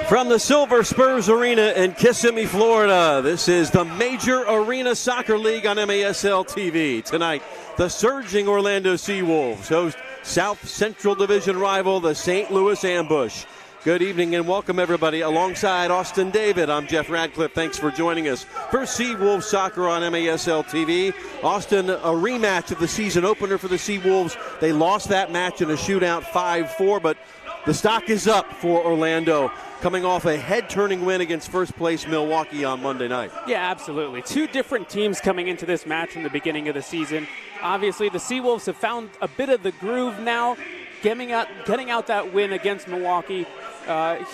From the Silver Spurs Arena in Kissimmee, Florida, this is the Major Arena Soccer League on MASL TV. Tonight, the surging Orlando SeaWolves host South Central Division rival, the St. Louis Ambush. Good evening and welcome everybody. Alongside Austin David, I'm Jeff Radcliffe. Thanks for joining us for SeaWolves Soccer on MASL TV. Austin, a rematch of the season opener for the SeaWolves. They lost that match in a shootout 5-4, but the stock is up for Orlando, coming off a head-turning win against first-place Milwaukee on Monday night. Yeah, absolutely. Two different teams coming into this match from the beginning of the season. Obviously, the SeaWolves have found a bit of the groove now, getting out that win against Milwaukee.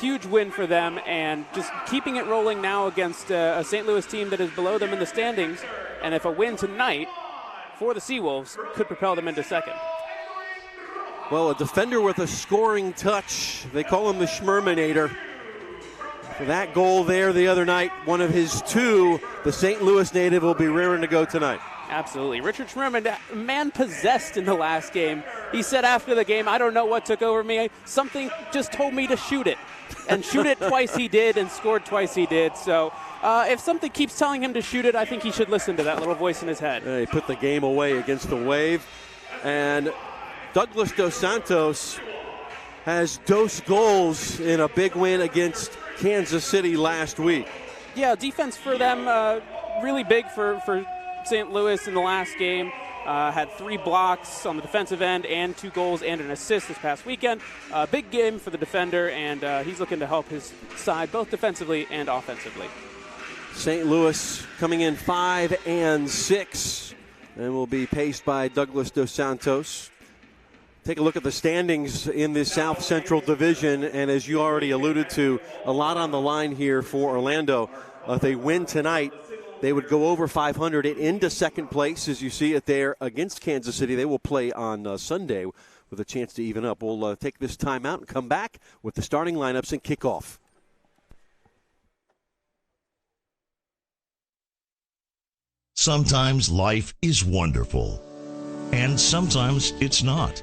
Huge win for them, and just keeping it rolling now against a St. Louis team that is below them in the standings. And if a win tonight for the SeaWolves could propel them into second. Well, a defender with a scoring touch. They call him the Schmerminator. For that goal there the other night, one of his two, the St. Louis native will be raring to go tonight. Absolutely. Richard Schmerman, man possessed in the last game. He said after the game, I don't know what took over me. Something just told me to shoot it. And shoot it twice he did, and scored twice he did. So if something keeps telling him to shoot it, I think he should listen to that little voice in his head. He put the game away against the Wave. And Douglas Dos Santos has dosed goals in a big win against Kansas City last week. Yeah, defense for them really big for St. Louis in the last game. Had 3 blocks on the defensive end and 2 goals and an assist this past weekend. Big game for the defender, and he's looking to help his side both defensively and offensively. St. Louis coming in 5-6 and will be paced by Douglas Dos Santos. Take a look at the standings in the South Central Division, and as you already alluded to, a lot on the line here for Orlando. If they win tonight, they would go over 500 and into second place, as you see it there against Kansas City. They will play on Sunday with a chance to even up. We'll take this time out and come back with the starting lineups and kickoff. Sometimes life is wonderful, and sometimes it's not.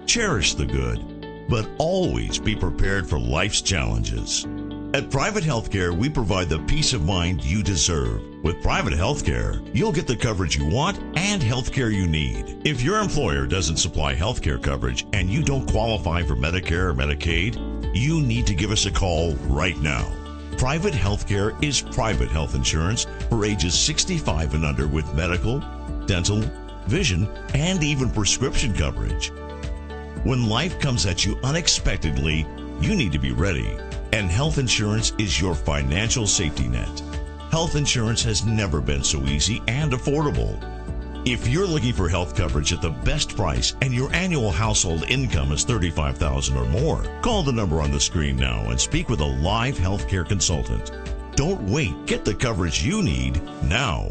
Cherish the good, but always be prepared for life's challenges. At Private Healthcare, we provide the peace of mind you deserve. With Private Healthcare, you'll get the coverage you want and healthcare you need. If your employer doesn't supply healthcare coverage and you don't qualify for Medicare or Medicaid, you need to give us a call right now. Private Healthcare is private health insurance for ages 65 and under with medical, dental, vision, and even prescription coverage. When life comes at you unexpectedly, you need to be ready. And health insurance is your financial safety net. Health insurance has never been so easy and affordable. If you're looking for health coverage at the best price and your annual household income is $35,000 or more, call the number on the screen now and speak with a live healthcare consultant. Don't wait. Get the coverage you need now.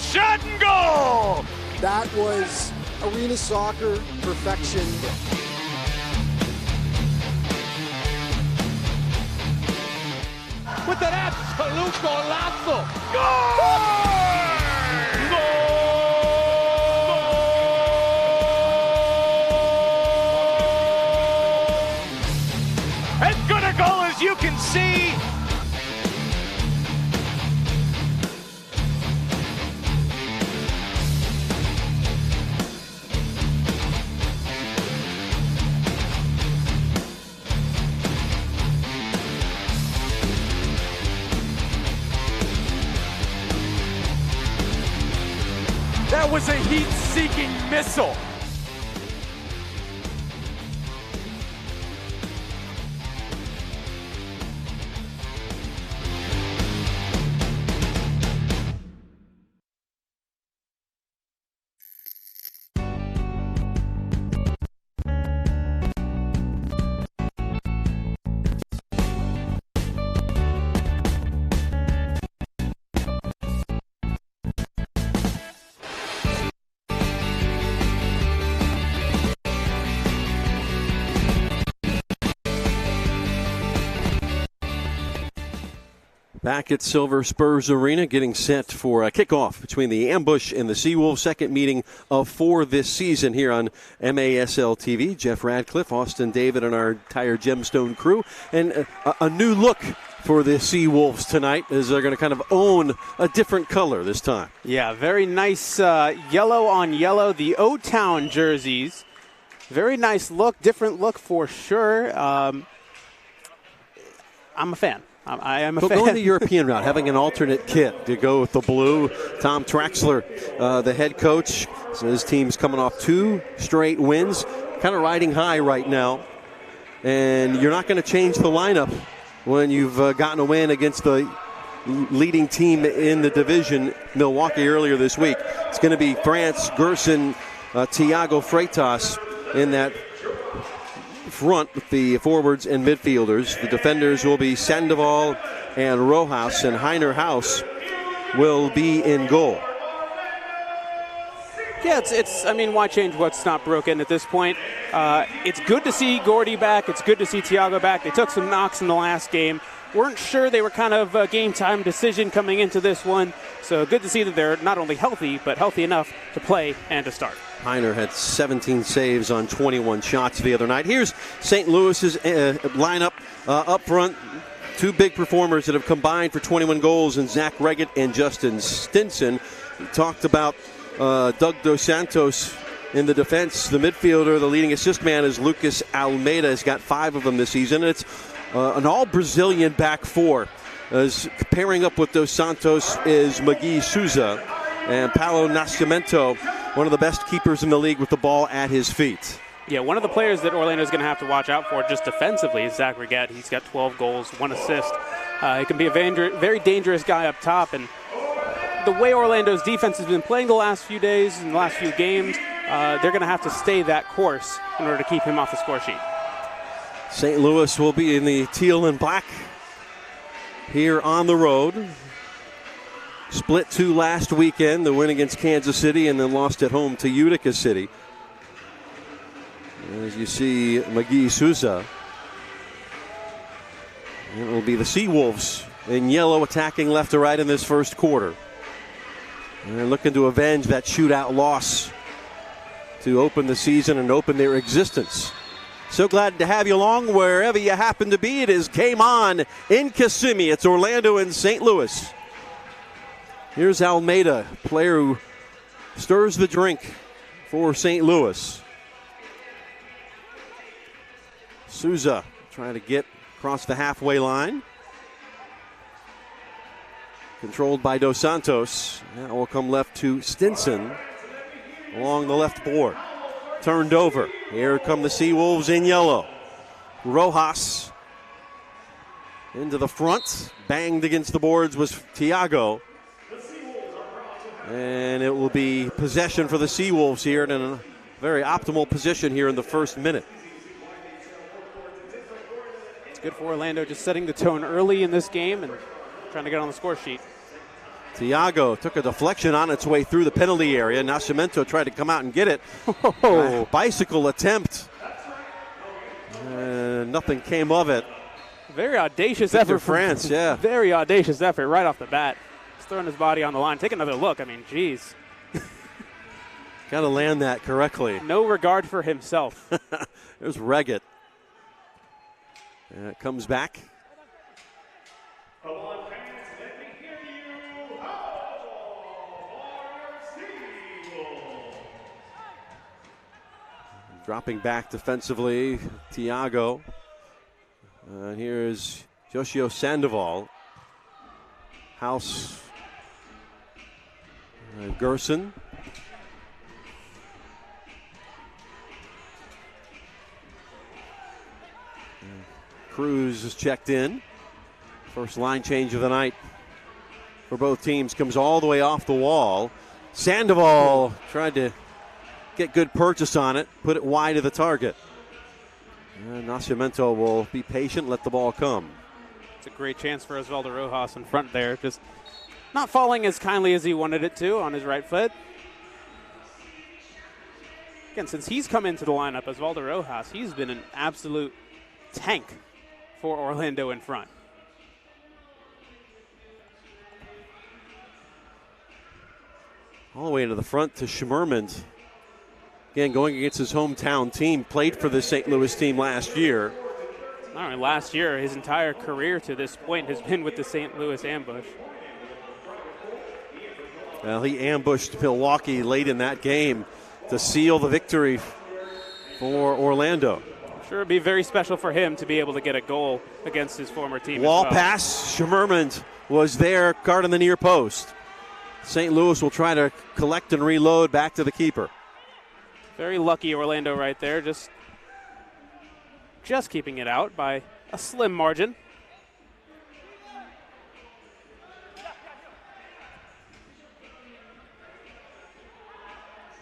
Shot and goal! That was arena soccer perfection. With an absolute golazo! Goal! Goal! As good a goal as you can see. That was a heat-seeking missile. Back at Silver Spurs Arena, getting set for a kickoff between the Ambush and the SeaWolves, second meeting of 4 this season here on MASL TV. Jeff Radcliffe, Austin David, and our entire Gemstone crew. And a new look for the SeaWolves tonight as they're going to kind of own a different color this time. Yeah, very nice yellow on yellow, the O-Town jerseys. Very nice look, different look for sure. I'm a fan. I am a fan. Going the European route, having an alternate kit to go with the blue. Tom Traxler, the head coach, so his team's coming off 2 straight wins, kind of riding high right now. And you're not going to change the lineup when you've gotten a win against the leading team in the division, Milwaukee, earlier this week. It's going to be France, Gerson, Thiago Freitas in that front with the forwards and midfielders. The defenders will be Sandoval and Rojas, and Heiner House will be in goal. Yeah, I mean, why change what's not broken at this point? It's good to see Gordy back. It's good to see Thiago back. They took some knocks in the last game. Weren't sure they were kind of a game time decision coming into this one. So good to see that they're not only healthy, but healthy enough to play and to start. Heiner had 17 saves on 21 shots the other night. Here's St. Louis's lineup up front. 2 big performers that have combined for 21 goals in Zach Reggett and Justin Stinson. We talked about Doug Dos Santos in the defense. The midfielder, the leading assist man, is Lucas Almeida. Has got 5 of them this season. It's an all-Brazilian back 4. As pairing up with Dos Santos is Magui Souza, and Paulo Nascimento, one of the best keepers in the league with the ball at his feet. Yeah, one of the players that Orlando's going to have to watch out for just defensively is Zach Reggett. He's got 12 goals, 1 assist. He can be a very dangerous guy up top, and the way Orlando's defense has been playing the last few days and the last few games, they're going to have to stay that course in order to keep him off the score sheet. St. Louis will be in the teal and black here on the road. Split 2 last weekend, the win against Kansas City, and then lost at home to Utica City. As you see, Magui Souza. It will be the SeaWolves in yellow attacking left to right in this first quarter. And they're looking to avenge that shootout loss to open the season and open their existence. So glad to have you along wherever you happen to be. It is Game On in Kissimmee. It's Orlando and St. Louis. Here's Almeida, player who stirs the drink for St. Louis. Souza trying to get across the halfway line. Controlled by Dos Santos. That will come left to Stinson along the left board. Turned over. Here come the SeaWolves in yellow. Rojas into the front. Banged against the boards was Thiago. And it will be possession for the SeaWolves here in a very optimal position here in the first minute. It's good for Orlando, just setting the tone early in this game and trying to get on the score sheet. Thiago took a deflection on its way through the penalty area. Nascimento tried to come out and get it. Bicycle attempt. Nothing came of it. Very audacious effort. France, yeah. Very audacious effort right off the bat. He's throwing his body on the line. Take another look. I mean, geez. Got to land that correctly. No regard for himself. There's Reggett. And it comes back. Dropping back defensively, Thiago. Here's Joshio Sandoval. House. Gerson. Cruz is checked in. First line change of the night for both teams. Comes all the way off the wall. Sandoval tried to get good purchase on it, put it wide of the target. Nascimento will be patient, let the ball come. It's a great chance for Osvaldo Rojas in front there. Just not falling as kindly as he wanted it to on his right foot. Again, since he's come into the lineup, Osvaldo Rojas, he's been an absolute tank for Orlando in front. All the way into the front to Schmerman. Again, going against his hometown team, played for the St. Louis team last year. Not only last year, his entire career to this point has been with the St. Louis Ambush. Well, he ambushed Milwaukee late in that game to seal the victory for Orlando. I'm sure it'd be very special for him to be able to get a goal against his former team. Wall as well. pass. Schmerman was there, guard on the near post. St. Louis will try to collect and reload back to the keeper. Very lucky Orlando right there, just keeping it out by a slim margin.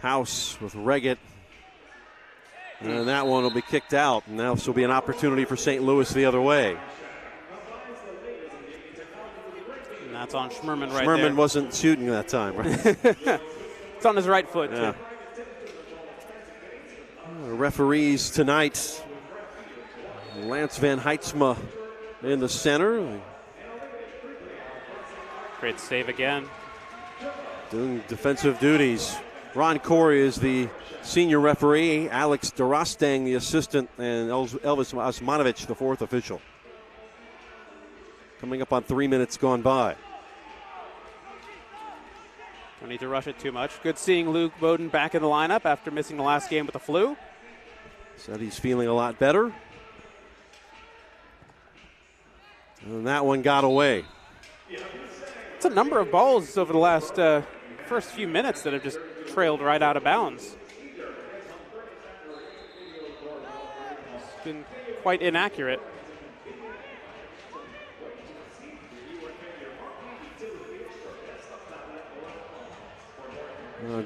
House with Reggett. And that one will be kicked out. And now this will be an opportunity for St. Louis the other way. And that's on Schmerman right there. Schmerman wasn't shooting that time, right? It's on his right foot, yeah. too. Referees tonight. Lance Van Heidsma in the center. Great save again. Doing defensive duties. Ron Corey is the senior referee. Alex Durastang, the assistant, and Elvis Osmanovic, the fourth official. Coming up on 3 minutes gone by. Don't need to rush it too much. Good seeing Luke Bowden back in the lineup after missing the last game with the flu. Said he's feeling a lot better. And that one got away. It's a number of balls over the last first few minutes that have just trailed right out of bounds. It's been quite inaccurate.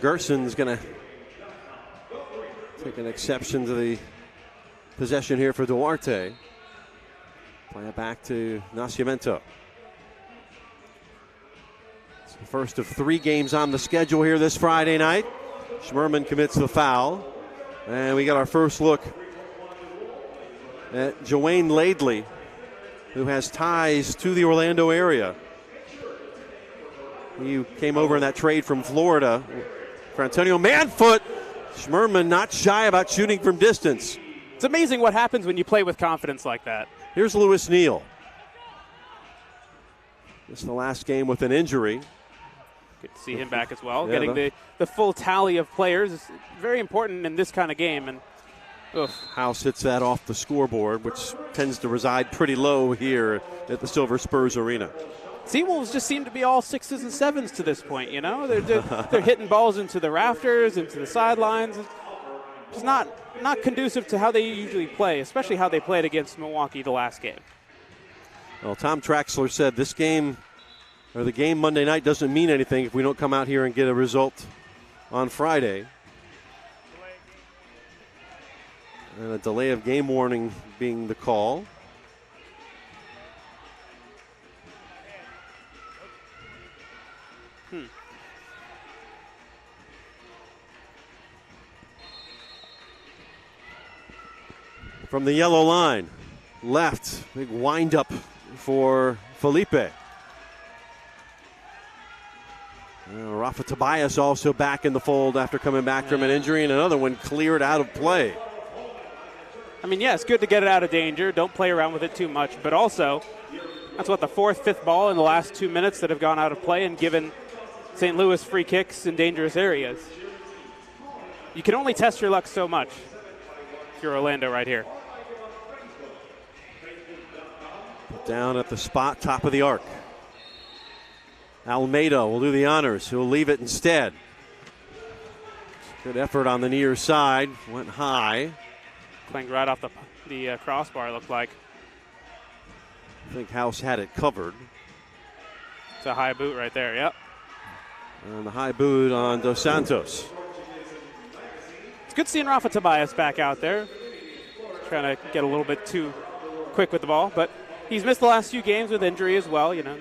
Gerson's going to take an exception to the possession here for Duarte. Play it back to Nascimento. It's the first of 3 games on the schedule here this Friday night. Schmerman commits the foul. And we got our first look at Joanne Laidley, who has ties to the Orlando area. He came over in that trade from Florida for Antonio Manfoot. Schmerman not shy about shooting from distance. It's amazing what happens when you play with confidence like that. Here's Lewis Neal. This is the last game with an injury. Good to see him back as well. Yeah, Getting the full tally of players is very important in this kind of game. And House hits that off the scoreboard, which tends to reside pretty low here at the Silver Spurs Arena. SeaWolves just seem to be all 6s and 7s to this point, you know? They're hitting balls into the rafters, into the sidelines. It's not conducive to how they usually play, especially how they played against Milwaukee the last game. Well, Tom Traxler said this game, or the game Monday night, doesn't mean anything if we don't come out here and get a result on Friday. And a delay of game warning being the call. From the yellow line, left, big wind-up for Felipe. Rafa Tobias also back in the fold after coming back from an injury, and another one cleared out of play. I mean, yeah, it's good to get it out of danger. Don't play around with it too much. But also, that's what, the 4th, 5th ball in the last 2 minutes that have gone out of play and given St. Louis free kicks in dangerous areas. You can only test your luck so much if you're Orlando right here. Down at the spot, top of the arc. Almeida will do the honors. He'll leave it instead. Good effort on the near side. Went high. Clanged right off the crossbar, it looked like. I think House had it covered. It's a high boot right there, yep. And the high boot on Dos Santos. It's good seeing Rafa Tobias back out there. Trying to get a little bit too quick with the ball, but he's missed the last few games with injury as well, you know.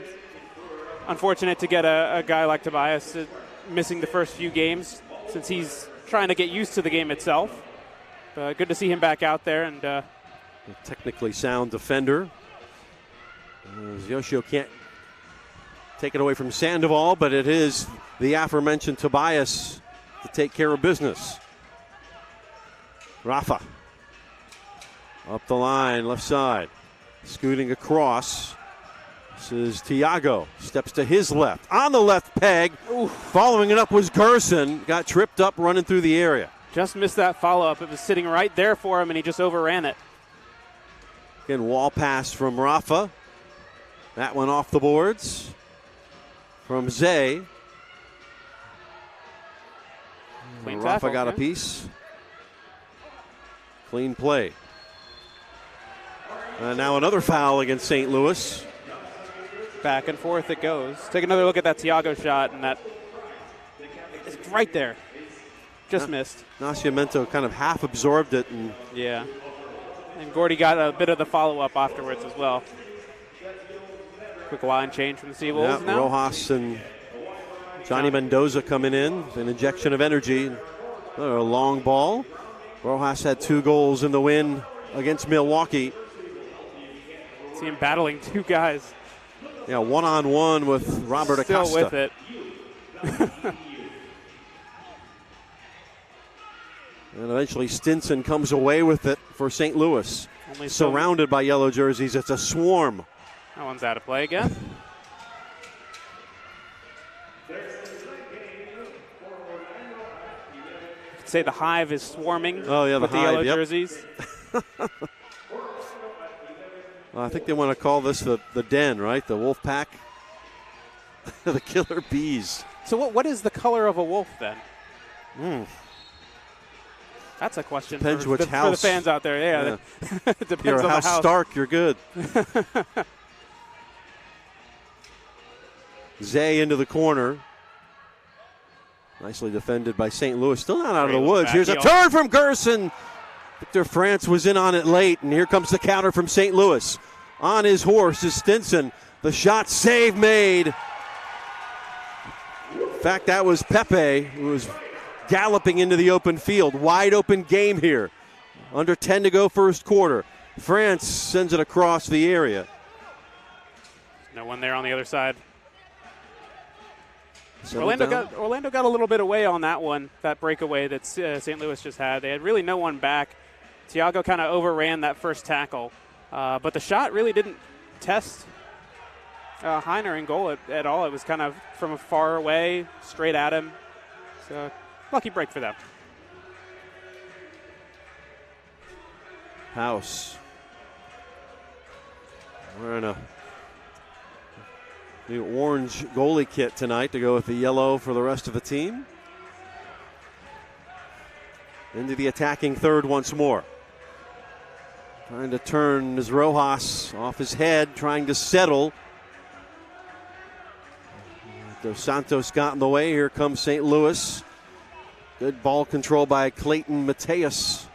Unfortunate to get a guy like Tobias missing the first few games since he's trying to get used to the game itself. Good to see him back out there. And a technically sound defender. As Yoshio can't taken away from Sandoval, but it is the aforementioned Tobias to take care of business. Rafa up the line, left side, scooting across. This is Tiago, steps to his left, on the left peg. Ooh. Following it up was Gerson, got tripped up running through the area. Just missed that follow-up. It was sitting right there for him, and he just overran it. Again, wall pass from Rafa. That one off the boards from Zay. Clean Rafa tackle, got a piece. Clean play. Now another foul against St. Louis. Back and forth it goes. Take another look at that Tiago shot, and that is right there. Just missed. Nascimento kind of half absorbed it. Yeah. And Gordy got a bit of the follow-up afterwards as well. Quick line change from the SeaWolves now. Rojas and Johnny Mendoza coming in. An injection of energy. A long ball. Rojas had 2 goals in the win against Milwaukee. See him battling 2 guys. Yeah, one-on-one with Robert Acosta. Still with it. And eventually Stinson comes away with it for St. Louis. Surrounded by yellow jerseys. It's a swarm. That one's out of play again. You could say the hive is swarming with the yellow jerseys. Well, I think they want to call this the den, right? The wolf pack. The killer bees. So what is the color of a wolf then? That's a question Depends for which the house. fans out there. Yeah. It depends if you're on a house the house. Stark, you're good. Zay into the corner. Nicely defended by St. Louis. Still not out of the woods. Here's a turn from Gerson. Victor France was in on it late, and here comes the counter from St. Louis. On his horse is Stinson. The shot save made. In fact, that was Pepe who was galloping into the open field. Wide open game here. Under 10 to go first quarter. France sends it across the area. No one there on the other side. Orlando got a little bit away on that one, that breakaway that St. Louis just had. They had really no one back. Tiago kind of overran that first tackle. But the shot really didn't test Heiner in goal at all. It was kind of from far away, straight at him. So, lucky break for them. House. Wearing a new orange goalie kit tonight to go with the yellow for the rest of the team. Into the attacking third once more. Trying to turn is Rojas off his head, trying to settle. Dos Santos got in the way. Here comes St. Louis. Good ball control by Clayton Mateus.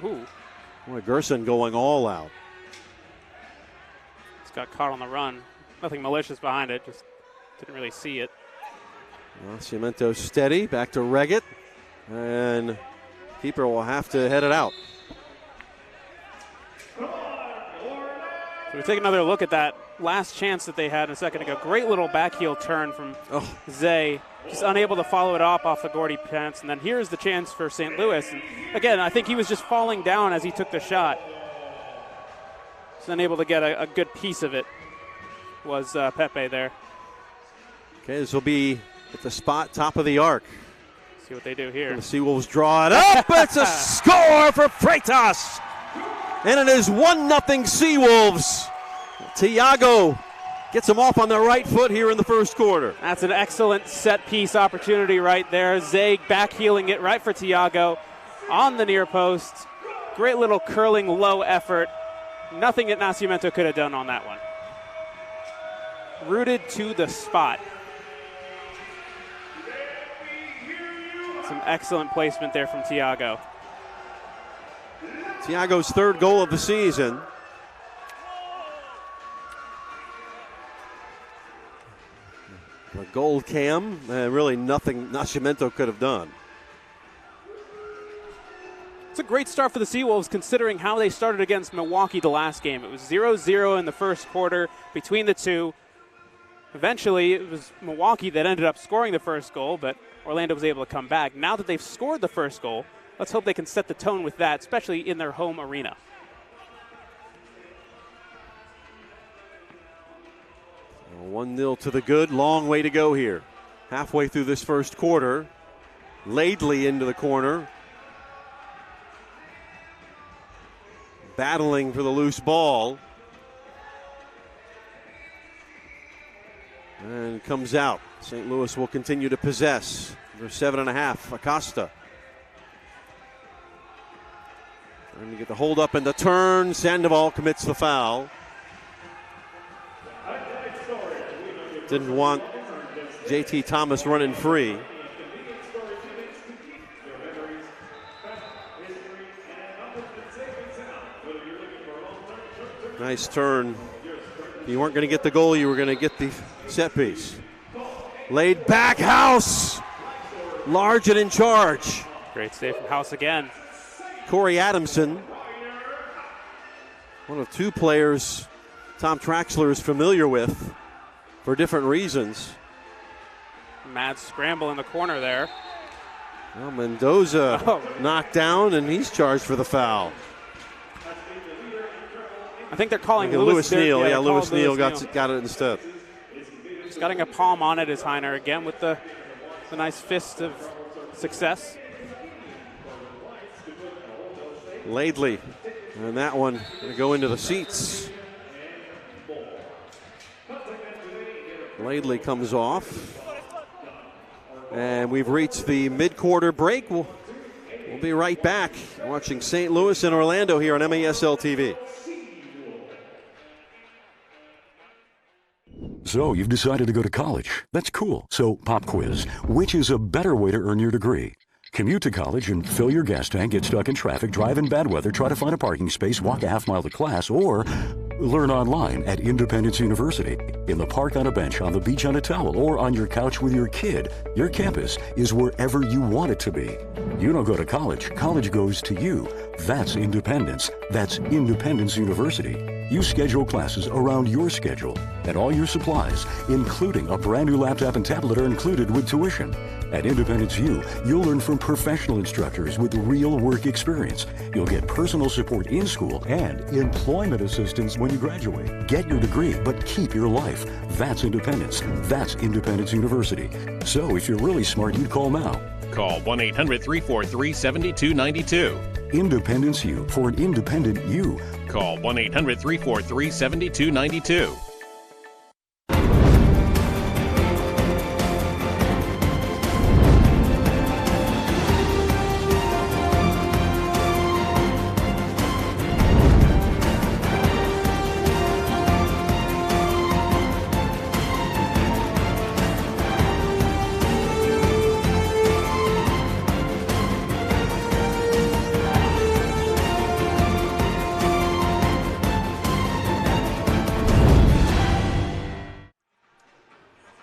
Ooh. Boy, Gerson going all out. Just got caught on the run. Nothing malicious behind it. Just didn't really see it. Nascimento steady. Back to Reggett. And keeper will have to head it out. So we take another look at that last chance that they had a second ago. Great little backheel turn from Zay. Just unable to follow it off the Gordy pants. And then here's the chance for St. Louis. And again, I think he was just falling down as he took the shot. Just unable to get a good piece of it was Pepe there. Okay, this will be at the spot top of the arc. See what they do here. And the SeaWolves draw it up. It's a score for Freitas. And it is 1-0 SeaWolves. Tiago gets them off on their right foot here in the first quarter. That's an excellent set-piece opportunity right there. Zay backheeling it right for Tiago on the near post. Great little curling low effort. Nothing that Nascimento could have done on that one. Rooted to the spot. Some excellent placement there from Tiago. Tiago's third goal of the season. A gold cam, really nothing Nascimento could have done. It's a great start for the SeaWolves considering how they started against Milwaukee the last game. It was 0-0 in the first quarter between the two. Eventually, it was Milwaukee that ended up scoring the first goal, but Orlando was able to come back. Now that they've scored the first goal, let's hope they can set the tone with that, especially in their home arena. Well, 1-0 to the good. Long way to go here. Halfway through this first quarter. Laidley into the corner. Battling for the loose ball. And comes out. St. Louis will continue to possess. They're 7.5. Acosta. Trying to get the hold up and the turn. Sandoval commits the foul. Didn't want J.T. Thomas running free. Nice turn. You weren't going to get the goal, you were going to get the set piece. Laid back, House. Large and in charge. Great save from House again. Corey Adamson. One of two players Tom Traxler is familiar with for different reasons. Mad scramble in the corner there. Well, Mendoza knocked down, and he's charged for the foul. I think they're calling Lewis Neal. Yeah, Lewis Neal got it instead. He's getting a palm on it, is Heiner again with the nice fist of success. Laidley, and that one going to go into the seats. Laidley comes off. And we've reached the mid-quarter break. We'll be right back watching St. Louis and Orlando here on MASL TV. So you've decided to go to college. That's cool. So pop quiz. Which is a better way to earn your degree? Commute to college and fill your gas tank, get stuck in traffic, drive in bad weather, try to find a parking space, walk a half mile to class, or learn online at Independence University. In the park on a bench, on the beach on a towel, or on your couch with your kid, your campus is wherever you want it to be. You don't go to college. College goes to you. That's Independence. That's Independence University. You schedule classes around your schedule, and all your supplies, including a brand new laptop and tablet, are included with tuition. At Independence U, you'll learn from professional instructors with real work experience. You'll get personal support in school and employment assistance when you graduate. Get your degree, but keep your life. That's Independence. That's Independence University. So if you're really smart, you'd call now. Call 1-800-343-7292. Independence U for an independent you. Call 1-800-343-7292.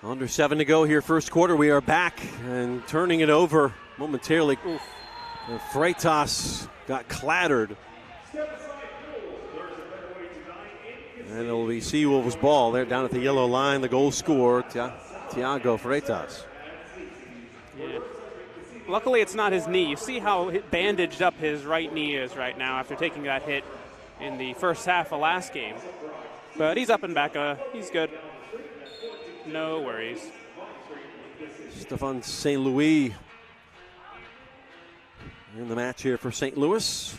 Under 7 to go here, first quarter. We are back and turning it over momentarily. Freitas got clattered. And it'll be SeaWolves ball. They're down at the yellow line. The goal scorer, Thiago Freitas. Yeah. Luckily, it's not his knee. You see how bandaged up his right knee is right now after taking that hit in the first half of last game. But he's up and back. He's good. No worries. Stephane St. Louis in the match here for St. Louis.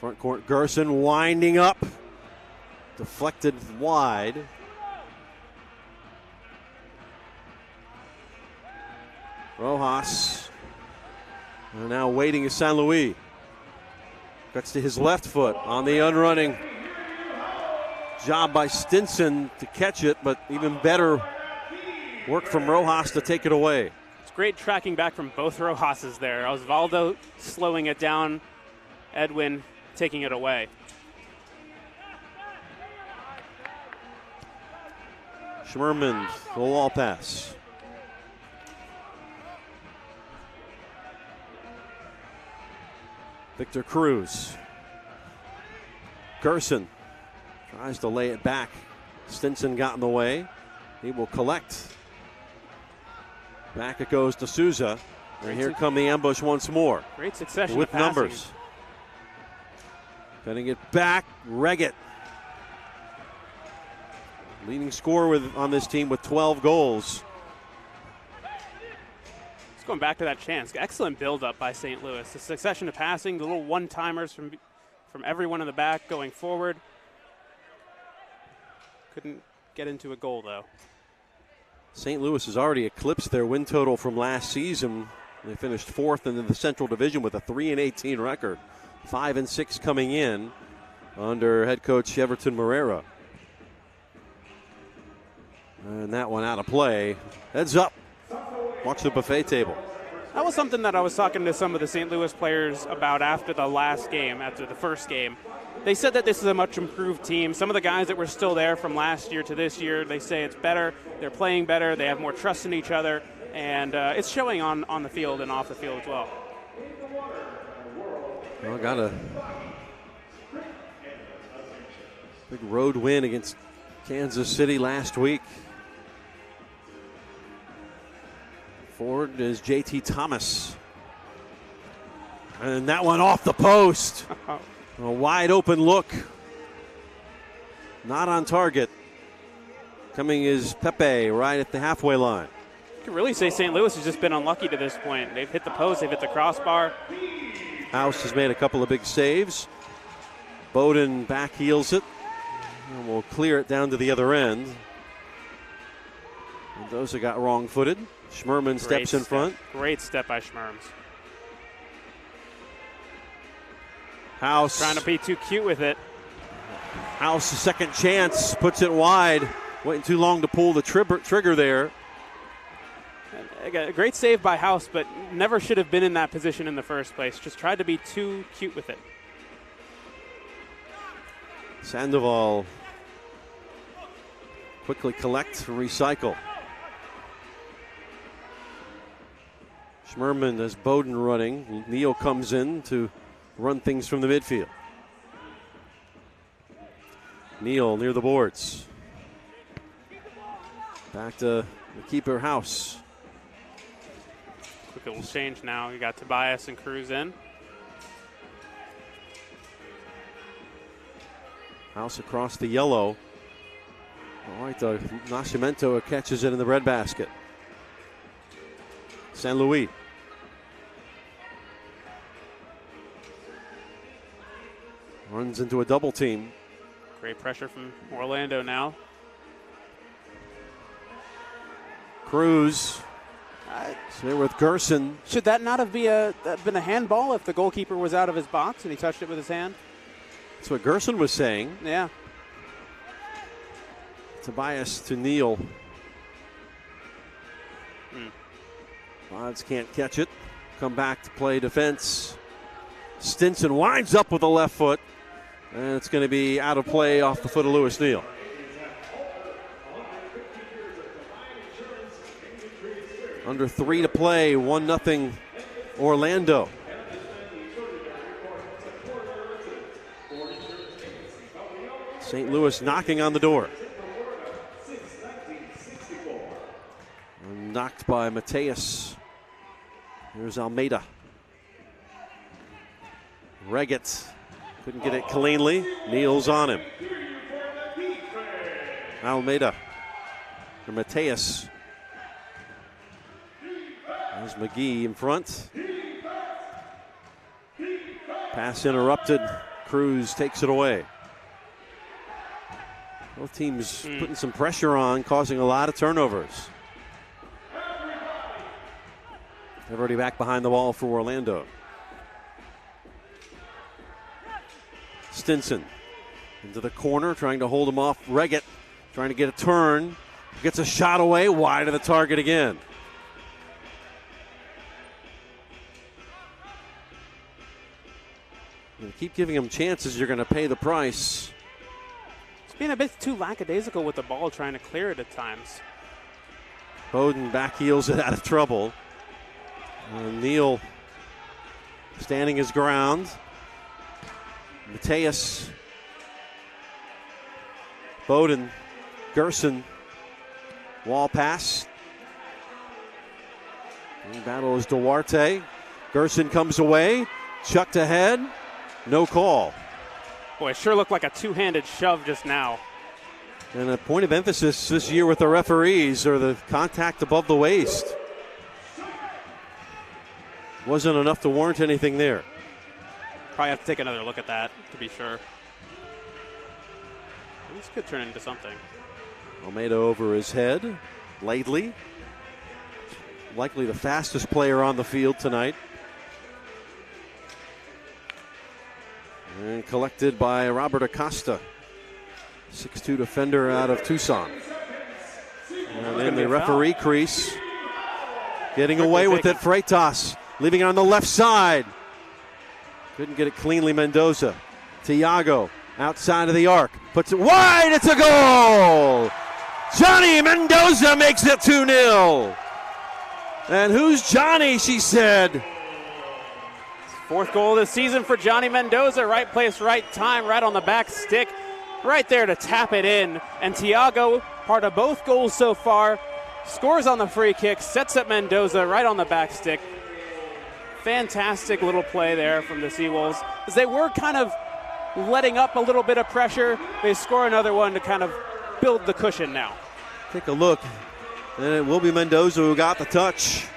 Front court, Gerson winding up. Deflected wide. Rojas now waiting is St. Louis. Gets to his left foot on the unrunning. Job by Stinson to catch it, but even better work from Rojas to take it away. It's great tracking back from both Rojases there. Osvaldo slowing it down, Edwin taking it away. Schmerman, the wall pass. Victor Cruz. Gerson tries to lay it back. Stinson got in the way. He will collect. Back it goes to Souza. And here come the ambush once more. Great succession with of passing. numbers. Getting it back, Reggett. Leading scorer on this team with 12 goals. Just going back to that chance. Excellent build-up by St. Louis. The succession of passing, the little one-timers from everyone in the back going forward. Couldn't get into a goal, though. St. Louis has already eclipsed their win total from last season. They finished fourth in the Central Division with a 3-18 record. 5-6 coming in under head coach Everton Moreira. And that one out of play. Heads up. Watch the buffet table. That was something that I was talking to some of the St. Louis players about after the first game. They said that this is a much improved team. Some of the guys that were still there from last year to this year, they say it's better. They're playing better. They have more trust in each other. And it's showing on the field and off the field as well. Well, got a big road win against Kansas City last week. Forward is JT Thomas. And that one off the post. A wide open look. Not on target. Coming is Pepe right at the halfway line. You can really say St. Louis has just been unlucky to this point. They've hit the post, they've hit the crossbar. House has made a couple of big saves. Bowden back heels it. And will clear it down to the other end. Mendoza got wrong-footed. Schmerman steps in front. Great step by Schmerms. House. Trying to be too cute with it. House, second chance, puts it wide. Waiting too long to pull the trigger there. A great save by House, but never should have been in that position in the first place. Just tried to be too cute with it. Sandoval quickly collect, recycle. Schmerman has Bowden running. Neal comes in to run things from the midfield. Neal near the boards. Back to the keeper, House. Quick little change now. You got Tobias and Cruz in. House across the yellow. All right, Nascimento catches it in the red basket. San Luis. Runs into a double team. Great pressure from Orlando now. Cruz. There with Gerson. Should that not have been a handball if the goalkeeper was out of his box and he touched it with his hand? That's what Gerson was saying. Yeah. Tobias to Neal. Odds can't catch it. Come back to play defense. Stinson winds up with the left foot. And it's going to be out of play off the foot of Lewis Neal. Under 3 to play, 1-0 Orlando. St. Louis knocking on the door. Knocked by Mateus. Here's Almeida. Reggett couldn't get it cleanly. Neal's on him. Almeida for Mateus. There's McGee in front. Pass interrupted. Cruz takes it away. Both teams putting some pressure on, causing a lot of turnovers. They're already back behind the ball for Orlando. Stinson into the corner, trying to hold him off. Reggett trying to get a turn. Gets a shot away, wide of the target again. You keep giving him chances, you're going to pay the price. He's being a bit too lackadaisical with the ball, trying to clear it at times. Bowden back heels it out of trouble. Neal standing his ground. Mateus, Bowden, Gerson, wall pass. In battle is Duarte. Gerson comes away, chucked ahead, no call. Boy, it sure looked like a two-handed shove just now. And a point of emphasis this year with the referees are the contact above the waist. Wasn't enough to warrant anything there. Probably have to take another look at that to be sure. This could turn into something. Almeida over his head. Laidley, likely the fastest player on the field tonight. And collected by Robert Acosta, 6'2" defender out of Tucson. And in the referee crease, getting away with it, Freitas, leaving it on the left side. Couldn't get it cleanly, Mendoza. Tiago, outside of the arc, puts it wide, it's a goal! Johnny Mendoza makes it 2-0. And who's Johnny, she said. Fourth goal of the season for Johnny Mendoza. Right place, right time, right on the back stick. Right there to tap it in. And Tiago, part of both goals so far, scores on the free kick, sets up Mendoza right on the back stick. Fantastic little play there from the SeaWolves. As they were kind of letting up a little bit of pressure, they score another one to kind of build the cushion now. Take a look. And it will be Mendoza who got the touch.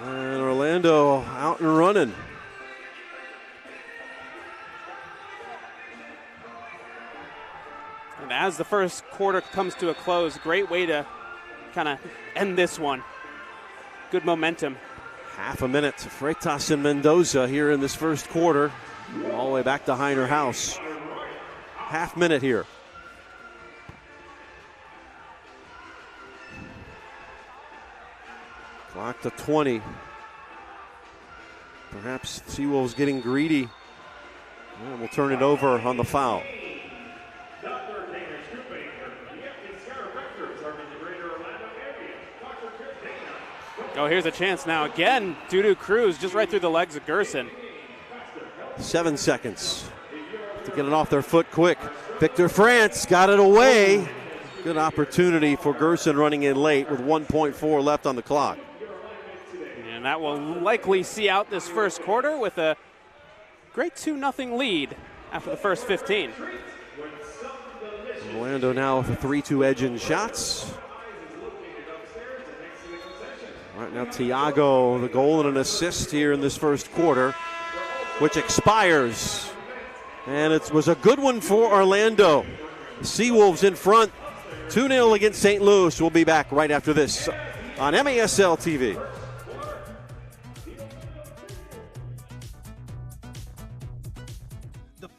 And Orlando out and running. And as the first quarter comes to a close, great way to kind of end this one. Good momentum. Half a minute to Freitas and Mendoza here in this first quarter. All the way back to Heiner House. Half minute here. Clock to 20. Perhaps SeaWolves getting greedy. And we'll turn it over on the foul. Oh, here's a chance now. Again, Dudu Cruz just right through the legs of Gerson. 7 seconds to get it off their foot quick. Victor France got it away. Good opportunity for Gerson running in late with 1.4 left on the clock. And that will likely see out this first quarter with a great 2-0 lead after the first 15. Orlando now with a 3-2 edge in shots. Right now, Tiago, the goal and an assist here in this first quarter, which expires. And it was a good one for Orlando. SeaWolves in front, 2-0 against St. Louis. We'll be back right after this on MASL TV.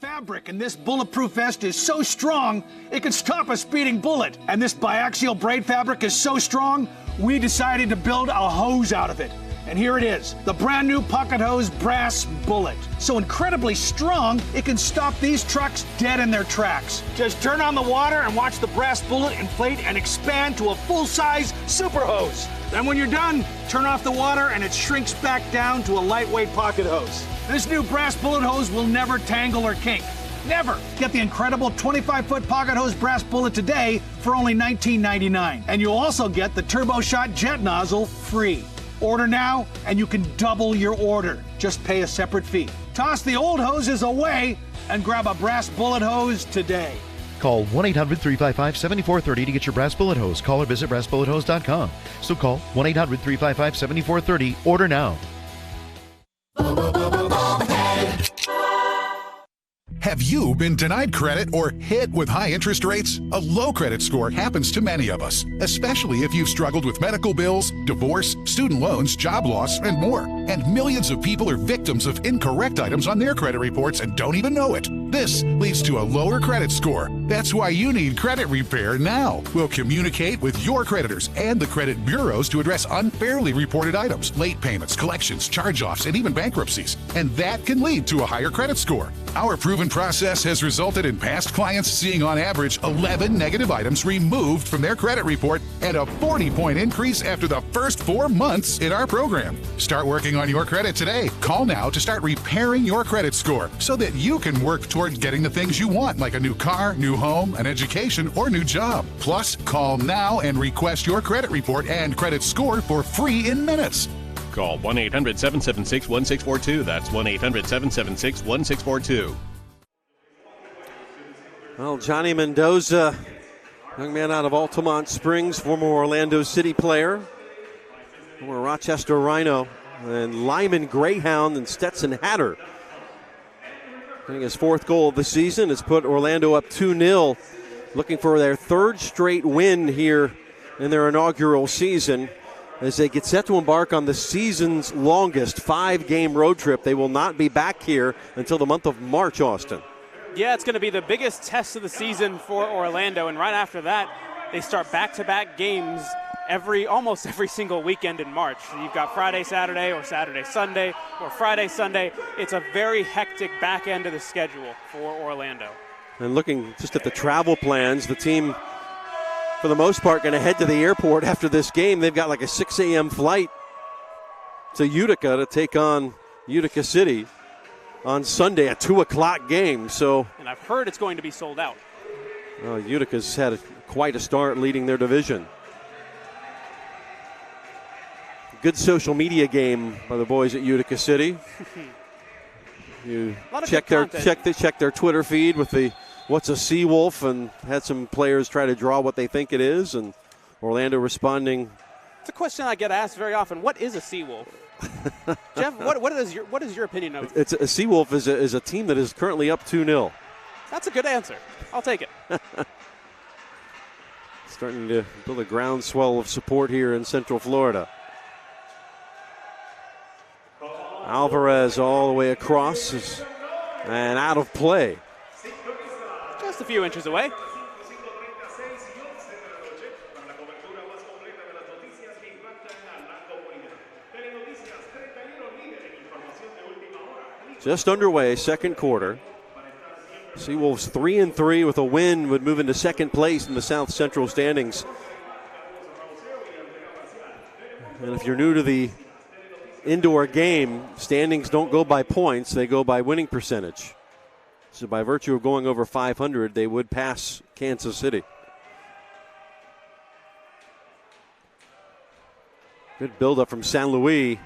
Fabric in this bulletproof vest is so strong it can stop a speeding bullet. And this biaxial braid fabric is so strong, we decided to build a hose out of it. And here it is, the brand new Pocket Hose Brass Bullet. So incredibly strong, it can stop these trucks dead in their tracks. Just turn on the water and watch the Brass Bullet inflate and expand to a full-size super hose. Then when you're done, turn off the water and it shrinks back down to a lightweight pocket hose. This new Brass Bullet hose will never tangle or kink. Never! Get the incredible 25-foot Pocket Hose Brass Bullet today for only $19.99. And you'll also get the Turbo Shot Jet Nozzle free. Order now and you can double your order. Just pay a separate fee. Toss the old hoses away and grab a Brass Bullet hose today. Call 1-800-355-7430 to get your Brass Bullet hose. Call or visit brassbullethose.com. So call 1-800-355-7430. Order now. Have you been denied credit or hit with high interest rates? A low credit score happens to many of us, especially if you've struggled with medical bills, divorce, student loans, job loss, and more. And millions of people are victims of incorrect items on their credit reports and don't even know it. This leads to a lower credit score. That's why you need credit repair now. We'll communicate with your creditors and the credit bureaus to address unfairly reported items, late payments, collections, charge-offs, and even bankruptcies. And that can lead to a higher credit score. Our proven process has resulted in past clients seeing on average 11 negative items removed from their credit report and a 40-point increase after the first 4 months in our program. Start working on your credit today. Call now to start repairing your credit score so that you can work toward getting the things you want, like a new car, new home, an education, or new job. Plus, call now and request your credit report and credit score for free in minutes. Call 1-800-776-1642. That's 1-800-776-1642. Well, Johnny Mendoza, young man out of Altamont Springs, former Orlando City player, former Rochester Rhino, and Lyman Greyhound and Stetson Hatter. Getting his 4th goal of the season has put Orlando up 2-0, looking for their 3rd straight win here in their inaugural season as they get set to embark on the season's longest 5-game road trip. They will not be back here until the month of March, Austin. Yeah, it's going to be the biggest test of the season for Orlando, and right after that, they start back-to-back games almost every single weekend in March. You've got Friday, Saturday, or Saturday, Sunday, or Friday, Sunday. It's a very hectic back end of the schedule for Orlando. And looking just at the travel plans, the team, for the most part, going to head to the airport after this game. They've got like a 6 a.m. flight to Utica to take on Utica City on Sunday, a 2 o'clock game. And I've heard it's going to be sold out. Utica's had quite a start leading their division. Good social media game by the boys at Utica City. You check their Twitter feed with the "What's a SeaWolf?" and had some players try to draw what they think it is, and Orlando responding. It's a question I get asked very often. What is a SeaWolf? Jeff, what is your opinion of it? It's a SeaWolf is a team that is currently up 2-0. That's a good answer. I'll take it. Starting to build a groundswell of support here in Central Florida. Alvarez all the way across and out of play. Just a few inches away. Just underway, second quarter. SeaWolves 3-3 with a win would move into second place in the South Central standings. And if you're new to the indoor game, standings don't go by points, they go by winning percentage. So by virtue of going over 500, they would pass Kansas City. Good buildup from San Luis.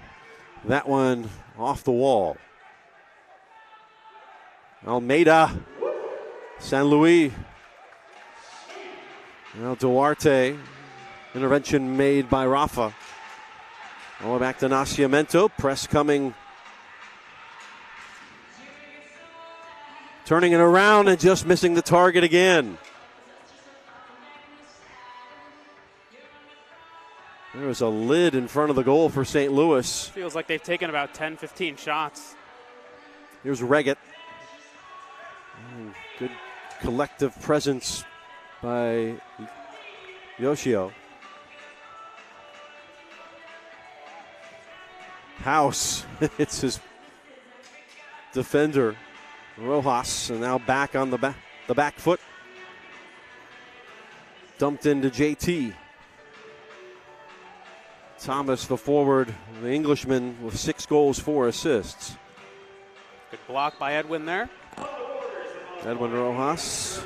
That one off the wall. Almeida, San Luis. Now Duarte. Intervention made by Rafa. All the way back to Nascimento. Press coming. Turning it around and just missing the target again. There was a lid in front of the goal for St. Louis. Feels like they've taken about 10, 15 shots. Here's Reggett. Good collective presence by Yoshio. House, it's his defender, Rojas, and now back on the back foot. Dumped into JT. Thomas, the forward, the Englishman, with 6 goals, 4 assists. Good block by Edwin there. Edwin Rojas.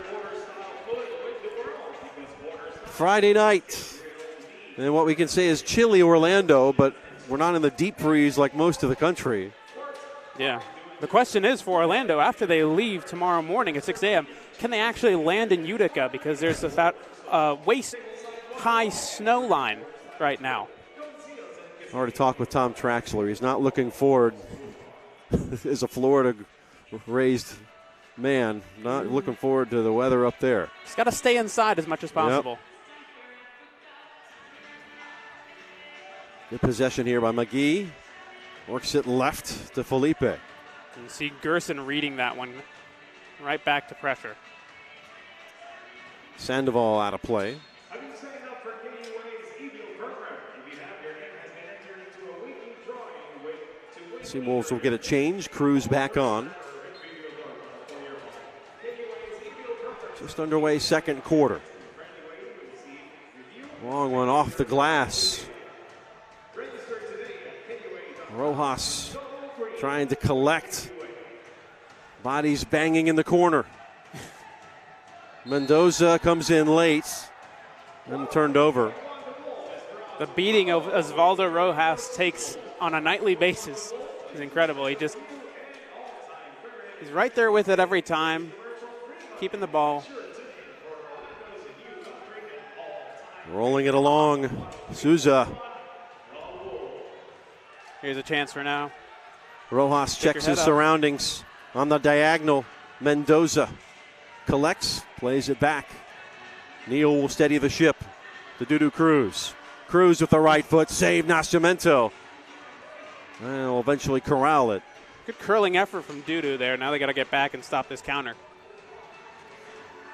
Friday night. And what we can say is chilly Orlando, but we're not in the deep freeze like most of the country. Yeah. The question is for Orlando, after they leave tomorrow morning at 6 a.m., can they actually land in Utica? Because there's about waist-high snow line right now. I already talked with Tom Traxler. He's not looking forward, as a Florida-raised man, not looking forward to the weather up there. He's got to stay inside as much as possible. Yep. Good possession here by McGee. Works it left to Felipe. You see Gerson reading that one. right back to pressure. Sandoval out of play. SeaWolves will get a change. Cruz back on. Just underway second quarter. Long one off the glass. Rojas trying to collect. Bodies banging in the corner. Mendoza comes in late and turned over. The beating of Osvaldo Rojas takes on a nightly basis is incredible. He's right there with it every time, keeping the ball. Rolling it along. Souza. Here's a chance for now. Rojas checks his surroundings on the diagonal. Mendoza collects, plays it back. Neal will steady the ship to Dudu Cruz. Cruz with the right foot, save Nascimento. And will eventually corral it. Good curling effort from Dudu there. Now they got to get back and stop this counter.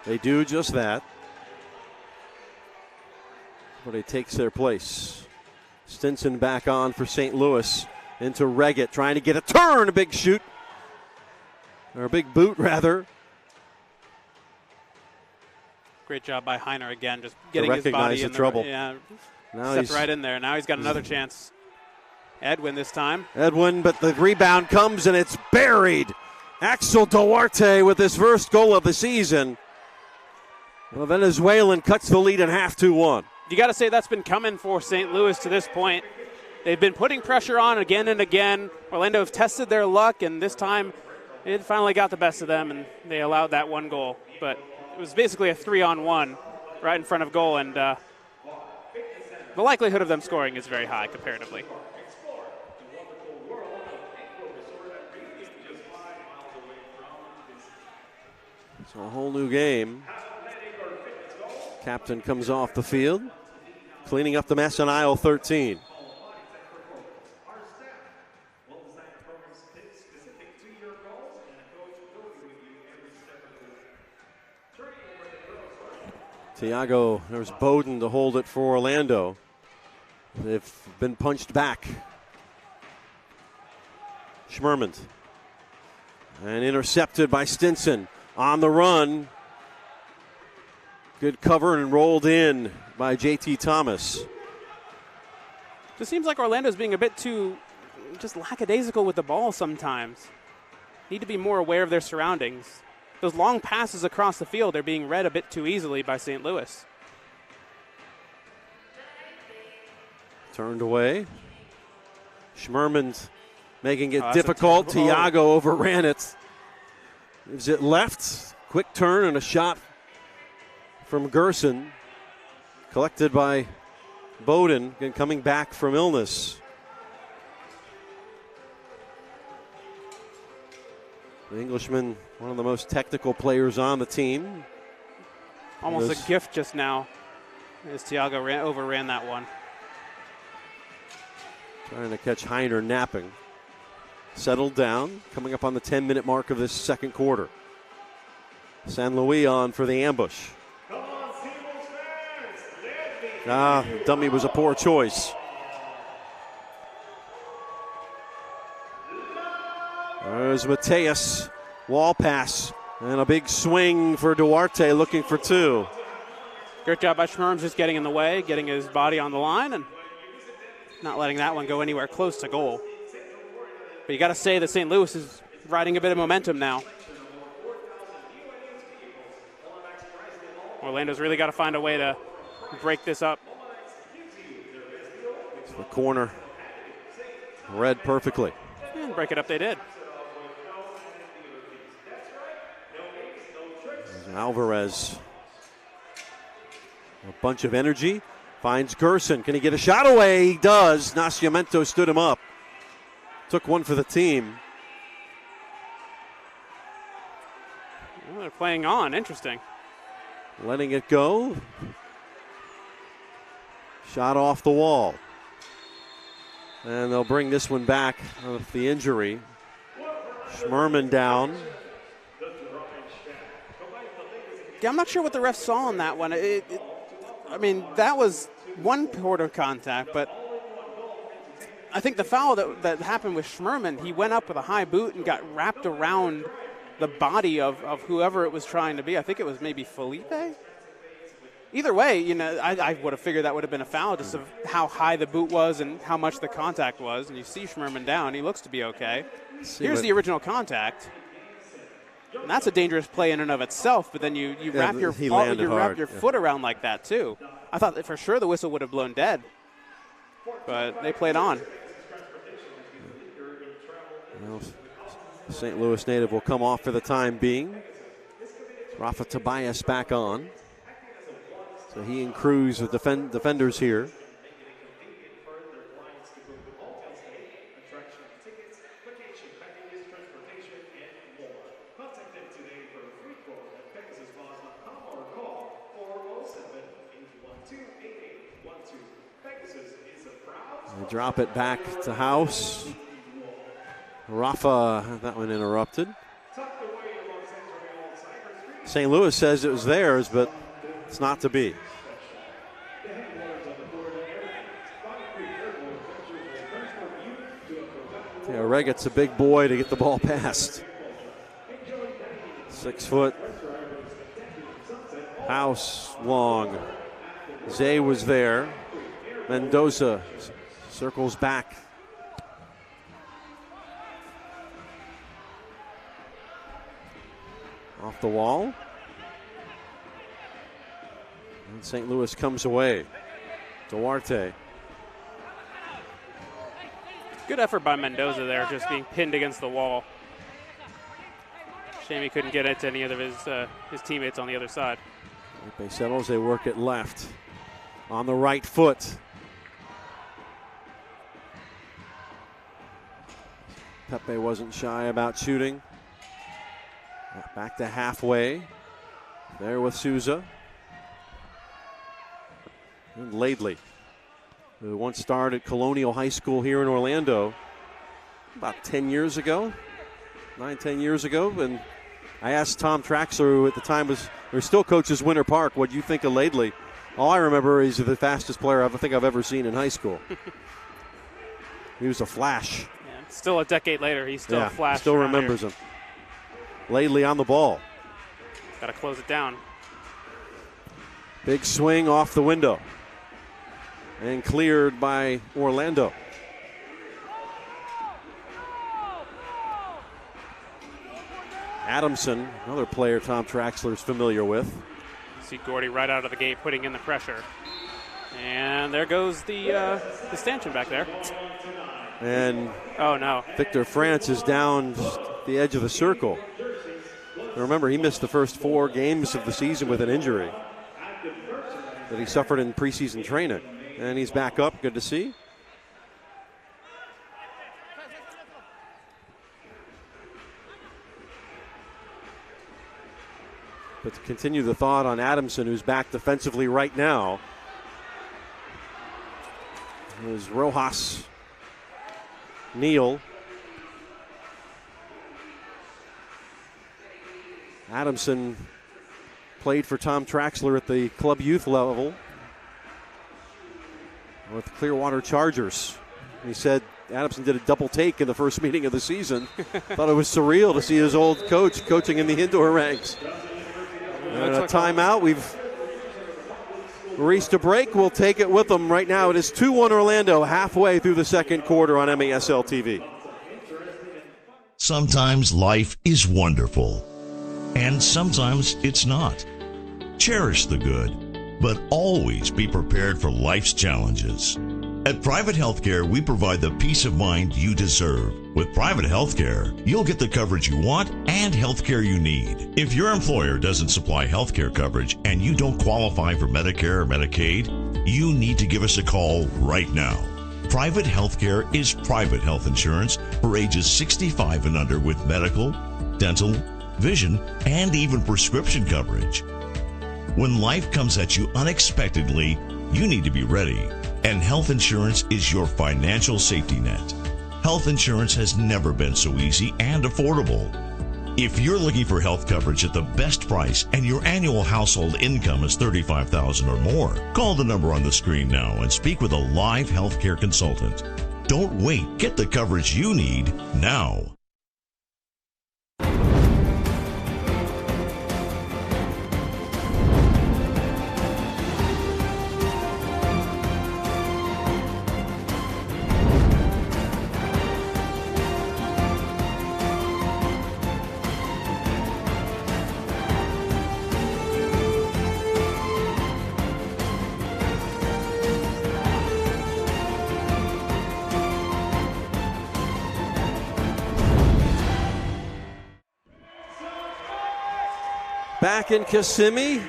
They do just that. But he takes their place. Stinson back on for St. Louis. Into Reggett, trying to get a turn, a big shoot. Or a big boot, rather. Great job by Heiner again, just getting his body in the trouble. Yeah, now stepped right in there. Now he's got another chance. Edwin this time. Edwin, but the rebound comes and it's buried. Axel Duarte with his first goal of the season. The Venezuelan cuts the lead in half 2-1. You got to say that's been coming for St. Louis to this point. They've been putting pressure on again and again. Orlando have tested their luck, and this time it finally got the best of them, and they allowed that one goal. But it was basically a 3-on-1 right in front of goal, and the likelihood of them scoring is very high comparatively. So a whole new game. Captain comes off the field, cleaning up the mess on aisle 13. Thiago, there's Bowden to hold it for Orlando. They've been punched back. Schmerman. And intercepted by Stinson. On the run. Good cover and rolled in by JT Thomas. Just seems like Orlando's being a bit too just lackadaisical with the ball sometimes. Need to be more aware of their surroundings. Those long passes across the field are being read a bit too easily by St. Louis. Turned away. Schmerman's making it difficult. Thiago overran it. Gives it left. Quick turn and a shot from Gerson. Collected by Bowden, and coming back from illness. The Englishman, one of the most technical players on the team. Almost a gift just now as Thiago overran that one. Trying to catch Heiner napping. Settled down, coming up on the 10-minute mark of this second quarter. San Luis on for the ambush. Dummy was a poor choice. There's Mateus. Wall pass. And a big swing for Duarte looking for two. Great job by Schmerms just getting in the way, getting his body on the line, and not letting that one go anywhere close to goal. But you got to say that St. Louis is riding a bit of momentum now. Orlando's really got to find a way to break this up. The corner read perfectly. And break it up they did. Alvarez. A bunch of energy. Finds Gerson. Can he get a shot away? He does. Nascimento stood him up. Took one for the team. Well, they're playing on. Interesting. Letting it go. Shot off the wall. And they'll bring this one back with the injury. Schmerman down. Yeah, I'm not sure what the ref saw on that one. I mean, that was one quarter contact, but I think the foul that happened with Schmerman, he went up with a high boot and got wrapped around the body of whoever it was trying to be. I think it was maybe Felipe. Either way, you know, I would have figured that would have been a foul just of how high the boot was and how much the contact was. And you see Schmerman down. He looks to be okay. Here's the original contact. And that's a dangerous play in and of itself, but then you wrap your foot around like that too. I thought that for sure the whistle would have blown dead, but they played on. Well, St. Louis native will come off for the time being. Rafa Tobias back on. So he and Cruz with defenders here. They drop it back to House. Rafa had that one interrupted. St. Louis says it was theirs, but it's not to be. Yeah, Reget's a big boy to get the ball past. 6 foot. House long. Zay was there. Mendoza circles back. Off the wall. And St. Louis comes away. Duarte. Good effort by Mendoza there, just being pinned against the wall. Shame he couldn't get it to any of his teammates on the other side. Felipe settles, they work it left. On the right foot. Pepe wasn't shy about shooting. Back to halfway. There with Souza. And Laidley, who once starred at Colonial High School here in Orlando about 10 years ago, 9-10 years ago. And I asked Tom Traxler, who at the time still coaches Winter Park, what do you think of Laidley? All I remember is the fastest player I think I've ever seen in high school. He was a flash. Yeah, still a decade later, he's still a flash. Still remembers him. Laidley on the ball. Got to close it down. Big swing off the window. And cleared by Orlando. Adamson, another player Tom Traxler's familiar with. See Gordy right out of the gate putting in the pressure. And there goes the stanchion back there. And oh no, Victor France is down the edge of the circle. Now remember, he missed the first 4 games of the season with an injury that he suffered in preseason training. And he's back up, good to see. But to continue the thought on Adamson, who's back defensively right now, is Rojas, Neal, Adamson played for Tom Traxler at the club youth level with Clearwater Chargers. He said Adamson did a double take in the first meeting of the season. Thought it was surreal to see his old coach coaching in the indoor ranks. And a timeout. We've reached a break. We'll take it with them right now. It is 2-1 Orlando halfway through the second quarter on MASL TV. Sometimes life is wonderful, and sometimes it's not. Cherish the good, but always be prepared for life's challenges. At Private Healthcare, we provide the peace of mind you deserve. With Private Healthcare, you'll get the coverage you want and healthcare you need. If your employer doesn't supply healthcare coverage and you don't qualify for Medicare or Medicaid, you need to give us a call right now. Private Healthcare is private health insurance for ages 65 and under with medical, dental, vision, and even prescription coverage. When life comes at you unexpectedly, you need to be ready. And health insurance is your financial safety net. Health insurance has never been so easy and affordable. If you're looking for health coverage at the best price and your annual household income is $35,000 or more, call the number on the screen now and speak with a live healthcare consultant. Don't wait. Get the coverage you need now. Back in Kissimmee.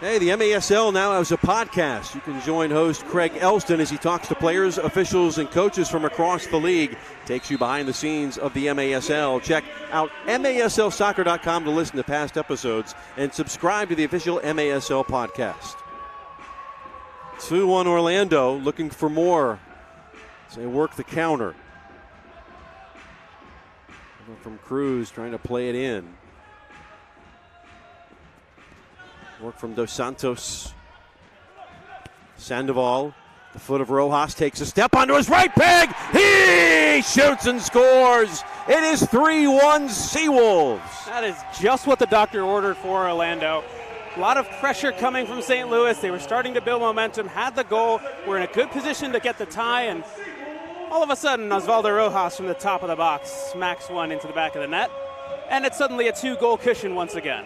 Hey, the MASL now has a podcast. You can join host Craig Elston as he talks to players, officials, and coaches from across the league. Takes you behind the scenes of the MASL. Check out MASLsoccer.com to listen to past episodes and subscribe to the official MASL podcast. 2-1 Orlando, looking for more as they work the counter. From Cruz, trying to play it in. Work from Dos Santos. Sandoval, the foot of Rojas, takes a step onto his right peg. He shoots and scores. It is 3-1 SeaWolves. That is just what the doctor ordered for Orlando. A lot of pressure coming from St. Louis. They were starting to build momentum, had the goal, were in a good position to get the tie, and all of a sudden, Osvaldo Rojas from the top of the box smacks one into the back of the net, and it's suddenly a 2-goal cushion once again.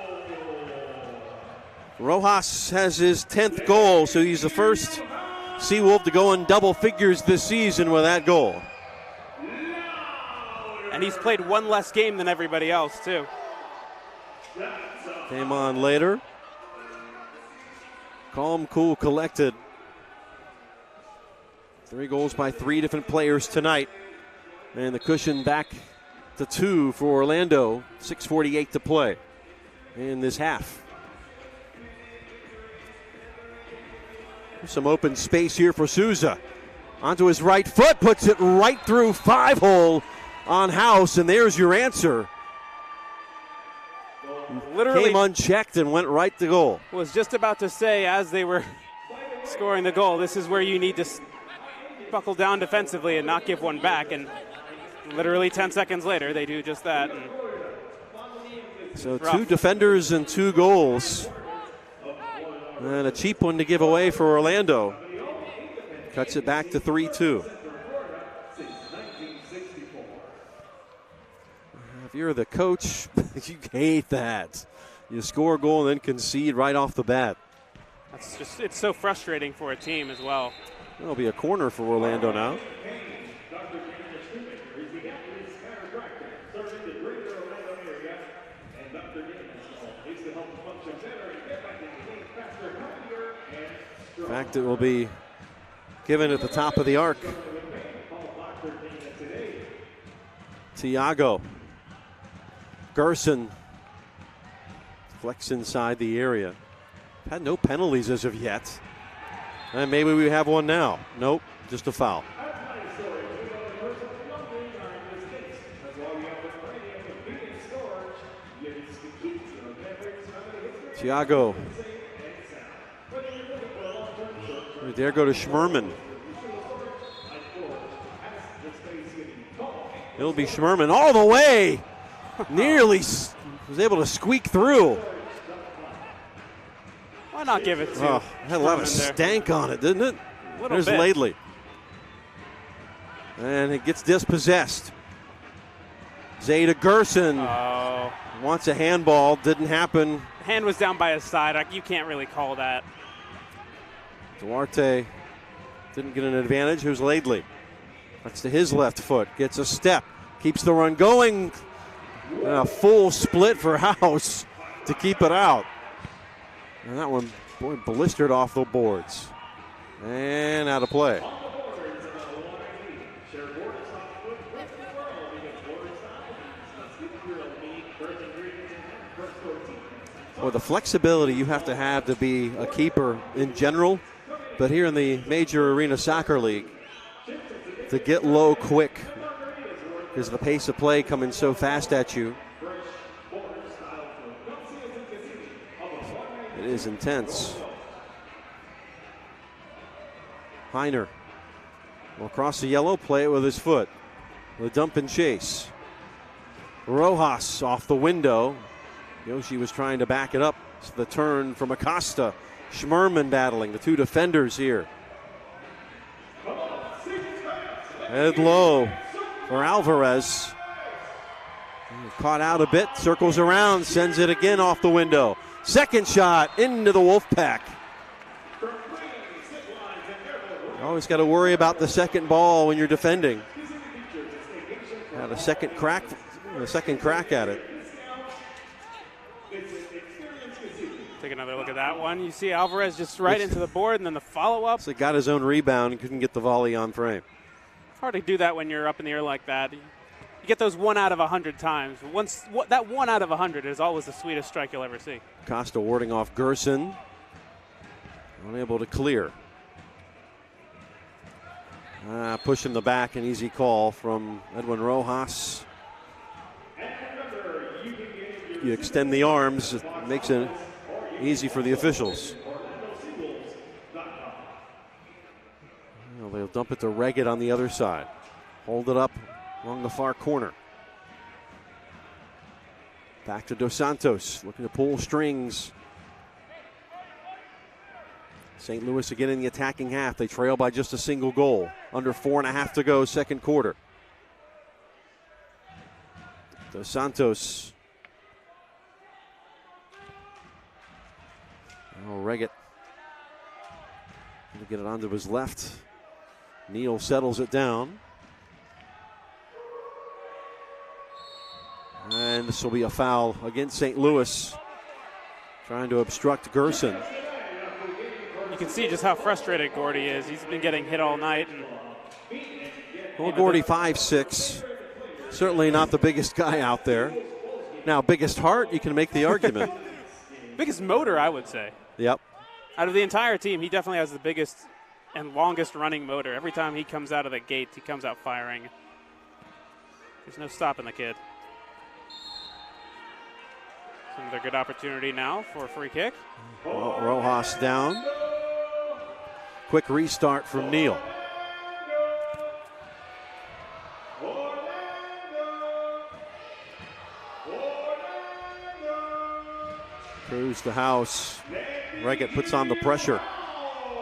Rojas has his 10th goal, so he's the first SeaWolf to go in double figures this season with that goal. And he's played one less game than everybody else, too. Came on later. Calm, cool, collected. 3 goals by 3 different players tonight. And the cushion back to 2 for Orlando. 6:48 to play in this half. Some open space here for Souza. Onto his right foot, puts it right through 5-hole on House, and there's your answer. Literally came unchecked and went right to goal. Was just about to say, as they were scoring the goal, this is where you need to buckle down defensively and not give one back, and literally 10 seconds later, they do just that. So 2 defenders and 2 goals. And a cheap one to give away for Orlando. Cuts it back to 3-2. If you're the coach, you hate that. You score a goal and then concede right off the bat. It's so frustrating for a team as well. It'll be a corner for Orlando now. In fact, it will be given at the top of the arc. Tiago. Gerson. Flex inside the area. Had no penalties as of yet. And maybe we have one now. Nope, just a foul. Tiago. We dare go to Schmerman. It'll be Schmerman all the way. Nearly was able to squeak through. Why not give it to had a lot of stank on it, didn't it? There's bit. Laidley. And it gets dispossessed. Zeta Gerson wants a handball. Didn't happen. Hand was down by his side. You can't really call that. Duarte didn't get an advantage. Here's Laidley. That's to his left foot. Gets a step. Keeps the run going. And a full split for House to keep it out. And that one, boy, blistered off the boards. And out of play. Well, the flexibility you have to be a keeper in general, but here in the Major Arena Soccer League, to get low quick because the pace of play coming so fast at you. is intense. Heiner will cross the yellow, play it with his foot. The dump and chase. Rojas off the window. Yoshi was trying to back it up. It's the turn from Acosta. Schmerman battling, the two defenders here. Head low for Alvarez. Caught out a bit, circles around, sends it again off the window. Second shot into the Wolfpack. Always got to worry about the second ball when you're defending. Had a second crack at it. Take another look at that one. You see Alvarez just right into the board, and then the follow-up. So he got his own rebound and couldn't get the volley on frame. It's hard to do that when you're up in the air like that. You get those 1 out of 100 times. That 1 out of 100 is always the sweetest strike you'll ever see. Costa warding off Gerson. Unable to clear. Push in the back, an easy call from Edwin Rojas. You extend the arms, it makes it easy for the officials. Well, they'll dump it to Reggett on the other side. Hold it up along the far corner. Back to Dos Santos, looking to pull strings. St. Louis again in the attacking half. They trail by just a single goal. Under 4.5 to go, second quarter. Dos Santos. Oh, Reggett. Going to get it onto his left. Neal settles it down. And this will be a foul against St. Louis. Trying to obstruct Gerson. You can see just how frustrated Gordy is. He's been getting hit all night. Well, Gordy 5'6". Certainly not the biggest guy out there. Now, biggest heart, you can make the argument. Biggest motor, I would say. Yep. Out of the entire team, he definitely has the biggest and longest running motor. Every time he comes out of the gate, he comes out firing. There's no stopping the kid. Another good opportunity now for a free kick. Rojas down. Quick restart from Neal. Cruz to House. Reggett puts on the pressure.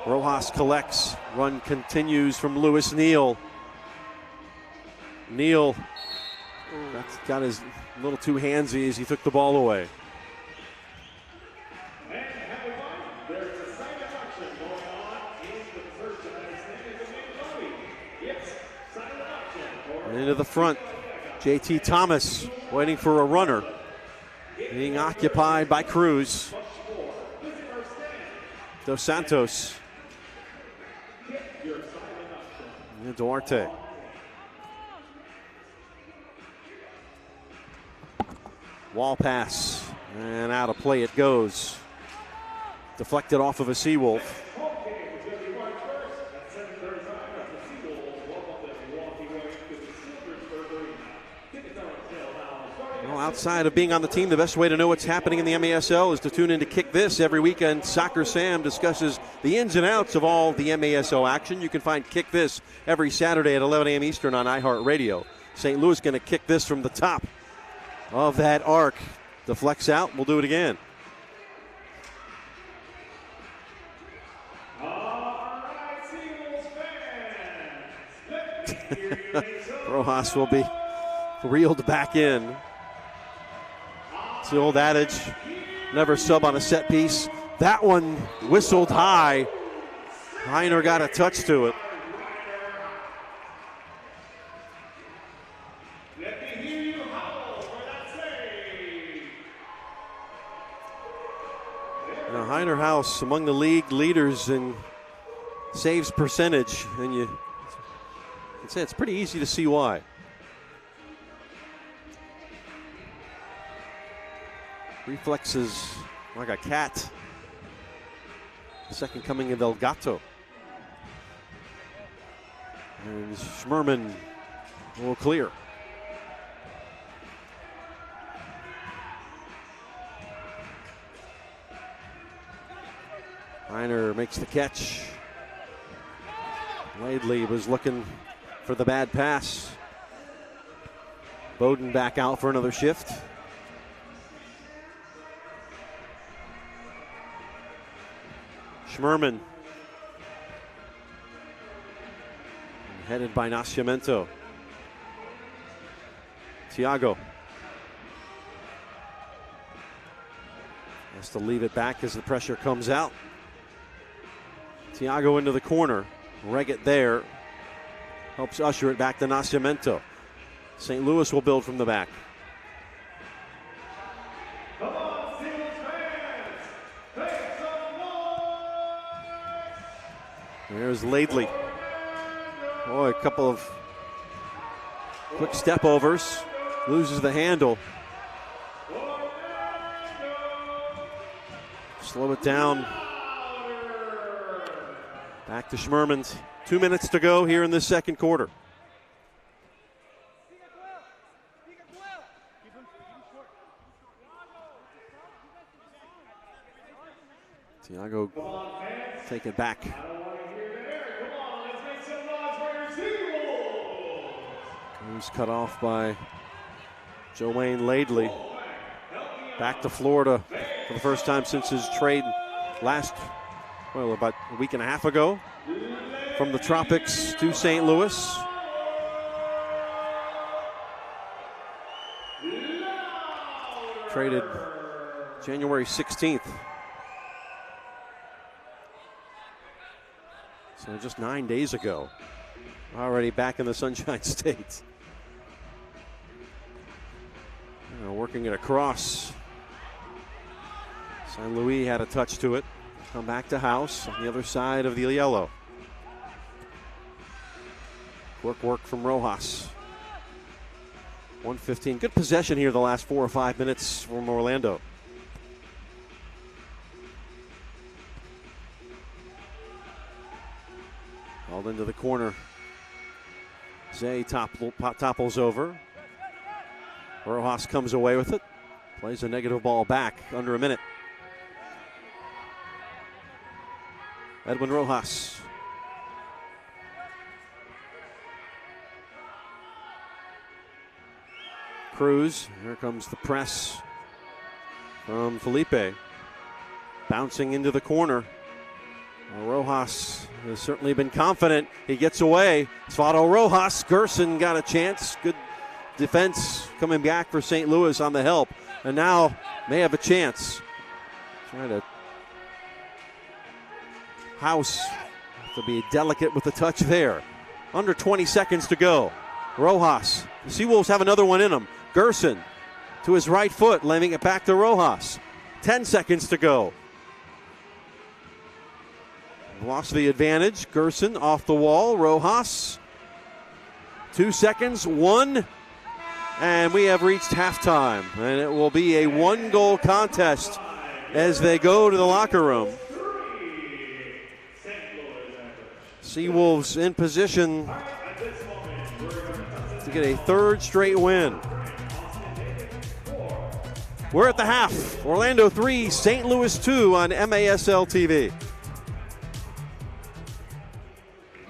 Rojas collects. Run continues from Lewis Neal. Neal got his a little too handsy as he took the ball away. Into the front, JT Thomas waiting for a runner. Being occupied by Cruz. Dos Santos. And Duarte. Wall pass. And out of play it goes. Deflected off of a SeaWolf. Outside of being on the team, the best way to know what's happening in the MASL is to tune in to Kick This. Every weekend, Soccer Sam discusses the ins and outs of all the MASL action. You can find Kick This every Saturday at 11 a.m. Eastern on iHeartRadio. St. Louis going to kick this from the top of that arc. Deflects out. We'll do it again. Rojas will be reeled back in. It's the old adage, never sub on a set piece. That one whistled high. Heiner got a touch to it. Now, Heiner House among the league leaders in saves percentage, and you can say it's pretty easy to see why. Reflexes like a cat. Second coming of El Gato. And Schmerman will clear. Reiner makes the catch. Laidley was looking for the bad pass. Bowden back out for another shift. Schmerman. Headed by Nascimento. Thiago. Has to leave it back as the pressure comes out. Thiago into the corner. Reggett there. Helps usher it back to Nascimento. St. Louis will build from the back. There's Laidley. Boy, a couple of quick step overs. Loses the handle. Slow it down. Back to Schmerman's. 2 minutes to go here in the second quarter. Thiago take it back. Goes cut off by Joanne Laidley. Back to Florida for the first time since his trade about a week and a half ago. From the tropics to St. Louis. Traded January 16th. So just 9 days ago. Already back in the Sunshine State. Working it across. St. Louis had a touch to it. Come back to House on the other side of the yellow. Quick work from Rojas. 1:15. Good possession here the last 4 or 5 minutes from Orlando. Hauled into the corner. Zay topples over. Rojas comes away with it. Plays a negative ball back under a minute. Edwin Rojas. Cruz. Here comes the press from Felipe. Bouncing into the corner. Rojas has certainly been confident. He gets away. Osvaldo Rojas. Gerson got a chance. Good defense coming back for St. Louis on the help. And now may have a chance. Trying to House to be delicate with the touch there. Under 20 seconds to go. Rojas. The SeaWolves have another one in them. Gerson to his right foot, laying it back to Rojas. 10 seconds to go. Lost the advantage. Gerson off the wall. Rojas. 2 seconds. 1. And we have reached halftime. And it will be a 1-goal contest as they go to the locker room. SeaWolves in position to get a third straight win. We're at the half. Orlando 3, St. Louis 2 on MASL TV.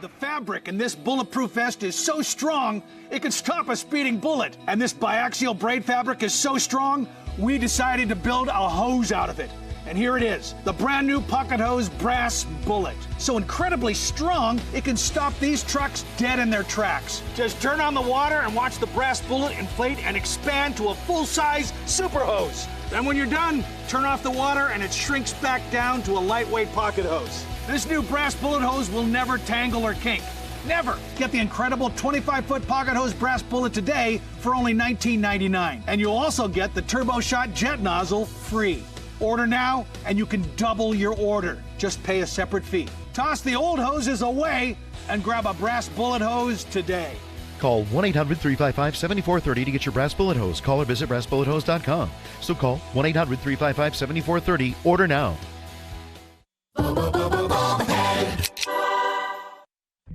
The fabric in this bulletproof vest is so strong, it can stop a speeding bullet. And this biaxial braid fabric is so strong, we decided to build a hose out of it. And here it is, the brand new Pocket Hose Brass Bullet. So incredibly strong, it can stop these trucks dead in their tracks. Just turn on the water and watch the brass bullet inflate and expand to a full-size super hose. Then when you're done, turn off the water and it shrinks back down to a lightweight pocket hose. This new brass bullet hose will never tangle or kink. Never. Get the incredible 25-foot Pocket Hose Brass Bullet today for only $19.99. And you'll also get the Turbo Shot Jet Nozzle free. Order now, and you can double your order. Just pay a separate fee. Toss the old hoses away and grab a brass bullet hose today. Call 1-800-355-7430 to get your brass bullet hose. Call or visit brassbullethose.com. So call 1-800-355-7430. Order now.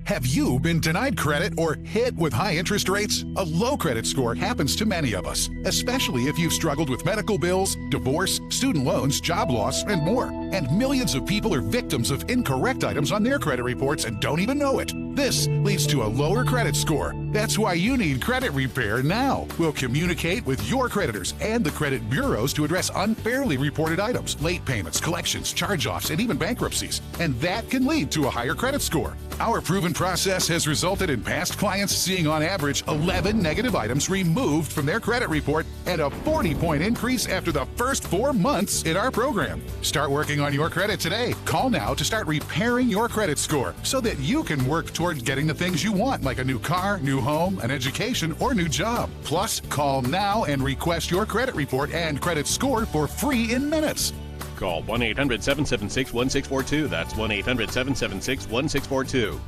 Have you been denied credit or hit with high interest rates? A low credit score happens to many of us, especially if you've struggled with medical bills, divorce, student loans, job loss, and more. and millions of people are victims of incorrect items on their credit reports and don't even know it. This leads to a lower credit score. That's why you need credit repair now. We'll communicate with your creditors and the credit bureaus to address unfairly reported items, late payments, collections, charge-offs, and even bankruptcies. And that can lead to a higher credit score. Our proven process has resulted in past clients seeing on average 11 negative items removed from their credit report and a 40-point increase after the first 4 months in our program. Start working on your credit today. Call now to start repairing your credit score so that you can work toward getting the things you want, like a new car, new home, an education, or new job. Plus, call now and request your credit report and credit score for free in minutes. Call 1-800-776-1642. That's 1-800-776-1642.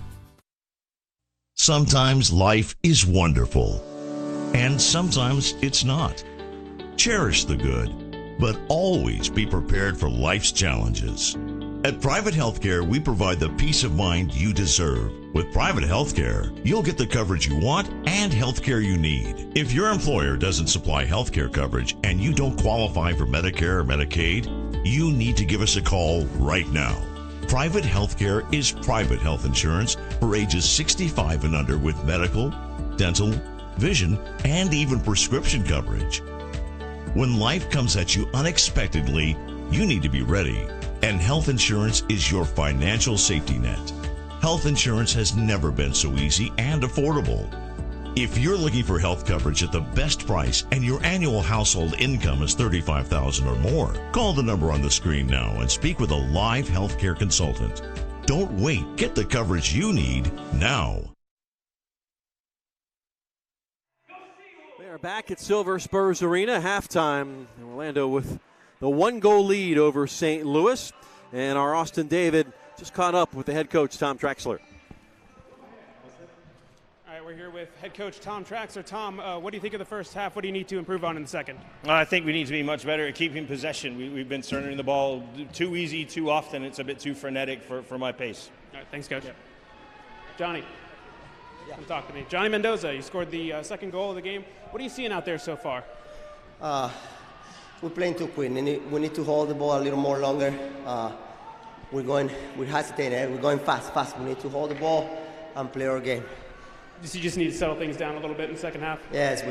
Sometimes life is wonderful, and sometimes it's not. Cherish the good, but always be prepared for life's challenges. At Private Healthcare, we provide the peace of mind you deserve. With Private Healthcare, you'll get the coverage you want and healthcare you need. If your employer doesn't supply healthcare coverage and you don't qualify for Medicare or Medicaid, you need to give us a call right now. Private Healthcare is private health insurance for ages 65 and under with medical, dental, vision, and even prescription coverage. When life comes at you unexpectedly, you need to be ready. And health insurance is your financial safety net. Health insurance has never been so easy and affordable. If you're looking for health coverage at the best price and your annual household income is $35,000 or more, call the number on the screen now and speak with a live healthcare consultant. Don't wait. Get the coverage you need now. We are back at Silver Spurs Arena, halftime. Orlando with the 1-goal lead over St. Louis. And our Austin David just caught up with the head coach, Tom Traxler. All right, we're here with head coach Tom Traxler. Tom, what do you think of the first half? What do you need to improve on in the second? I think we need to be much better at keeping possession. We've been turning the ball too easy, too often. It's a bit too frenetic for my pace. All right, thanks, Coach. Yeah. Johnny, come talk to me. Johnny Mendoza, you scored the second goal of the game. What are you seeing out there so far? We're playing too quick. We need to hold the ball a little more longer. We're hesitating. We're going fast. We need to hold the ball and play our game. You just need to settle things down a little bit in the second half? Yes,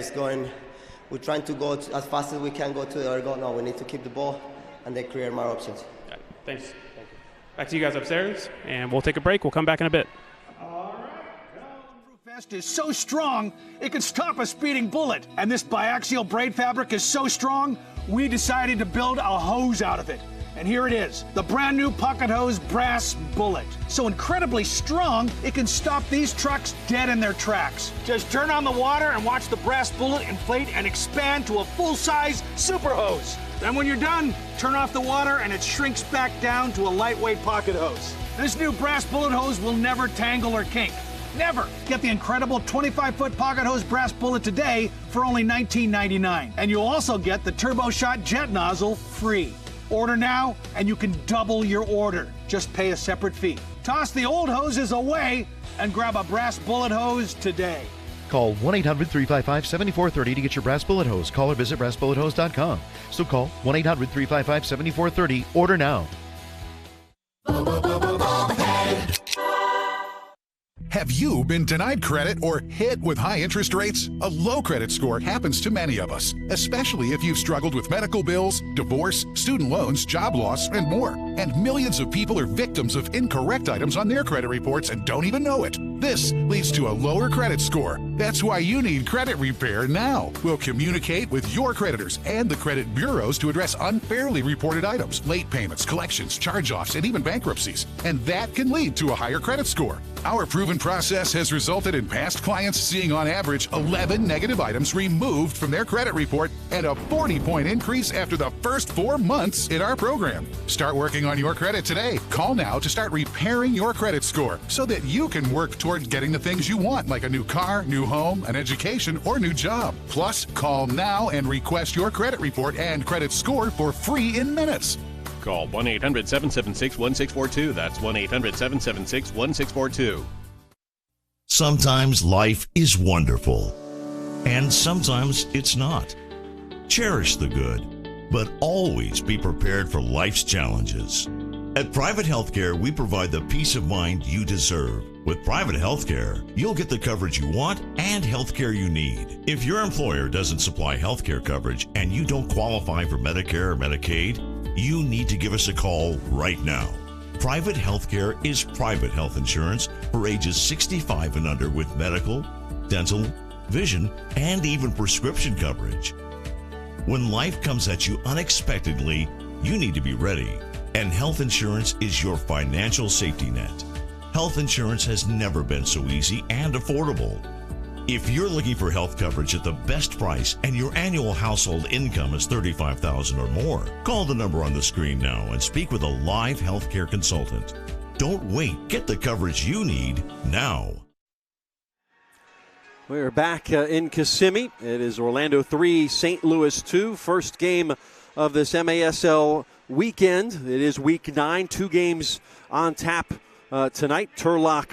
we're trying to go as fast as we can go to the other goal. No, we need to keep the ball and then create more options. Right, thanks. Thank you. Back to you guys upstairs, and we'll take a break. We'll come back in a bit. Vest is so strong, it can stop a speeding bullet. And this biaxial braid fabric is so strong, we decided to build a hose out of it. And here it is, the brand new Pocket Hose Brass Bullet. So incredibly strong, it can stop these trucks dead in their tracks. Just turn on the water and watch the brass bullet inflate and expand to a full-size super hose. Then when you're done, turn off the water and it shrinks back down to a lightweight pocket hose. This new brass bullet hose will never tangle or kink. Never! Get the incredible 25-foot Pocket Hose Brass Bullet today for only $19.99. And you'll also get the Turbo Shot Jet Nozzle free. Order now, and you can double your order. Just pay a separate fee. Toss the old hoses away and grab a brass bullet hose today. Call 1-800-355-7430 to get your brass bullet hose. Call or visit brassbullethose.com. So call 1-800-355-7430. Order now. Have you been denied credit or hit with high interest rates? A low credit score happens to many of us, especially if you've struggled with medical bills, divorce, student loans, job loss, and more. And millions of people are victims of incorrect items on their credit reports and don't even know it. This leads to a lower credit score. That's why you need credit repair now. We'll communicate with your creditors and the credit bureaus to address unfairly reported items, late payments, collections, charge-offs, and even bankruptcies. And that can lead to a higher credit score. Our proven process has resulted in past clients seeing on average 11 negative items removed from their credit report and a 40-point increase after the first 4 months in our program. Start working on your credit today. Call now to start repairing your credit score so that you can work toward getting the things you want, like a new car, new home, an education, or new job. Plus, call now and request your credit report and credit score for free in minutes. Call 1-800-776-1642. That's 1-800-776-1642. Sometimes life is wonderful, and sometimes it's not. Cherish the good, but always be prepared for life's challenges. At Private Healthcare, we provide the peace of mind you deserve. With Private Healthcare, you'll get the coverage you want and healthcare you need. If your employer doesn't supply healthcare coverage and you don't qualify for Medicare or Medicaid, you need to give us a call right now. Private Healthcare is private health insurance for ages 65 and under with medical, dental, vision, and even prescription coverage. When life comes at you unexpectedly, you need to be ready. And health insurance is your financial safety net. Health insurance has never been so easy and affordable. If you're looking for health coverage at the best price and your annual household income is $35,000 or more, call the number on the screen now and speak with a live healthcare consultant. Don't wait. Get the coverage you need now. We're back in Kissimmee. It is Orlando 3, St. Louis 2. First game of this MASL weekend. It is week 9. 2 games on tap tonight. Turlock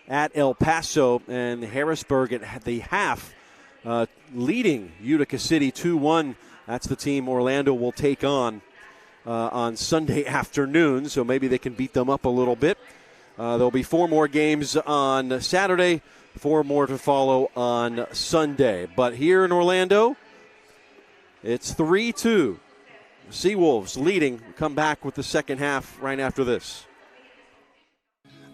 at El Paso and Harrisburg at the half, leading Utica City 2-1. That's the team Orlando will take on Sunday afternoon, so maybe they can beat them up a little bit. There'll be 4 more games on Saturday, 4 more to follow on Sunday. But here in Orlando, it's 3-2. SeaWolves leading. Come back with the second half right after this.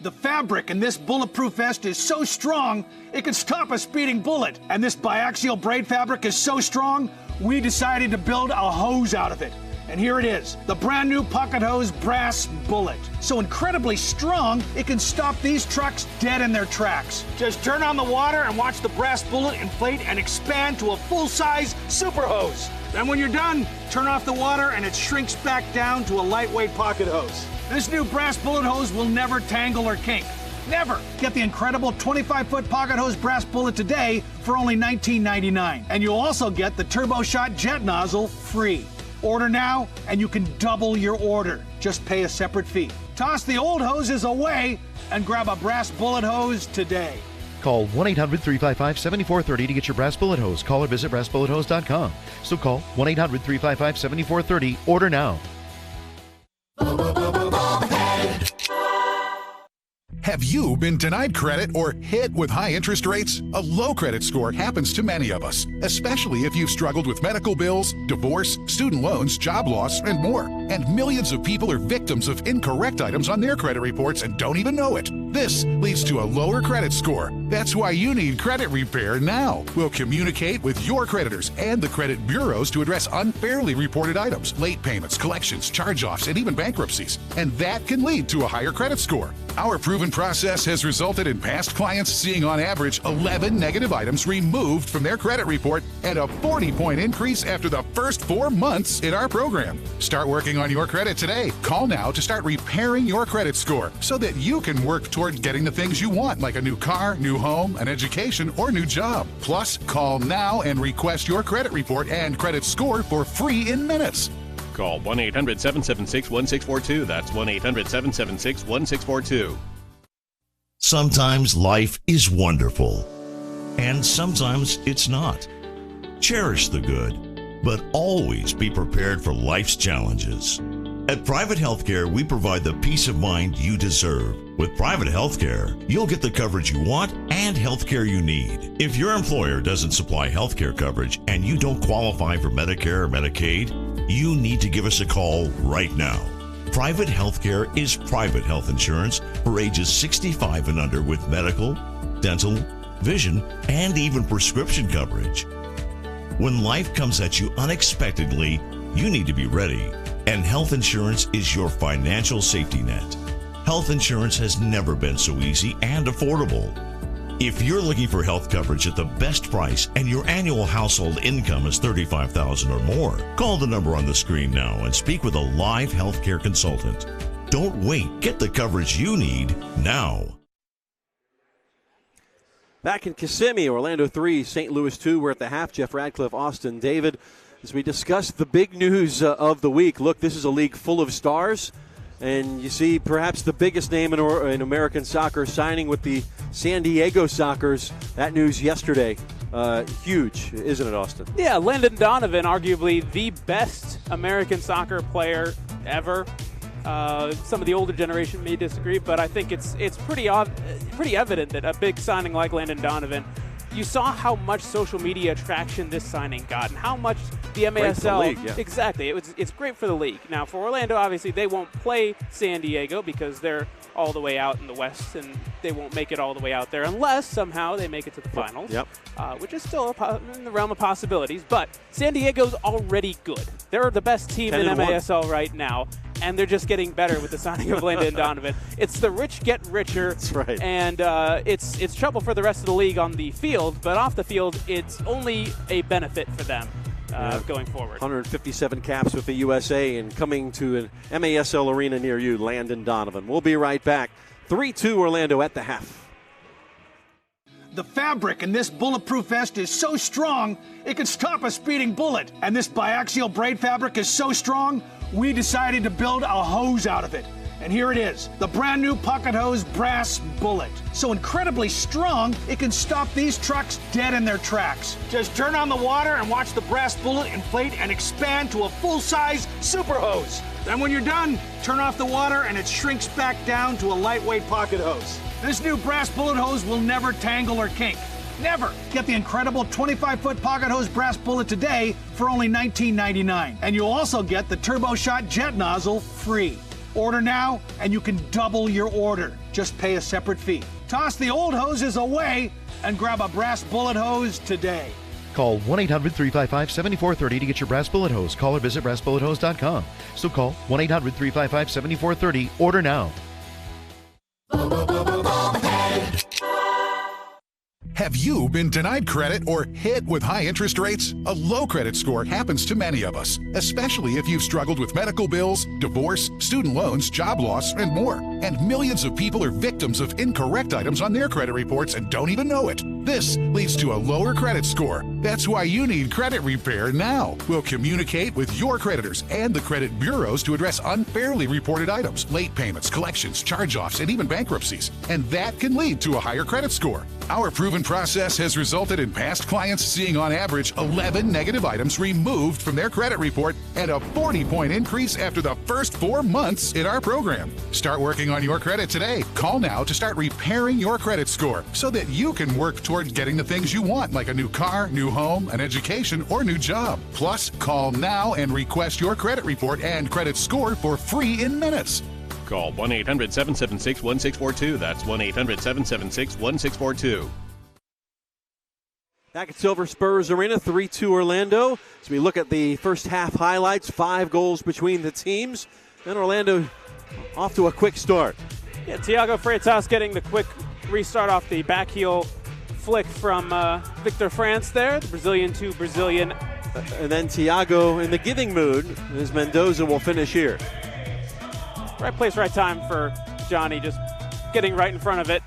The fabric in this bulletproof vest is so strong, it could stop a speeding bullet. And this biaxial braid fabric is so strong, we decided to build a hose out of it. And here it is, the brand new Pocket Hose Brass Bullet. So incredibly strong, it can stop these trucks dead in their tracks. Just turn on the water and watch the brass bullet inflate and expand to a full-size super hose. Then when you're done, turn off the water and it shrinks back down to a lightweight pocket hose. This new brass bullet hose will never tangle or kink. Never. Get the incredible 25-foot Pocket Hose Brass Bullet today for only $19.99. And you'll also get the Turbo Shot Jet Nozzle free. Order now and you can double your order. Just pay a separate fee. Toss the old hoses away and grab a brass bullet hose today. Call 1-800-355-7430 to get your brass bullet hose. Call or visit brassbullethose.com. So call 1-800-355-7430. Order now. Have you been denied credit or hit with high interest rates? A low credit score happens to many of us, especially if you've struggled with medical bills, divorce, student loans, job loss, and more. And millions of people are victims of incorrect items on their credit reports and don't even know it. This leads to a lower credit score. That's why you need credit repair now. We'll communicate with your creditors and the credit bureaus to address unfairly reported items, late payments, collections, charge-offs, and even bankruptcies. And that can lead to a higher credit score. Our proven process has resulted in past clients seeing on average 11 negative items removed from their credit report and a 40-point increase after the first 4 months in our program. Start working on your credit today. Call now to start repairing your credit score so that you can work toward getting the things you want, like a new car, new home, an education, or new job. Plus, call now and request your credit report and credit score for free in minutes. Call 1-800-776-1642. That's 1-800-776-1642. Sometimes life is wonderful, and sometimes it's not. Cherish the good, but always be prepared for life's challenges. At Private Healthcare, we provide the peace of mind you deserve. With Private Healthcare, you'll get the coverage you want and healthcare you need. If your employer doesn't supply healthcare coverage and you don't qualify for Medicare or Medicaid, you need to give us a call right now. Private Healthcare is private health insurance for ages 65 and under with medical, dental, vision, and even prescription coverage. When life comes at you unexpectedly, you need to be ready. And health insurance is your financial safety net. Health insurance has never been so easy and affordable. If you're looking for health coverage at the best price and your annual household income is $35,000 or more, call the number on the screen now and speak with a live healthcare consultant. Don't wait. Get the coverage you need now. Back in Kissimmee, Orlando 3, St. Louis 2. We're at the half. Jeff Radcliffe, Austin David. As we discuss the big news of the week, look, this is a league full of stars, and you see perhaps the biggest name in American soccer signing with the San Diego Sockers. That news yesterday, huge, isn't it, Austin? Yeah, Landon Donovan, arguably the best American soccer player ever. Some of the older generation may disagree, but I think it's pretty evident that a big signing like Landon Donovan, you saw how much social media traction this signing got and how much the MASL league, yeah. Exactly. It's great for the league. Now for Orlando, obviously they won't play San Diego because they're all the way out in the West, and they won't make it all the way out there unless somehow they make it to the finals, which is still in the realm of possibilities. But San Diego's already good. They're the best team in MASL right now, and they're just getting better with the signing of Landon Donovan. It's the rich get richer. That's right. And it's trouble for the rest of the league on the field, but off the field, it's only a benefit for them going forward. 157 caps with the USA, and coming to an MASL arena near you, Landon Donovan. We'll be right back. 3-2 Orlando at the half. The fabric in this bulletproof vest is so strong, it can stop a speeding bullet. And this biaxial braid fabric is so strong, we decided to build a hose out of it. And here it is, the brand new Pocket Hose Brass Bullet. So incredibly strong, it can stop these trucks dead in their tracks. Just turn on the water and watch the brass bullet inflate and expand to a full-size super hose. Then when you're done, turn off the water and it shrinks back down to a lightweight pocket hose. This new brass bullet hose will never tangle or kink. Never! Get the incredible 25-foot Pocket Hose Brass Bullet today for only $19.99. And you'll also get the Turbo Shot Jet Nozzle free. Order now, and you can double your order. Just pay a separate fee. Toss the old hoses away and grab a brass bullet hose today. Call 1-800-355-7430 to get your brass bullet hose. Call or visit brassbullethose.com. So call 1-800-355-7430. Order now. Have you been denied credit or hit with high interest rates? A low credit score happens to many of us, especially if you've struggled with medical bills, divorce, student loans, job loss, and more. And millions of people are victims of incorrect items on their credit reports and don't even know it. This leads to a lower credit score. That's why you need credit repair now. We'll communicate with your creditors and the credit bureaus to address unfairly reported items, late payments, collections, charge-offs, and even bankruptcies. And that can lead to a higher credit score. Our proven process has resulted in past clients seeing on average 11 negative items removed from their credit report and a 40-point increase after the first 4 months in our program. Start working on your credit today. Call now to start repairing your credit score so that you can work toward getting the things you want, like a new car, new home, an education, or new job. Plus, call now and request your credit report and credit score for free in minutes. Call 1-800-776-1642. That's 1-800-776-1642. Back at Silver Spurs Arena, 3-2 Orlando. As we look at the first half highlights, 5 goals between the teams. And Orlando off to a quick start. Yeah, Thiago Freitas getting the quick restart off the back heel flick from Victor France there, the Brazilian to Brazilian. And then Thiago in the giving mood, as Mendoza will finish here. Right place, right time for Johnny, just getting right in front of it.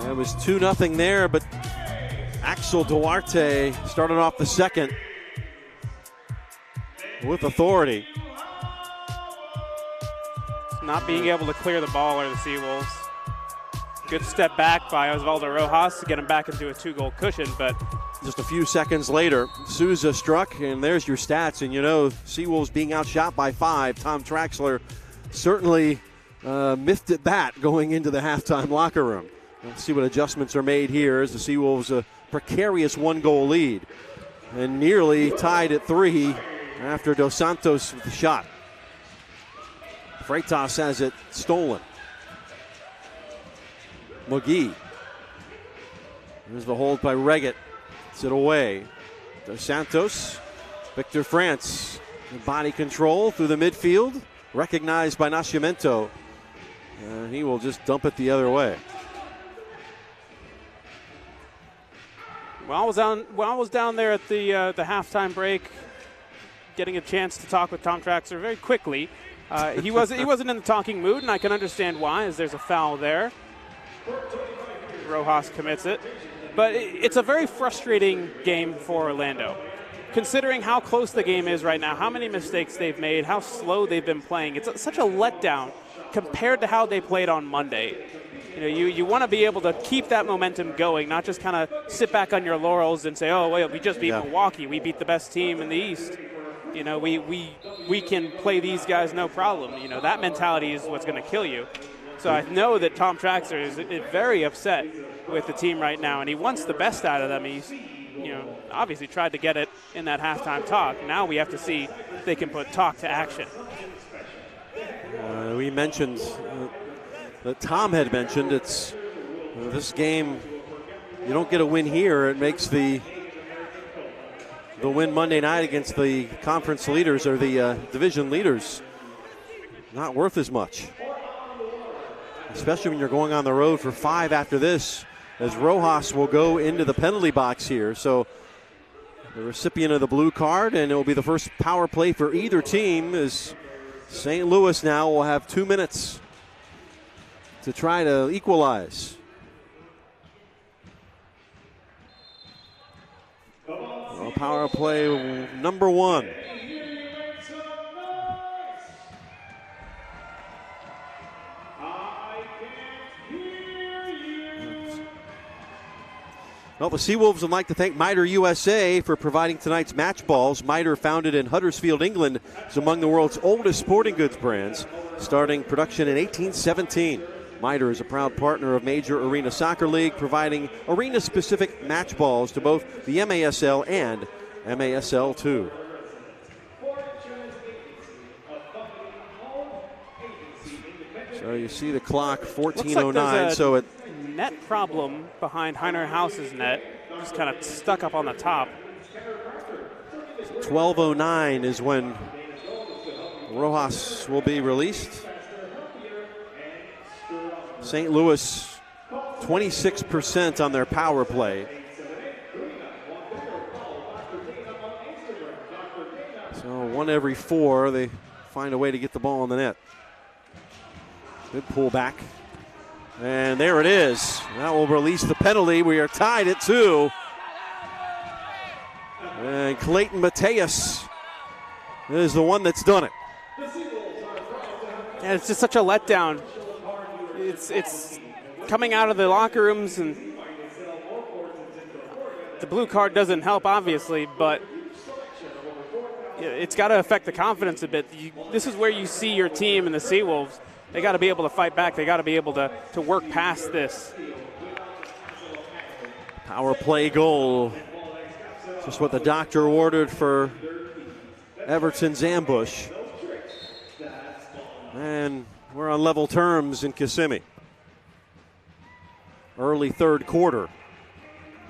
It was 2-0 there, but Axel Duarte started off the second with authority. Not being able to clear the ball are the SeaWolves. Good step back by Osvaldo Rojas to get him back into a 2-goal cushion, but just a few seconds later, Souza struck, and there's your stats. And you know, SeaWolves being outshot by 5. Tom Traxler certainly miffed at that going into the halftime locker room. Let's see what adjustments are made here as the SeaWolves a precarious 1-goal lead and nearly tied at 3 after Dos Santos with the shot. Freitas has it stolen. McGee. There's the hold by Reggett. It's it away. Dos Santos. Victor France. Body control through the midfield. Recognized by Nascimento. And he will just dump it the other way. While I was down there at the halftime break, getting a chance to talk with Tom Traxler very quickly. He wasn't in the talking mood, and I can understand why, as there's a foul there. Rojas commits it. But it's a very frustrating game for Orlando. Considering how close the game is right now, how many mistakes they've made, how slow they've been playing. It's such a letdown compared to how they played on Monday. You know, you want to be able to keep that momentum going, not just kind of sit back on your laurels and say, oh, well, we just beat Milwaukee. We beat the best team in the East. You know, we can play these guys no problem. You know, that mentality is what's going to kill you. So I know that Tom Traxler is very upset with the team right now, and he wants the best out of them. He's, you know, obviously tried to get it in that halftime talk. Now we have to see if they can put talk to action. We mentioned that Tom had mentioned it's this game. You don't get a win here, it makes the win Monday night against the conference leaders or the division leaders not worth as much, especially when you're going on the road for 5 after this, as Rojas will go into the penalty box here. So the recipient of the blue card, and it will be the first power play for either team, as St. Louis now will have 2 minutes to try to equalize. Well, power play number 1. Well, the SeaWolves would like to thank Miter USA for providing tonight's match balls. Miter, founded in Huddersfield, England, is among the world's oldest sporting goods brands, starting production in 1817. Miter is a proud partner of Major Arena Soccer League, providing arena-specific match balls to both the MASL and MASL 2. So you see the clock, 14:09. So it net problem behind Heiner House's net, just kind of stuck up on the top. 12:09 is when Rojas will be released. St. Louis 26% on their power play. So 1 every 4, they find a way to get the ball in the net. Good pullback. And there it is. That will release the penalty. We are tied at 2. And Clayton Mateus is the one that's done it. Yeah, it's just such a letdown. It's coming out of the locker rooms, and the blue card doesn't help, obviously, but it's got to affect the confidence a bit. This is where you see your team in the SeaWolves. They got to be able to fight back. They got to be able to work past this. Power play goal. Just what the doctor ordered for Everton's ambush. And we're on level terms in Kissimmee. Early third quarter.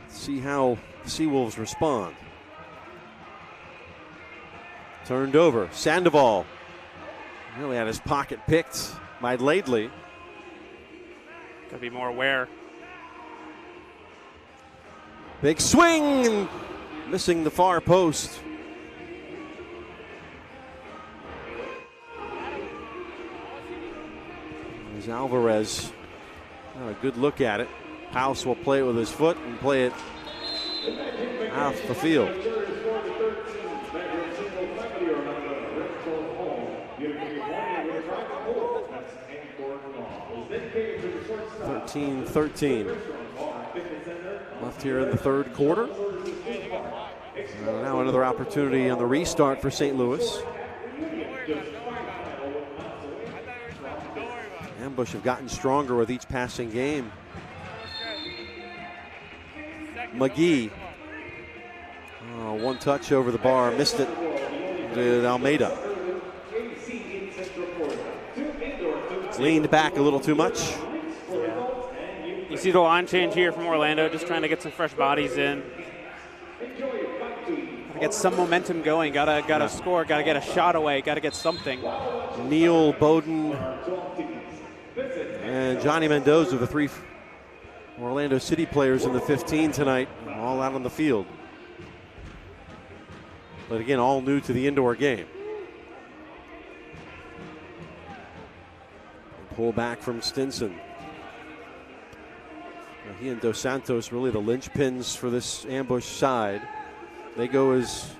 See how the SeaWolves respond. Turned over. Sandoval really had his pocket picked by Laidley. Got to be more aware. Big swing, missing the far post. There's Alvarez. A good look at it. House will play it with his foot and play it off the field. 13-13. Left here in the third quarter. Now another opportunity on the restart for St. Louis. Ambush have gotten stronger with each passing game. McGee. One touch over the bar, missed it. Did Almeida. Leaned back a little too much. You see the line change here from Orlando, just trying to get some fresh bodies in. Gotta get some momentum going. Gotta score. Gotta get a shot away. Gotta get something. Neil Bowden and Johnny Mendoza, the 3 Orlando City players in the 15 tonight, all out on the field. But again, all new to the indoor game. Pull back from Stinson. He and Dos Santos really the linchpins for this ambush side. They go as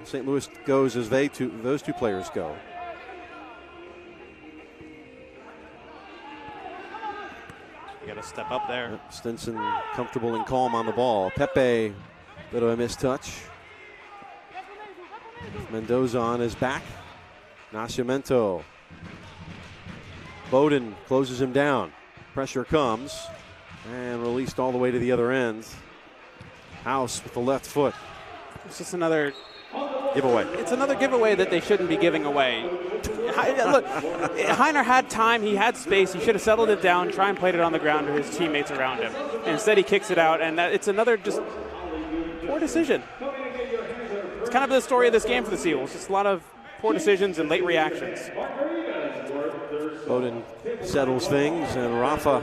St. Louis goes as those two players go. You got to step up there. Stinson comfortable and calm on the ball. Pepe, bit of a mistouch. Mendoza on his back. Nascimento. Bowden closes him down. Pressure comes. And released all the way to the other end. House with the left foot. It's just another giveaway. It's another giveaway that they shouldn't be giving away. Look, Heiner had time. He had space. He should have settled it down, try and played it on the ground to his teammates around him. And instead, he kicks it out, and it's another just poor decision. It's kind of the story of this game for the SeaWolves. Just a lot of poor decisions and late reactions. Bowden settles things, and Rafa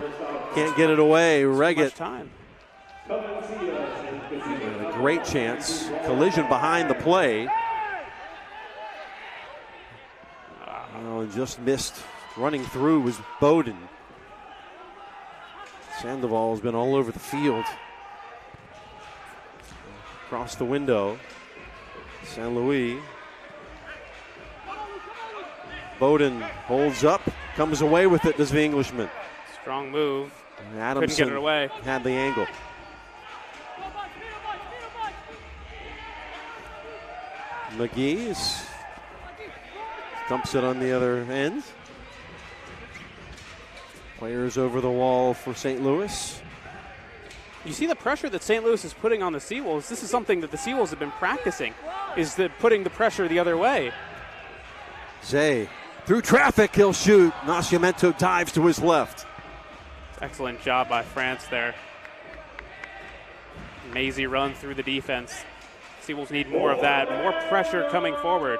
can't get it away. Reggett. Time. A great chance. Collision behind the play. Oh, and just missed. Running through was Bowden. Sandoval's been all over the field. Across the window. San Luis. Bowden holds up, comes away with it, does the Englishman. Strong move. Adamson couldn't get it away. Had the angle. McGee dumps it on the other end. Players over the wall for St. Louis. You see the pressure that St. Louis is putting on the SeaWolves. This is something that the SeaWolves have been practicing, is putting the pressure the other way. Zay, through traffic, he'll shoot. Nascimento dives to his left. Excellent job by France there. Mazy run through the defense. SeaWolves need more of that, more pressure coming forward.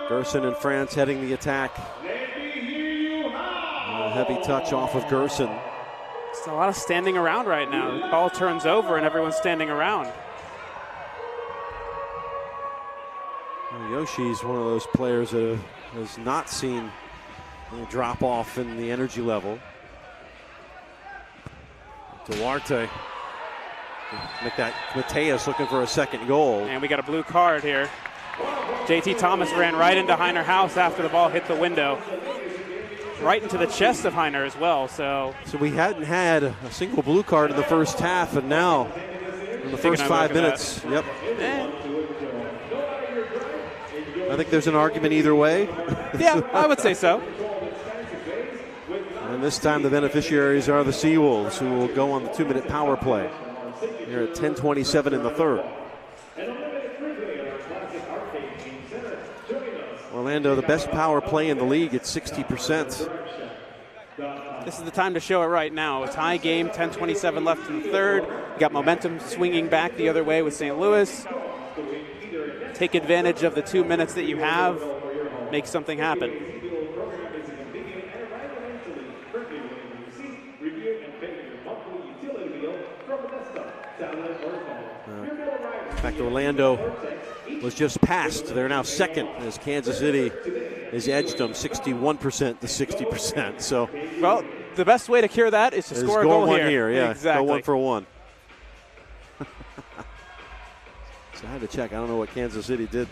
Gerson and France heading the attack. A heavy touch off of Gerson. It's a lot of standing around right now. The ball turns over and everyone's standing around. Yoshi's one of those players that has not seen a drop off in the energy level. Duarte. Mateus looking for a second goal. And we got a blue card here. JT Thomas ran right into Heiner House after the ball hit the window. Right into the chest of Heiner as well. So we hadn't had a single blue card in the first half, and now in the first 5 minutes. Yep. I think there's an argument either way. Yeah, I would say so. And this time the beneficiaries are the SeaWolves, who will go on the 2-minute power play. Here at 10:27 in the third. Orlando, the best power play in the league at 60%. This is the time to show it right now. A tie game, 10:27 left in the third. You got momentum swinging back the other way with St. Louis. Take advantage of the 2 minutes that you have. Make something happen. In fact, Orlando was just passed. They're now second as Kansas City has edged them 61% to 60%. So, well, the best way to cure that is to score a goal here. Yeah, exactly. Go 1 for 1. So I had to check. I don't know what Kansas City did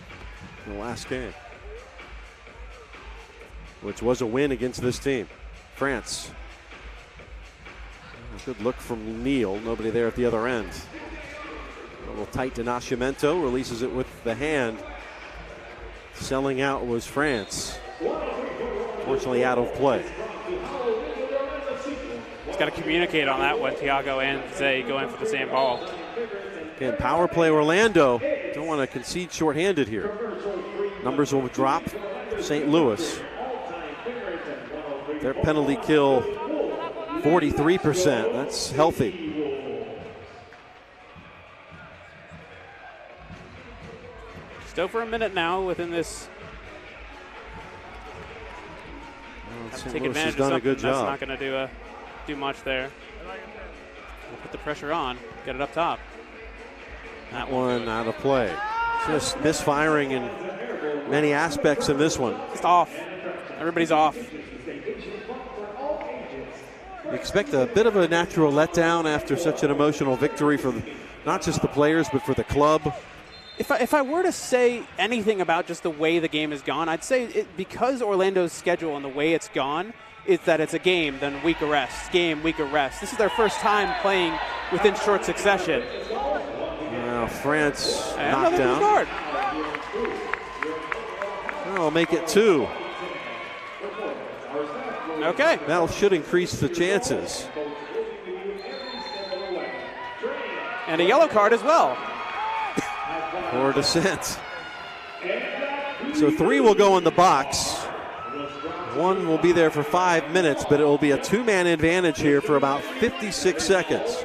in the last game, which was a win against this team. France. A good look from Neal. Nobody there at the other end. A little tight to Nascimento. Releases it with the hand. Selling out was France. Fortunately out of play. He's got to communicate on that one. Thiago and Zay going for the same ball. Again, power play Orlando. Don't want to concede shorthanded here. Numbers will drop. St. Louis. Their penalty kill 43%. That's healthy. Just over a minute now within this. St. Take Louis advantage has done of a good something. job. That's not going to do much there. We'll put the pressure on. Get it up top. That one out of play. Just misfiring in many aspects of this one. Just off. Everybody's off. You expect a bit of a natural letdown after such an emotional victory for not just the players, but for the club. If I were to say anything about just the way the game has gone, I'd say because Orlando's schedule and the way it's gone, is that it's a game, then week of rest, game, week of rest. This is their first time playing within short succession. Now France And knocked another down. guard. That'll make it 2. Okay. That should increase the chances. And a yellow card as well. For dissent. So 3 will go in the box. 1 will be there for 5 minutes, but it will be a 2-man advantage here for about 56 seconds.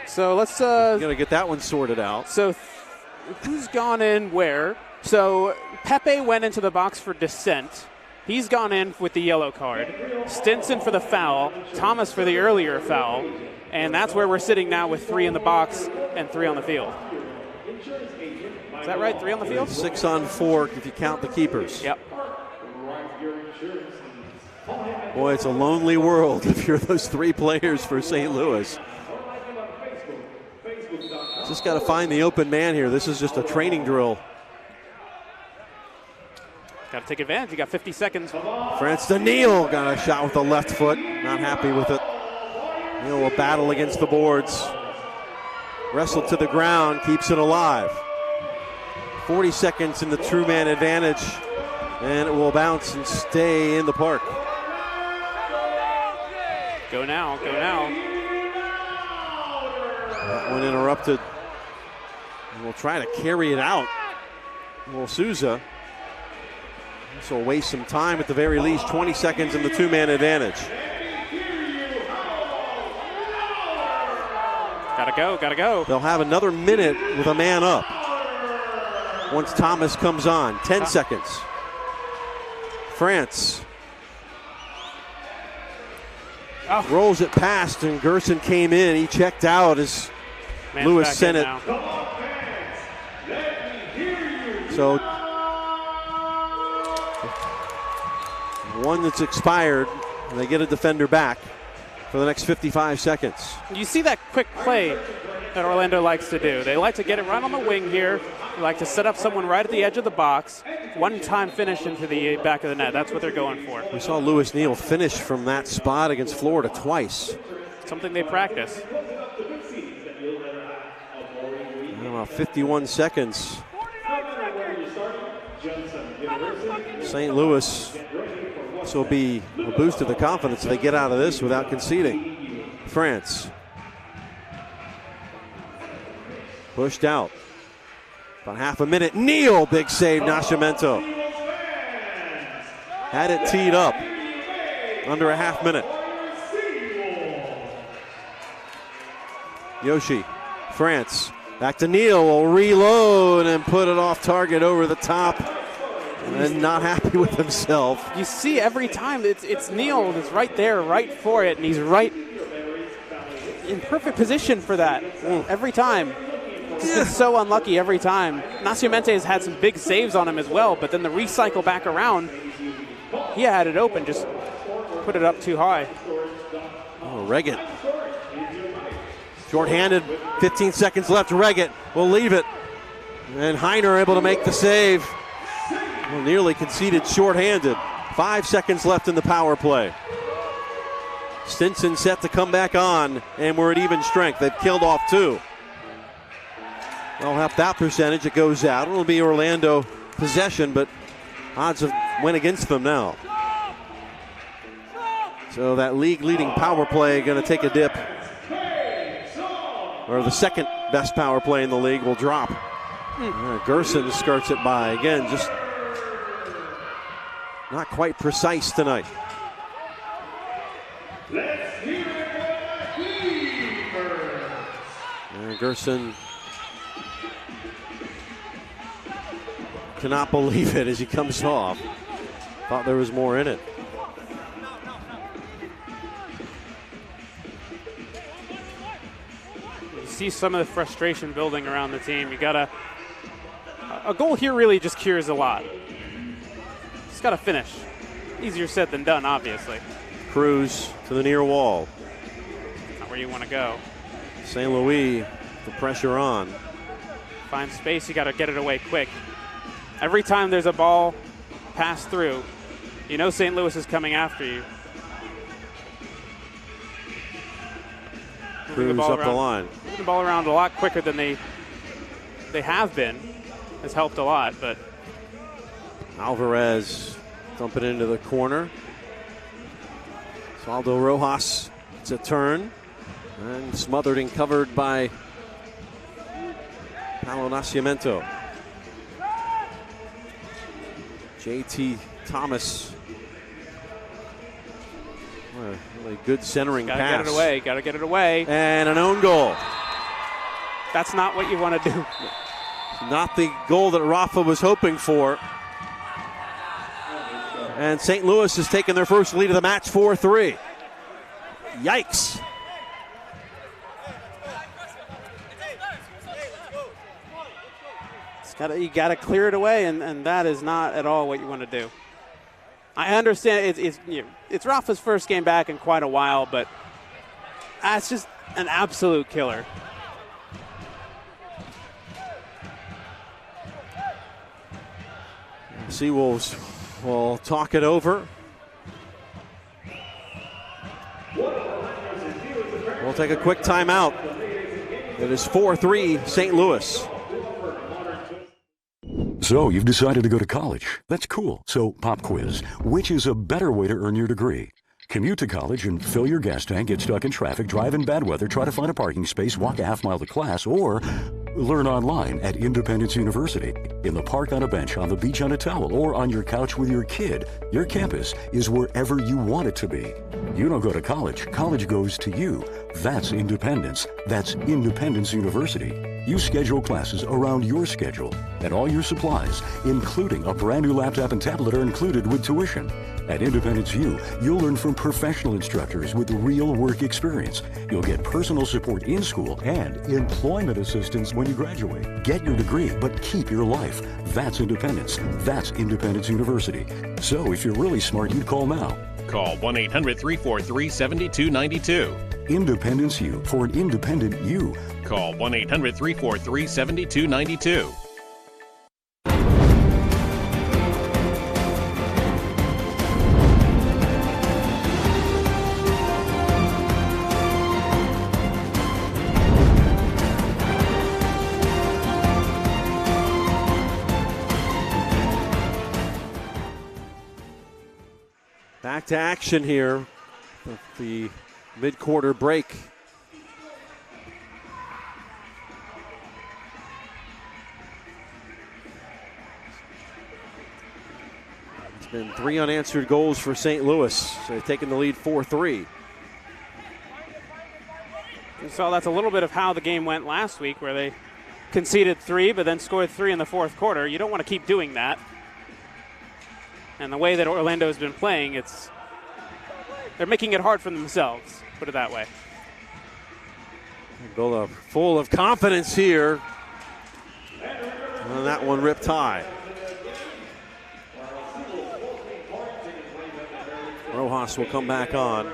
So let's gonna get that one sorted out. So who's gone in where? So Pepe went into the box for dissent. He's gone in with the yellow card. Stinson for the foul. Thomas for the earlier foul. And that's where we're sitting now with 3 in the box and 3 on the field. Is that right? 3 on the field? 6 on 4 if you count the keepers. Yep. Boy, it's a lonely world if you're those 3 players for St. Louis. Just got to find the open man here. This is just a training drill. Got to take advantage. You got 50 seconds. France to Neal. Got a shot with the left foot. Not happy with it. Neal will battle against the boards. Wrestled to the ground. Keeps it alive. 40 seconds in the true man advantage. And it will bounce and stay in the park. Go now. Go now. That one interrupted. And we'll try to carry it out. Well, Souza. This will waste some time at the very least. 20 seconds in the 2-man advantage. Gotta go, gotta go. They'll have another minute with a man up. Once Thomas comes on. 10 seconds. France. Rolls it past, and Gerson came in. He checked out as Man's Lewis sent it. So one that's expired, and they get a defender back for the next 55 seconds. You see that quick play that Orlando likes to do. They like to get it right on the wing here. They like to set up someone right at the edge of the box. One-time finish into the back of the net. That's what they're going for. We saw Lewis Neal finish from that spot against Florida twice. Something they practice. About 51 seconds. St. Louis, this will be a boost to the confidence if they get out of this without conceding. France. Pushed out. About half a minute. Neal, big save, Nascimento. Had it teed up. Under a half minute. Yoshi, France. Back to Neal, will reload and put it off target over the top. And not happy with himself. You see every time it's Neal that's right there, right for it, and he's right in perfect position for that. Every time. He's been so unlucky every time. Nascimento has had some big saves on him as well, but then the recycle back around, he had it open, just put it up too high. Oh, Reggett. Short-handed, 15 seconds left. Reggett will leave it. And Heiner able to make the save. Well, nearly conceded short-handed. 5 seconds left in the power play. Stinson set to come back on, and we're at even strength. They've killed off 2. They'll have that percentage. It goes out. It'll be Orlando possession, but odds have went against them now. So that league-leading power play going to take a dip. Or the second best power play in the league will drop. Gerson skirts it by. Again, just not quite precise tonight. And Gerson cannot believe it as he comes off. Thought there was more in it. You see some of the frustration building around the team. You gotta, a goal here really just cures a lot. Just gotta finish. Easier said than done, obviously. Cruz to the near wall. Not where you want to go. St. Louis, the pressure on. Find space, you gotta get it away quick. Every time there's a ball pass through, you know St. Louis is coming after you. Cruz up the line. Moving the ball around a lot quicker than they have been has helped a lot, but Alvarez dump it into the corner. Saldo Rojas, it's a turn. And smothered and covered by Paulo Nascimento. JT Thomas. What a really good centering pass. Gotta get it away, gotta get it away. And an own goal. That's not what you want to do. Not the goal that Rafa was hoping for. And St. Louis has taken their first lead of the match, 4-3. Yikes. You got to clear it away, and that is not at all what you want to do. I understand it's Rafa's first game back in quite a while, but that's just an absolute killer. SeaWolves will talk it over. We'll take a quick timeout. It is 4-3 St. Louis. So you've decided to go to college. That's cool. So pop quiz. Which is a better way to earn your degree? Commute to college and fill your gas tank, get stuck in traffic, drive in bad weather, try to find a parking space, walk a half mile to class, or learn online at Independence University. In the park on a bench, on the beach on a towel, or on your couch with your kid. Your campus is wherever you want it to be. You don't go to college. College goes to you. That's independence. That's Independence University. You schedule classes around your schedule, and all your supplies, including a brand new laptop and tablet, are included with tuition. At Independence U, you'll learn from professional instructors with real work experience. You'll get personal support in school and employment assistance when you graduate. Get your degree, but keep your life. That's independence. That's Independence University. So if you're really smart, you'd call now. Call 1-800-343-7292. Independence U, for an independent you. Call 1-800-343-7292. Back to action here with the mid-quarter break. It's been 3 unanswered goals for St. Louis. So they've taken the lead 4-3. So that's a little bit of how the game went last week, where they conceded 3 but then scored 3 in the fourth quarter. You don't want to keep doing that. And the way that Orlando has been playing, they're making it hard for themselves, put it that way. Gola full of confidence here. And that one ripped high. Rojas will come back on.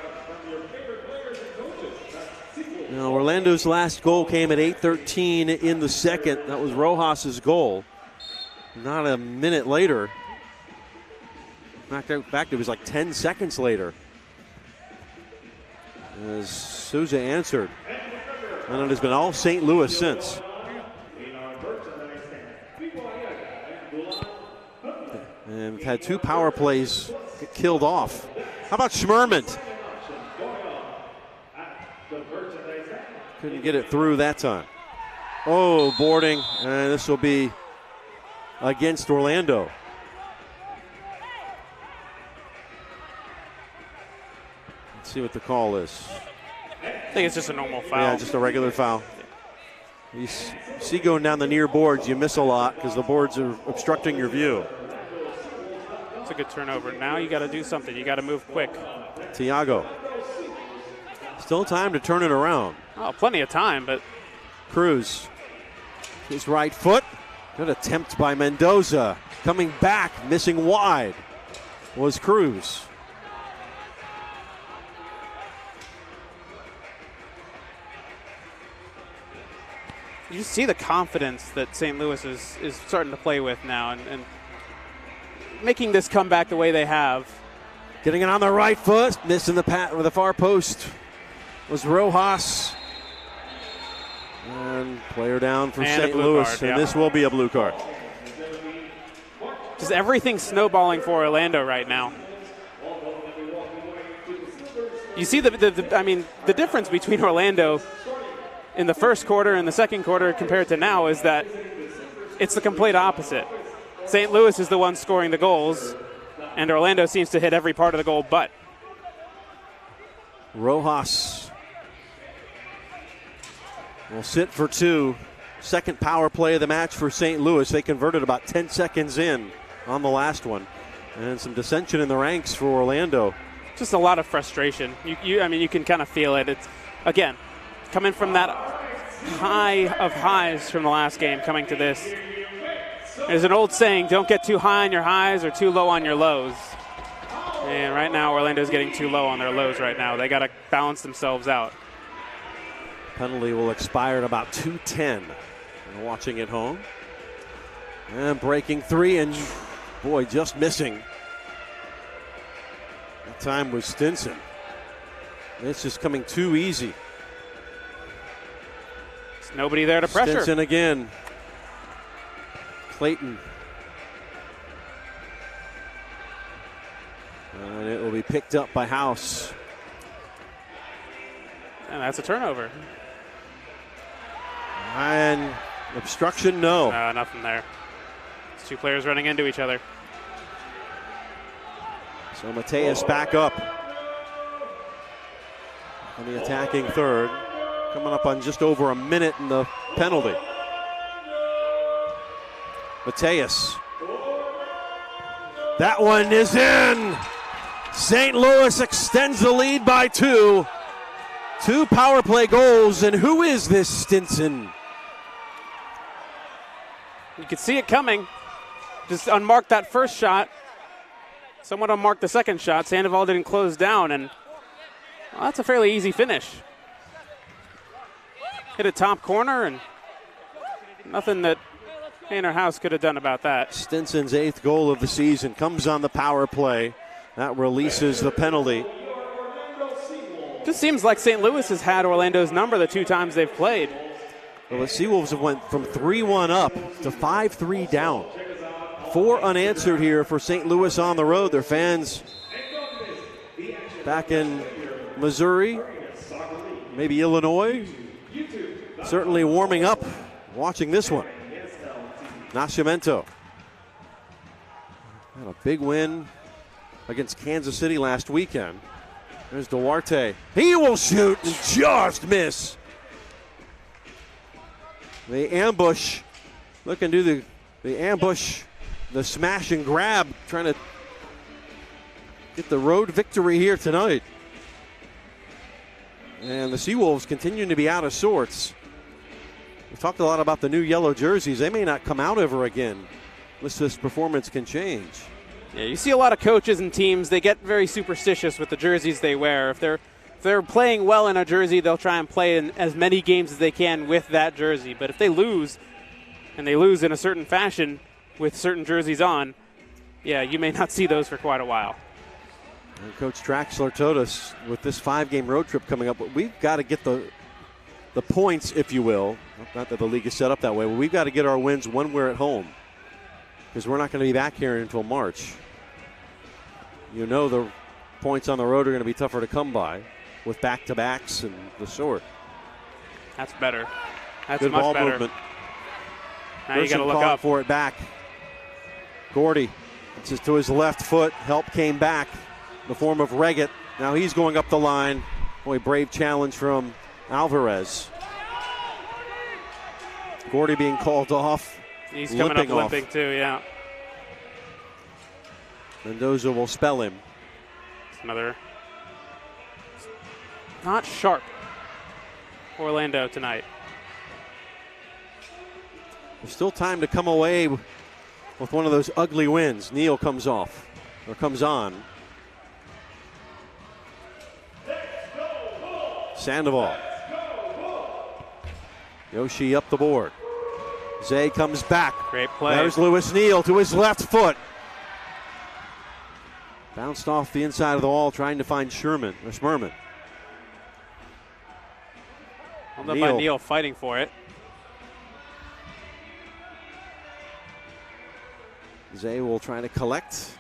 Now, Orlando's last goal came at 8:13 in the second. That was Rojas's goal. Not a minute later. In fact, it was like 10 seconds later as Souza answered. And it has been all St. Louis since. And we've had 2 power plays get killed off. How about Schmerman? Couldn't get it through that time. Oh, boarding. And this will be against Orlando. See what the call is. I think it's just a normal foul. Yeah, just a regular foul. You see going down the near boards, you miss a lot because the boards are obstructing your view. It's a good turnover. Now you got to do something. You got to move quick. Thiago. Still time to turn it around. Oh, plenty of time, but Cruz. His right foot. Good attempt by Mendoza. Coming back, missing wide was Cruz. You see the confidence that St. Louis is starting to play with now and making this comeback the way they have. Getting it on the right foot, missing the far post was Rojas. And player down for And St. a blue Louis, card, and yeah. this will be a blue card. Just everything snowballing for Orlando right now. You see the difference between Orlando in the first quarter and the second quarter compared to now is that it's the complete opposite. St. Louis is the one scoring the goals, and Orlando seems to hit every part of the goal but. Rojas will sit for two. Second power play of the match for St. Louis. They converted about 10 seconds in on the last one. And some dissension in the ranks for Orlando. Just a lot of frustration. You can kind of feel it. It's, again, coming from that high of highs from the last game, coming to this. There's an old saying, don't get too high on your highs or too low on your lows. And right now, Orlando's getting too low on their lows right now. They got to balance themselves out. Penalty will expire at about 2:10. We're watching at home. And breaking three, and boy, just missing. That time was Stinson. It's just coming too easy. There's nobody there to pressure. Stinson again. Clayton. And it will be picked up by House. And that's a turnover. And obstruction, no. Nothing there. It's two players running into each other. So Mateus back up on the attacking third. Coming up on just over a minute in the penalty. Mateus. That one is in. St. Louis extends the lead by two. Two power play goals, and who is this Stinson? You could see it coming. Just unmarked that first shot. Someone unmarked the second shot. Sandoval didn't close down, and well, that's a fairly easy finish. Hit a top corner, and nothing that Hayner House could have done about that. Stinson's 8th goal of the season comes on the power play. That releases the penalty. Just seems like St. Louis has had Orlando's number the two times they've played. Well, the SeaWolves have went from 3-1 up to 5-3 down. 4 unanswered here for St. Louis on the road. Their fans back in Missouri, maybe Illinois, certainly warming up, watching this one. Nascimento had a big win against Kansas City last weekend. There's Duarte. He will shoot and just miss. The ambush, looking to do the ambush, the smash and grab, trying to get the road victory here tonight. And the SeaWolves continuing to be out of sorts. We've talked a lot about the new yellow jerseys. They may not come out ever again unless this performance can change. Yeah, you see a lot of coaches and teams, they get very superstitious with the jerseys they wear. If they're playing well in a jersey, they'll try and play in as many games as they can with that jersey. But if they lose, and they lose in a certain fashion with certain jerseys on, yeah, you may not see those for quite a while. And Coach Traxler told us with this 5-game road trip coming up, we've got to get the points, if you will. Not that the league is set up that way, but we've got to get our wins when we're at home, because we're not going to be back here until March. You know the points on the road are going to be tougher to come by with back-to-backs and the sort. That's better. That's good much ball better. movement. Now you got to look caught up for it back. Gordy, it's just to his left foot. Help came back in the form of Reggett. Now he's going up the line. Boy, brave challenge from Alvarez. Gordy being called off. He's coming up limping too, yeah. Mendoza will spell him. Another not sharp Orlando tonight. There's still time to come away with one of those ugly wins. Neal comes off, or comes on. Sandoval. Yoshi up the board. Zay comes back. Great play. There's Lewis Neal to his left foot. Bounced off the inside of the wall trying to find Schmerman. Held up by Neal fighting for it. Zay will try to collect.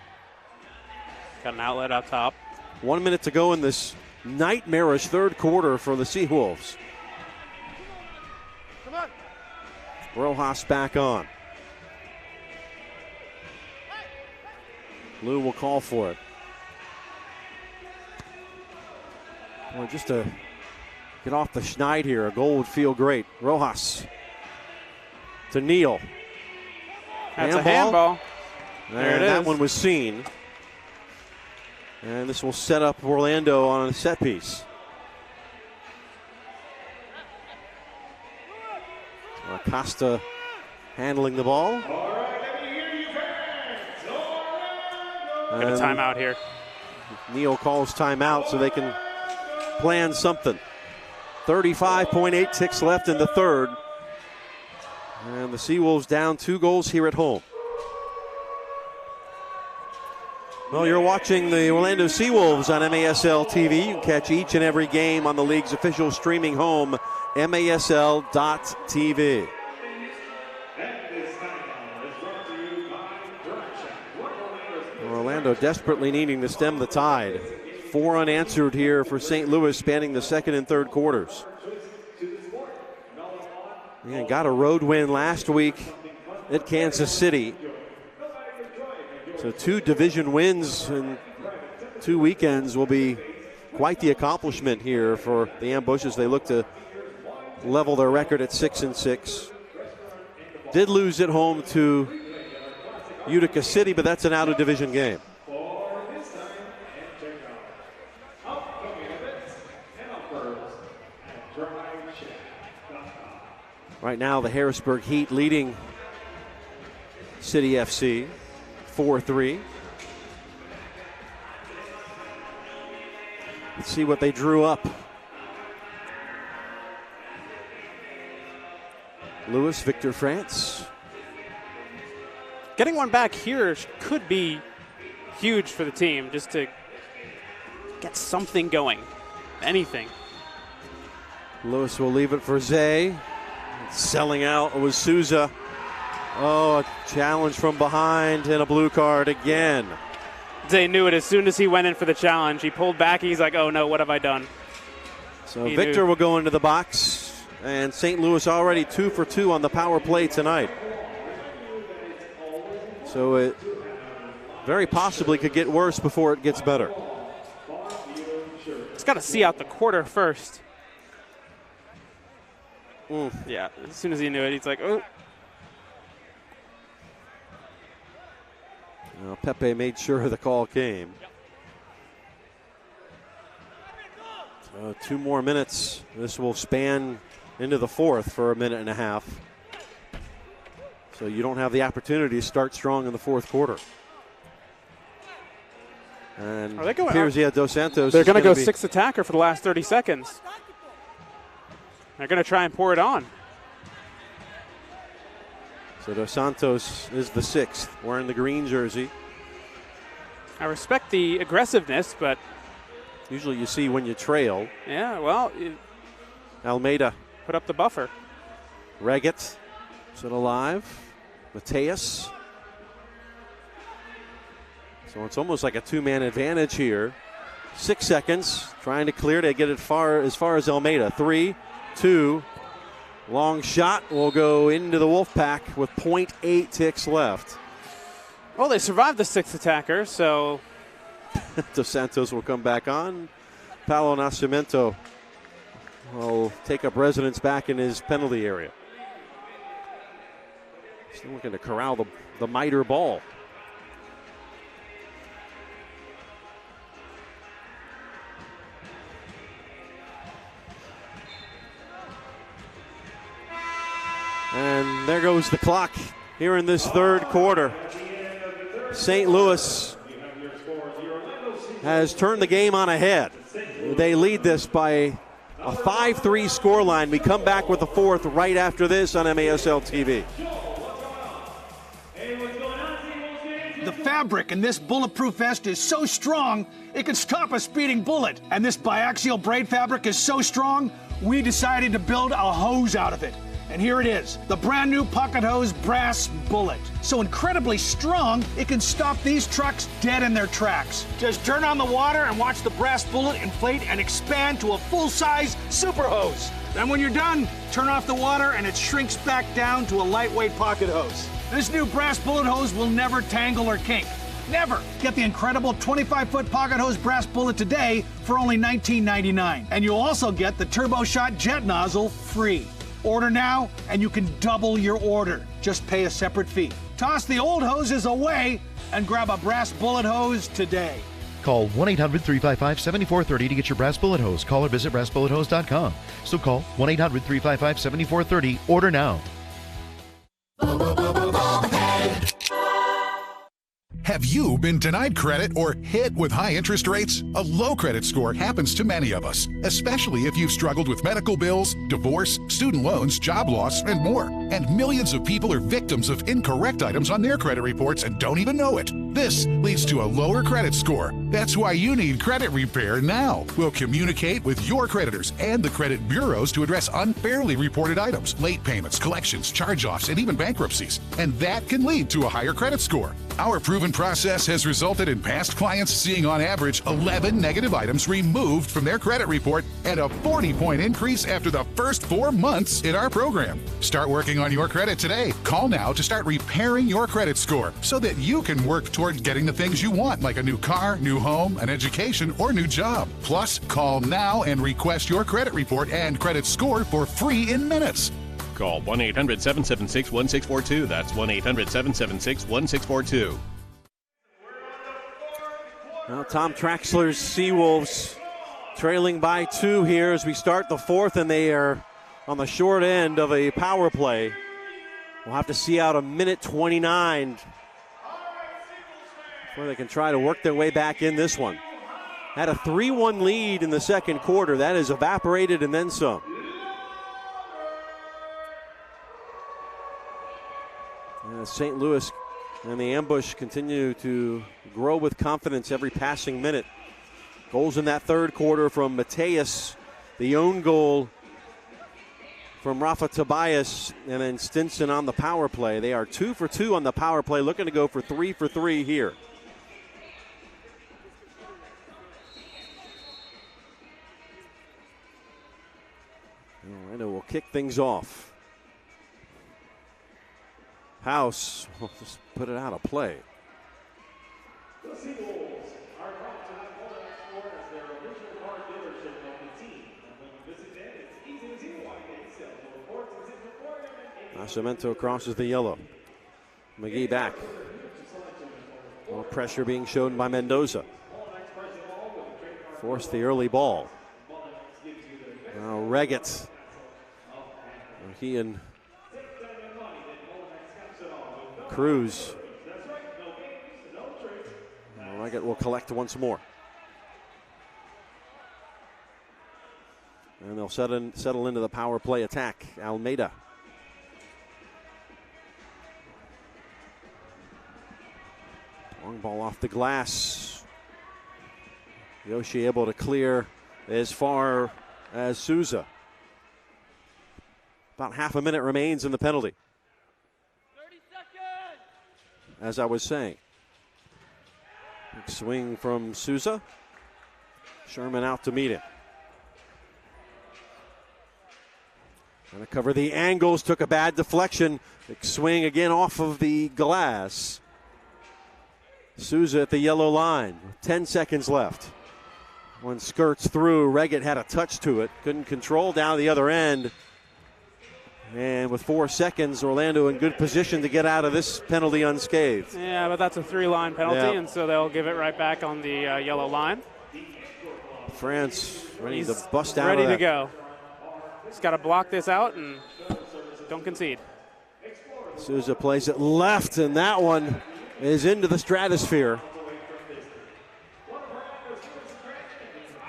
Got an outlet up top. 1 minute to go in this nightmarish third quarter for the SeaWolves. Come on. Rojas back on. Lou will call for it. Well, just to get off the schneid here, a goal would feel great. Rojas to Neal. That's a handball. There it is. That one was seen. And this will set up Orlando on a set piece. Acosta handling the ball. Got a timeout here. Neal calls timeout so they can plan something. 35.8 ticks left in the third. And the SeaWolves down 2 goals here at home. Well, you're watching the Orlando SeaWolves on MASL TV. You can catch each and every game on the league's official streaming home, MASL.tv. Orlando desperately needing to stem the tide. 4 unanswered here for St. Louis, spanning the second and third quarters. Yeah, got a road win last week at Kansas City. So 2 division wins in 2 weekends will be quite the accomplishment here for the Ambushes. They look to level their record at 6-6. Did lose at home to Utica City, but that's an out-of-division game. Right now, the Harrisburg Heat leading City FC 4-3. Let's see what they drew up. Lewis, Victor France. Getting one back here could be huge for the team, just to get something going. Anything. Lewis will leave it for Zay. Selling out was Souza. Oh, a challenge from behind and a blue card again. Zay knew it as soon as he went in for the challenge. He pulled back. He's like, oh no, what have I done? So Victor will go into the box. And St. Louis already 2 for 2 on the power play tonight. So it very possibly could get worse before it gets better. It's got to see out the quarter first. Yeah, as soon as he knew it, he's like, oh. Well, Pepe made sure the call came. So 2 more minutes. This will span into the fourth for a minute and a half. So you don't have the opportunity to start strong in the fourth quarter. And Are they going appears, Dos Santos. They're going to go 6 attacker for the last 30 seconds. They're going to try and pour it on. So Dos Santos is the 6th, wearing the green jersey. I respect the aggressiveness, but usually you see when you trail. Yeah, well, Almeida. Put up the buffer. Reggett, still alive. Mateus. So it's almost like a 2-man advantage here. 6 seconds, trying to clear to get it as far as Almeida. 3, 2, long shot will go into the Wolfpack with 0.8 ticks left. Well, they survived the 6th attacker, so. Dos Santos will come back on. Paulo Nascimento will take up residence back in his penalty area. Still looking to corral the miter ball. And there goes the clock here in this third quarter. St. Louis has turned the game on ahead. They lead this by a 5-3 scoreline. We come back with the fourth right after this on MASL TV. The fabric in this bulletproof vest is so strong, it can stop a speeding bullet. And this biaxial braid fabric is so strong, we decided to build a hose out of it. And here it is, the brand new Pocket Hose Brass Bullet. So incredibly strong, it can stop these trucks dead in their tracks. Just turn on the water and watch the Brass Bullet inflate and expand to a full-size super hose. Then when you're done, turn off the water and it shrinks back down to a lightweight pocket hose. This new Brass Bullet hose will never tangle or kink. Never! Get the incredible 25-foot Pocket Hose Brass Bullet today for only $19.99. And you'll also get the Turbo Shot Jet Nozzle free. Order now, and you can double your order. Just pay a separate fee. Toss the old hoses away and grab a Brass Bullet hose today. Call 1-800-355-7430 to get your Brass Bullet Hose. Call or visit brassbullethose.com. So call 1-800-355-7430. Order now. Have you been denied credit or hit with high interest rates? A low credit score happens to many of us, especially if you've struggled with medical bills, divorce, student loans, job loss, and more. And millions of people are victims of incorrect items on their credit reports and don't even know it. This leads to a lower credit score. That's why you need credit repair now. We'll communicate with your creditors and the credit bureaus to address unfairly reported items, late payments, collections, charge-offs, and even bankruptcies. And that can lead to a higher credit score. Our proven process has resulted in past clients seeing on average 11 negative items removed from their credit report and a 40-point increase after the first 4 months in our program. Start working on your credit today. Call now to start repairing your credit score so that you can work toward getting the things you want, like a new car, new home, an education, or new job. Plus, call now and request your credit report and credit score for free in minutes. Call 1-800-776-1642. That's 1-800-776-1642. Well, Tom Traxler's SeaWolves trailing by 2 here as we start the fourth, and they are on the short end of a power play. We'll have to see out a minute 29 before they can try to work their way back in this one. Had a 3-1 lead in the second quarter. That has evaporated and then some. St. Louis and the ambush continue to grow with confidence every passing minute. Goals in that third quarter from Mateus, the own goal from Rafa Tobias, and then Stinson on the power play. They are 2 for 2 on the power play, looking to go for 3 for 3 here. Orlando will kick things off. House will just put it out of play. The SeaWolves are brought to the Florida Export as their original car dealership of the team. And when you visit them, it's easy to see why they sell the reports and Nascimento crosses the yellow. McGee back. More pressure being shown by Mendoza. Forced the early ball. Now Reggett. He and Cruz. Reggett will collect once more. And they'll settle into the power play attack. Almeida. Long ball off the glass. Yoshi able to clear as far as Souza. About half a minute remains in the penalty. 30 seconds. As I was saying. Big swing from Souza. Sherman out to meet him. Trying to cover the angles, took a bad deflection. Big swing again off of the glass. Souza at the yellow line. 10 seconds left. One skirts through. Reggett had a touch to it. Couldn't control down the other end. And with 4 seconds, Orlando in good position to get out of this penalty unscathed. Yeah, but that's a 3-line penalty, Yep. and so they'll give it right back on the yellow line. France ready He's to bust out ready of to that. go. He's got to block this out and don't concede. Souza plays it left, and that one is into the stratosphere.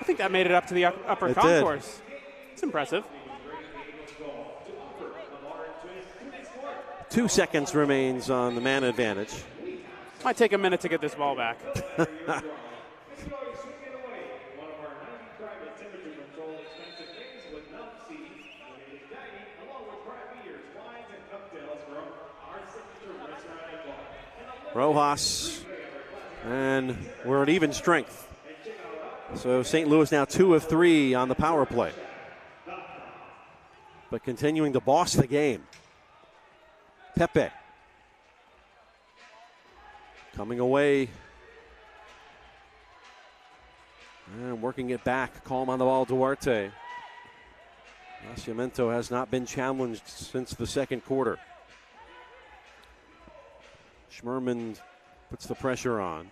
I think that made it up to the upper It concourse. It's impressive. 2 seconds remains on the man advantage. Might take a minute to get this ball back. Rojas, and we're at even strength. So St. Louis now 2 of 3 on the power play. But continuing to boss the game. Pepe. Coming away. And working it back. Calm on the ball, Duarte. Nascimento has not been challenged since the second quarter. Schmerman puts the pressure on.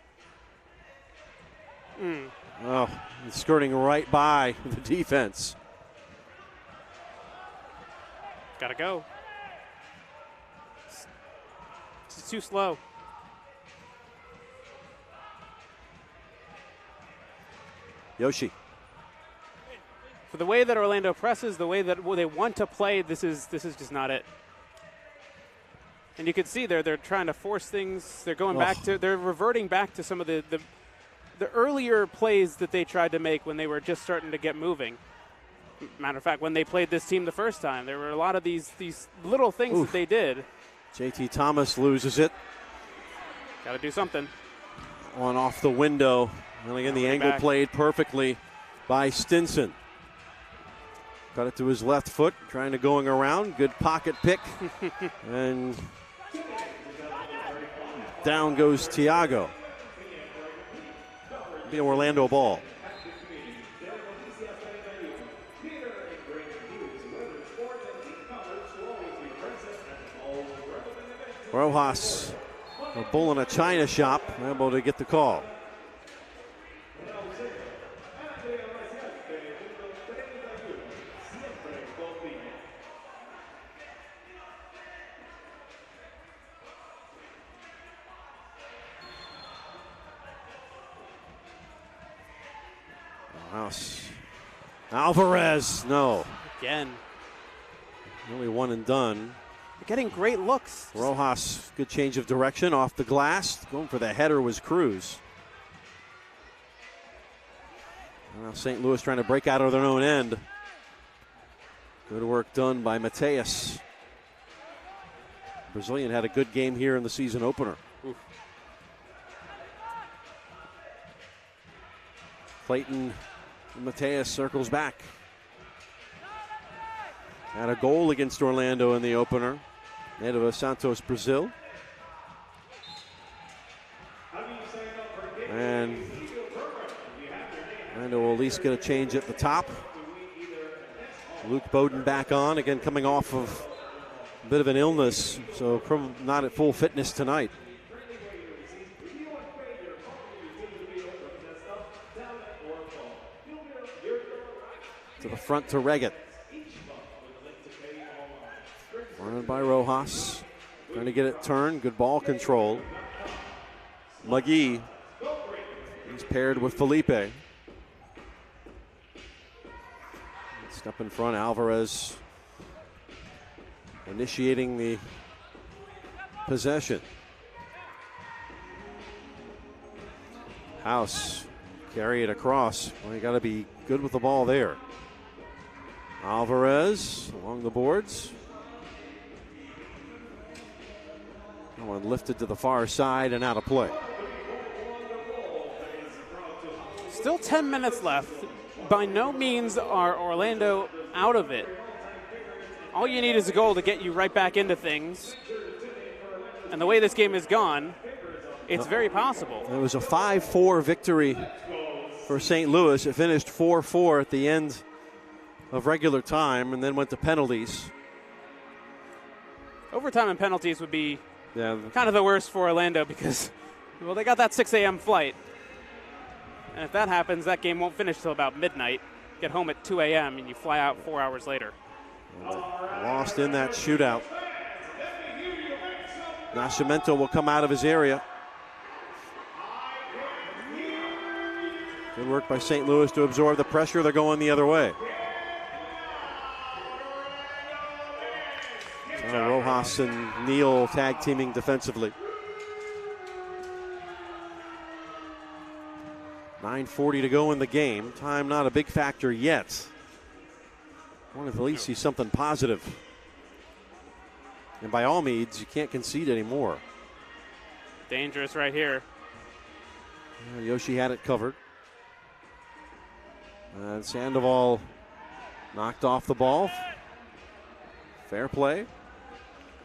Oh, he's skirting right by the defense. Gotta go. It's too slow. Yoshi. For the way that Orlando presses, the way that they want to play, this is just not it. And you can see they're trying to force things. They're going back to, they're reverting back to some of the earlier plays that they tried to make when they were just starting to get moving. Matter of fact, when they played this team the first time, there were a lot of these little things that they did. JT Thomas loses it. Got to do something. On off the window. And again, the angle played perfectly by Stinson. Got it to his left foot, trying to going around. Good pocket pick. And down goes Thiago. Be Orlando ball. Rojas, a bull in a china shop, able to get the call. Alvarez, no. Again. Only one and done. They're getting great looks. Rojas, good change of direction off the glass. Going for the header was Cruz. Now St. Louis trying to break out of their own end. Good work done by Mateus. Brazilian had a good game here in the season opener. Oof. Clayton Mateus circles back. Had a goal against Orlando in the opener. Nova Santos, Brazil. And Orlando will at least get a change at the top. Luke Bowden back on, again coming off of a bit of an illness, so not at full fitness tonight. To the front to Reggett. Running by Rojas. Trying to get it turned. Good ball control. McGee. He's paired with Felipe. Step in front. Alvarez initiating the possession. House. Carry it across. Well, you got to be good with the ball there. Alvarez along the boards. That one lifted to the far side and out of play. Still 10 minutes left. By no means are Orlando out of it. All you need is a goal to get you right back into things. And the way this game has gone, it's very possible. It was a 5-4 victory for St. Louis. It finished 4-4 at the end of regular time and then went to penalties. Overtime and penalties would be kind of the worst for Orlando because, well, they got that 6 a.m. flight. And if that happens, that game won't finish till about midnight. Get home at 2 a.m. and you fly out 4 hours later. Lost in that shootout. Nascimento will come out of his area. Good work by St. Louis to absorb the pressure. They're going the other way. Rojas and Neal tag teaming defensively. 9:40 to go in the game. Time not a big factor yet. I want to at least see something positive. And by all means, you can't concede anymore. Dangerous right here. Yoshi had it covered. And Sandoval knocked off the ball. Fair play.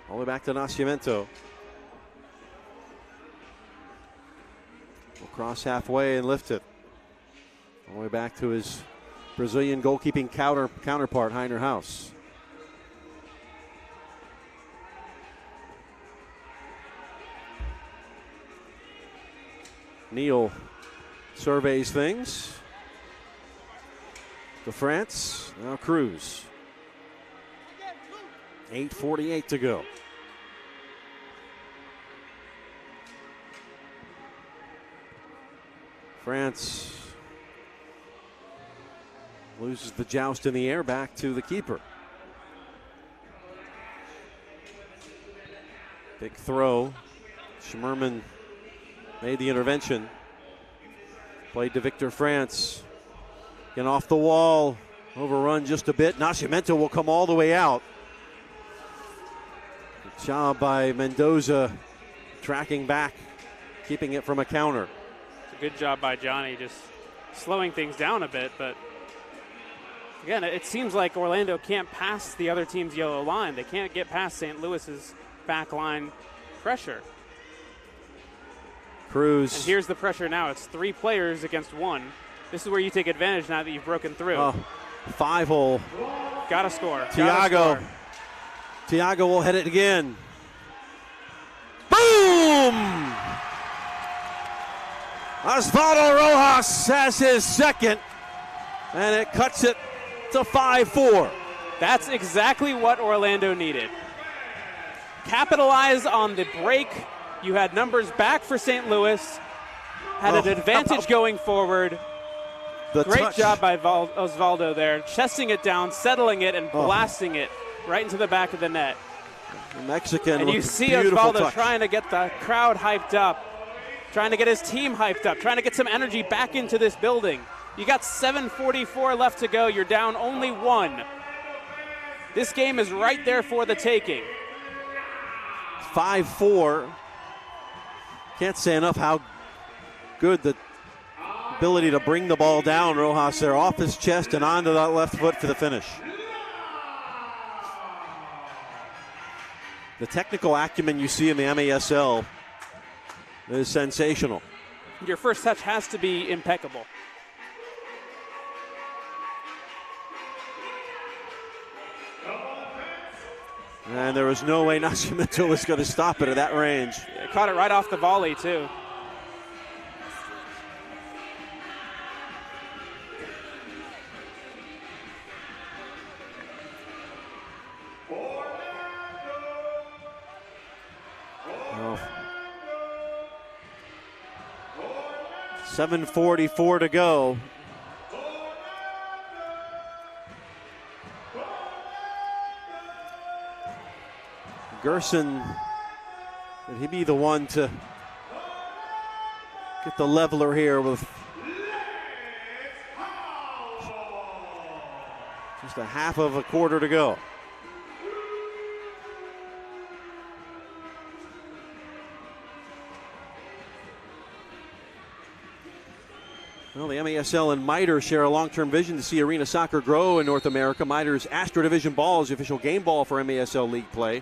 All the way back to Nascimento. Will cross halfway and lift it. All the way back to his Brazilian goalkeeping counterpart, Heiner House. Neal surveys things. To France, now Cruz. 8:48 to go. France loses the joust in the air, back to the keeper. Big throw. Schmerman made the intervention. Played to Victor France. Getting off the wall. Overrun just a bit. Nascimento will come all the way out. Good job by Mendoza tracking back, keeping it from a counter. It's a good job by Johnny, just slowing things down a bit. But again, it seems like Orlando can't pass the other team's yellow line. They can't get past St. Louis's back line pressure. Cruz. And here's the pressure now. It's 3 players against 1. This is where you take advantage now that you've broken through. 5-hole. Gotta score. Thiago. Thiago will hit it again. Boom! Osvaldo Rojas has his second, and it cuts it to 5-4. That's exactly what Orlando needed. Capitalize on the break. You had numbers back for St. Louis, had an advantage going forward. Great job by Osvaldo there, chesting it down, settling it, and blasting it right into the back of the net. The Mexican. And you see Osvaldo trying to get the crowd hyped up, trying to get his team hyped up, trying to get some energy back into this building. You got 7:44 left to go. You're down only 1. This game is right there for the taking. 5-4. Can't say enough how good the ability to bring the ball down, Rojas there, off his chest and onto that left foot for the finish. The technical acumen you see in the MASL is sensational. Your first touch has to be impeccable. And there was no way Nascimento was going to stop it at that range. Yeah, caught it right off the volley, too. Oh. 7:44 to go. Gerson, would he be the one to get the leveler here with just a half of a quarter to go? Well, the MASL and MITRE share a long-term vision to see arena soccer grow in North America. MITRE's Astro Division ball is the official game ball for MASL League play.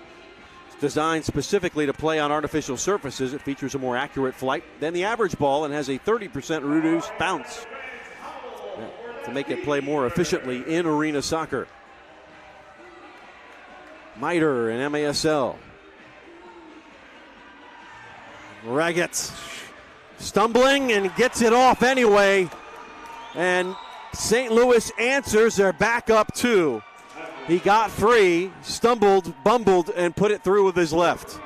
It's designed specifically to play on artificial surfaces. It features a more accurate flight than the average ball and has a 30% reduced bounce to make it play more efficiently in arena soccer. MITRE and MASL. Raggett stumbling and gets it off anyway. And St. Louis answers. They're back up 2. He got free, stumbled, bumbled, and put it through with his left.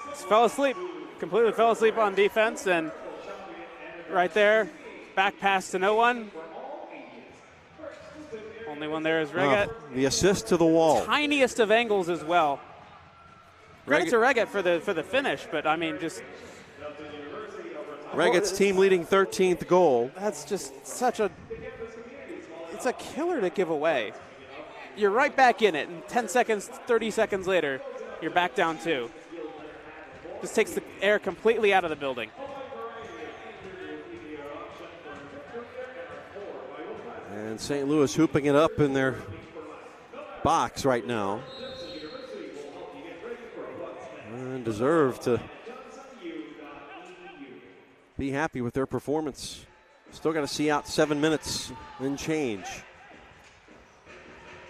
Just fell asleep. Completely fell asleep on defense. And right there, back pass to no one. Only one there is Regat. The assist to the wall. Tiniest of angles as well. Credit to Regat for the finish, but I mean, just Regat's team leading 13th goal. That's just it's a killer to give away. You're right back in it, and 10 seconds, 30 seconds later, you're back down 2. Just takes the air completely out of the building. And St. Louis hooping it up in their box right now. And deserve to be happy with their performance. Still got to see out 7 minutes and change.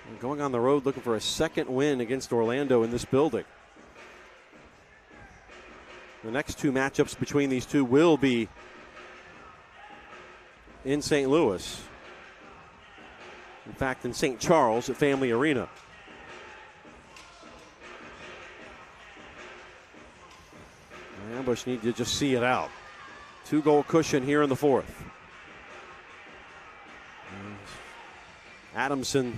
And going on the road looking for a second win against Orlando in this building. The next two matchups between these two will be in St. Louis. In fact, in St. Charles at Family Arena. Ambush need to just see it out. 2-goal cushion here in the fourth. Adamson,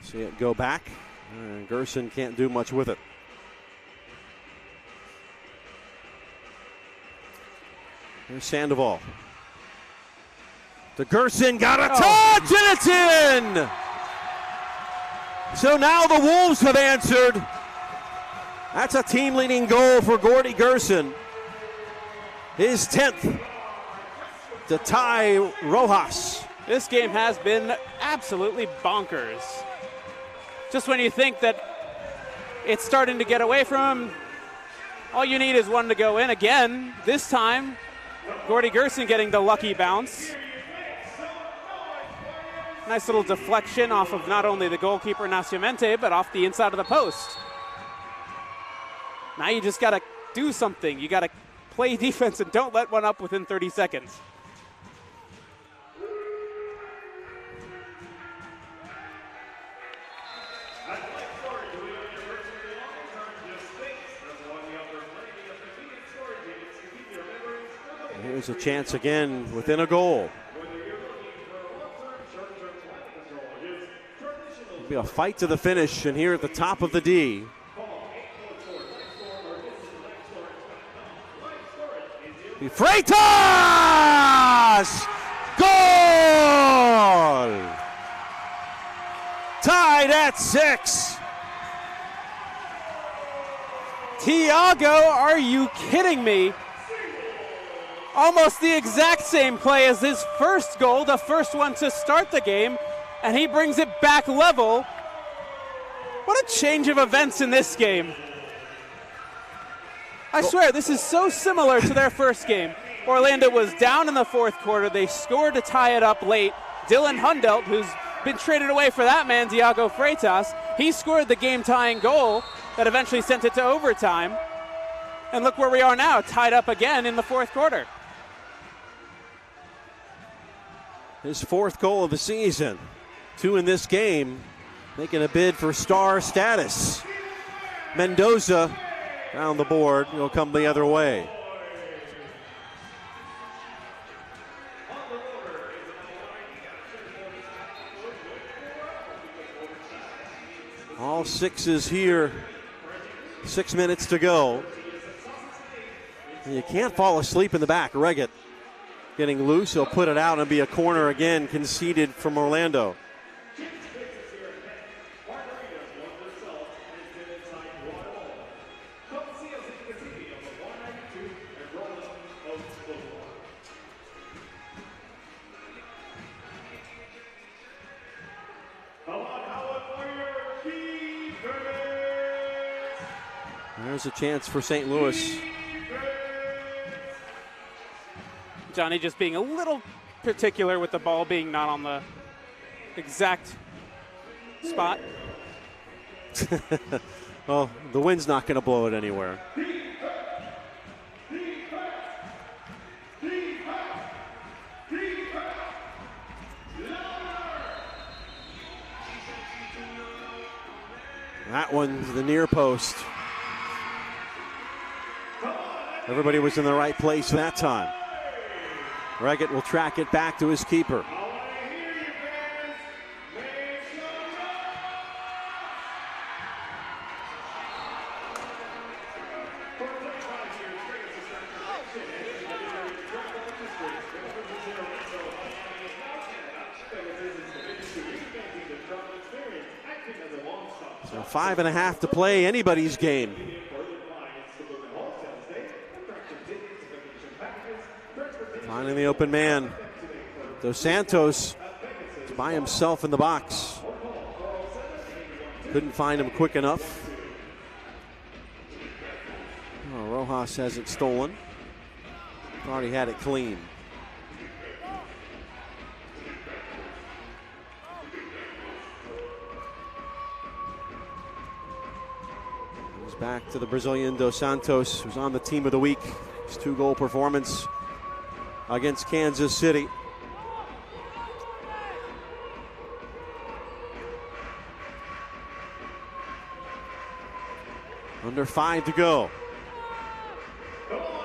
see it go back. And Gerson can't do much with it. Here's Sandoval. To Gerson, got a touch, and it's in! So now the Wolves have answered. That's a team-leading goal for Gordy Gerson. His 10th to tie Rojas. This game has been absolutely bonkers. Just when you think that it's starting to get away from him, all you need is one to go in again. This time, Gordy Gerson getting the lucky bounce. Nice little deflection off of not only the goalkeeper Nascimento, but off the inside of the post. Now you just got to do something. You got to play defense and don't let one up within 30 seconds. Here's a chance again within a goal. It'll be a fight to the finish, and here at the top of the D. Freitas! Goal! Tied at 6. Tiago, are you kidding me? Almost the exact same play as his first goal, the first one to start the game, and he brings it back level. What a change of events in this game. I swear, this is so similar to their first game. Orlando was down in the fourth quarter. They scored to tie it up late. Dylan Hundelt, who's been traded away for that man, Diego Freitas, he scored the game-tying goal that eventually sent it to overtime. And look where we are now, tied up again in the fourth quarter. His fourth goal of the season. 2 in this game, making a bid for star status. Mendoza down the board, he'll come the other way. All sixes here, 6 minutes to go. And you can't fall asleep in the back. Reggett getting loose, he'll put it out and be a corner again conceded from Orlando. There's a chance for St. Louis. Johnny just being a little particular with the ball being not on the exact spot. Well, the wind's not going to blow it anywhere. That one's the near post. Everybody was in the right place that time. Reggett will track it back to his keeper. So 5.5 to play, anybody's game. Finding the open man. Dos Santos is by himself in the box. Couldn't find him quick enough. Oh, Rojas has it stolen. Thought he had it clean. Goes back to the Brazilian Dos Santos, who's on the team of the week. His 2-goal performance against Kansas City. Under 5 to go.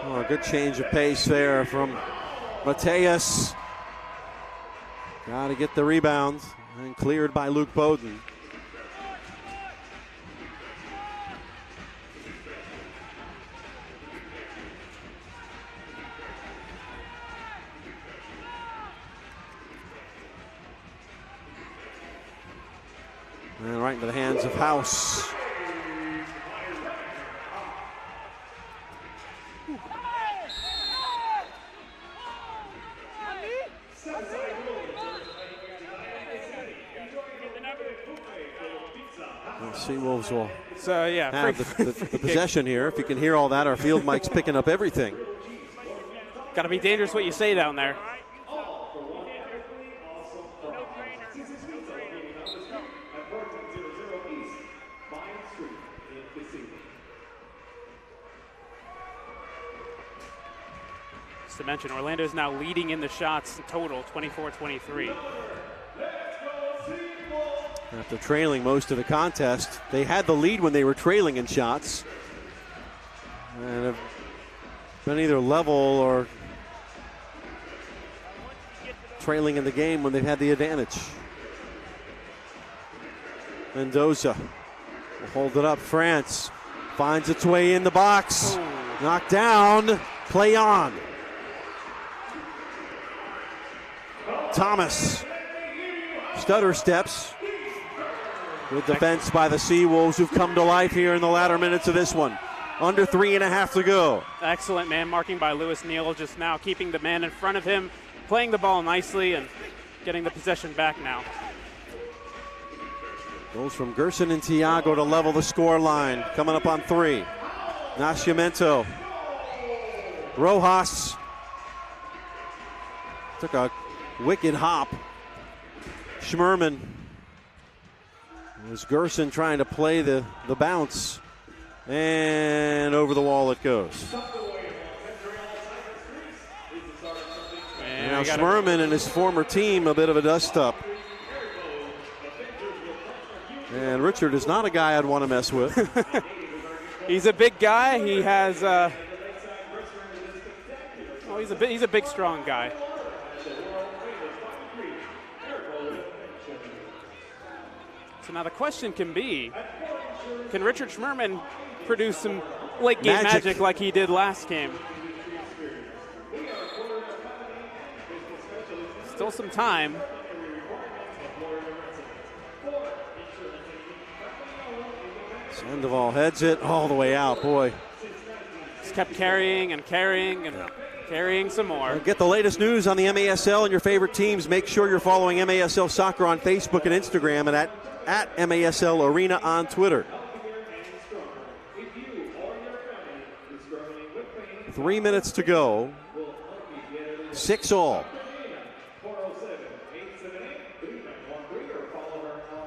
Oh, a good change of pace there from Mateus. Got to get the rebound and cleared by Luke Bowden. And right into the hands of House. SeaWolves will have the possession here. If you can hear all that, our field mic's picking up everything. Got to be dangerous what you say down there. Just to mention, Orlando is now leading in the shots total, 24-23. After trailing most of the contest, they had the lead when they were trailing in shots, and have been either level or trailing in the game when they've had the advantage. Mendoza will hold it up. France finds its way in the box. Knocked down. Play on. Thomas. Stutter steps. Good defense by the SeaWolves, who've come to life here in the latter minutes of this one. Under 3.5 to go. Excellent man marking by Lewis Neal just now, keeping the man in front of him, playing the ball nicely and getting the possession back now. Goes from Gerson and Thiago to level the score line. Coming up on 3. Nascimento. Rojas took a wicked hop. Schmerman. It was Gerson trying to play the bounce. And over the wall it goes. And now Schmerman and his former team, a bit of a dust-up. And Richard is not a guy I'd want to mess with. He's a big guy. He has he's a big, strong guy. So now the question can be, can Richard Schmerman produce some late game magic like he did last game? Still some time. Sandoval heads it all the way out, boy. Just kept carrying and carrying and carrying some more. Get the latest news on the MASL and your favorite teams. Make sure you're following MASL Soccer on Facebook and Instagram, and at MASL Arena on Twitter. 3 minutes to go. 6-all.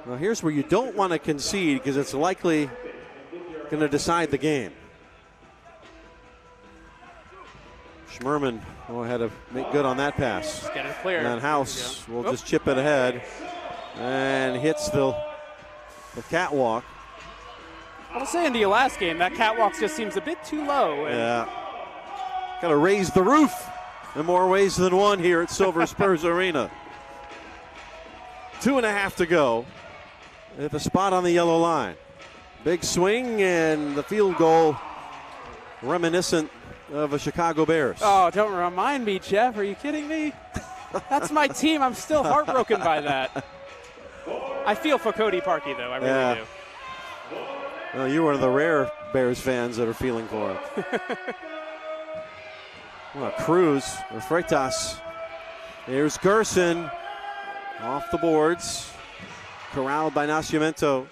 Now here's where you don't want to concede because it's likely going to decide the game. Schmerman had to make good on that pass. Just get it clear. And House will just chip it ahead and hits the catwalk. I was saying to you last game, that catwalk just seems a bit too low. Yeah. Got to raise the roof in more ways than one here at Silver Spurs Arena. 2.5 to go. At the spot on the yellow line. Big swing and the field goal reminiscent of a Chicago Bears. Oh, don't remind me, Jeff. Are you kidding me? That's my team. I'm still heartbroken by that. I feel for Cody Parkey, though. I really do. Well, you're one of the rare Bears fans that are feeling for him. Well, Cruz or Freitas. Here's Gerson off the boards. Corralled by Nascimento.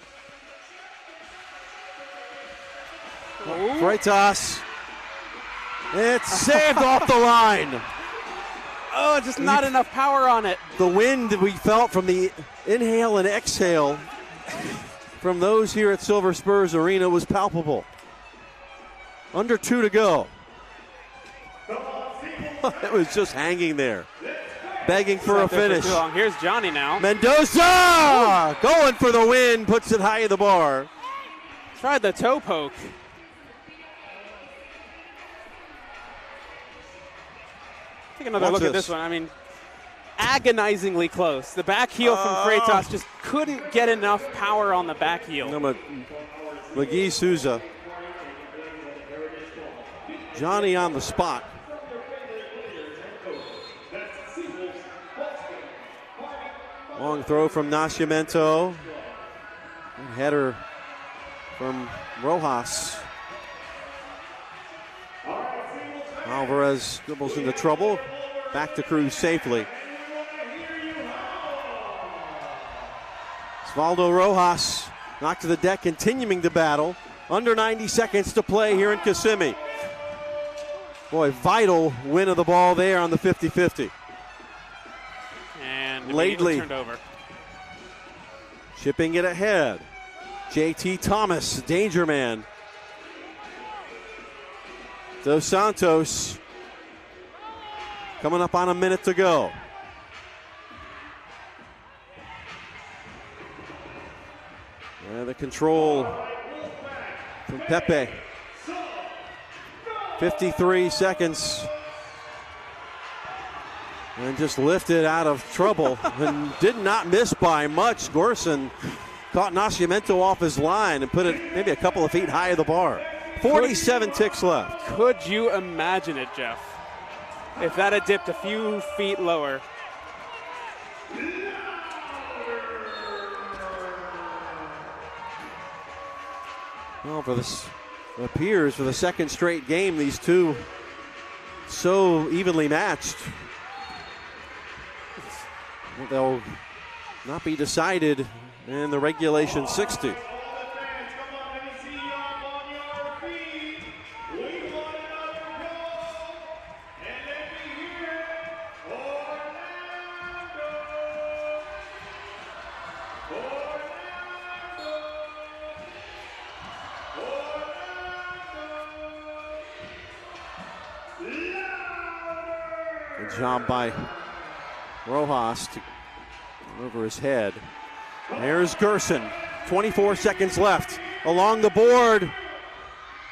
Freitas. It's saved off the line. Oh, just not enough power on it. The wind we felt from the inhale and exhale from those here at Silver Spurs Arena was palpable. Under 2 to go. It was just hanging there, begging for a finish. For too long. Here's Johnny now. Mendoza going for the win, puts it high in the bar. Tried the toe poke. Take another look at this one. I mean, agonizingly close. The back heel from Freitas just couldn't get enough power on the back heel. McGee Souza. Johnny on the spot. Long throw from Nascimento. Header from Rojas. Alvarez dribbles into trouble. Back to Cruz safely. Osvaldo Rojas knocked to the deck, continuing the battle. Under 90 seconds to play here in Kissimmee. Boy, vital win of the ball there on the 50-50. And Laidley turned over. Chipping it ahead. JT Thomas, danger man. Dos Santos coming up on a minute to go. And the control from Pepe. 53 seconds. And just lifted out of trouble and did not miss by much. Gorson caught Nascimento off his line and put it maybe a couple of feet high of the bar. 47 ticks left. Could you imagine it, Jeff? If that had dipped a few feet lower. Well, for this, it appears for the second straight game, these two so evenly matched. They'll not be decided in the regulation 60. Good job by Rojas to over his head. There's Gerson. 24 seconds left. Along the board.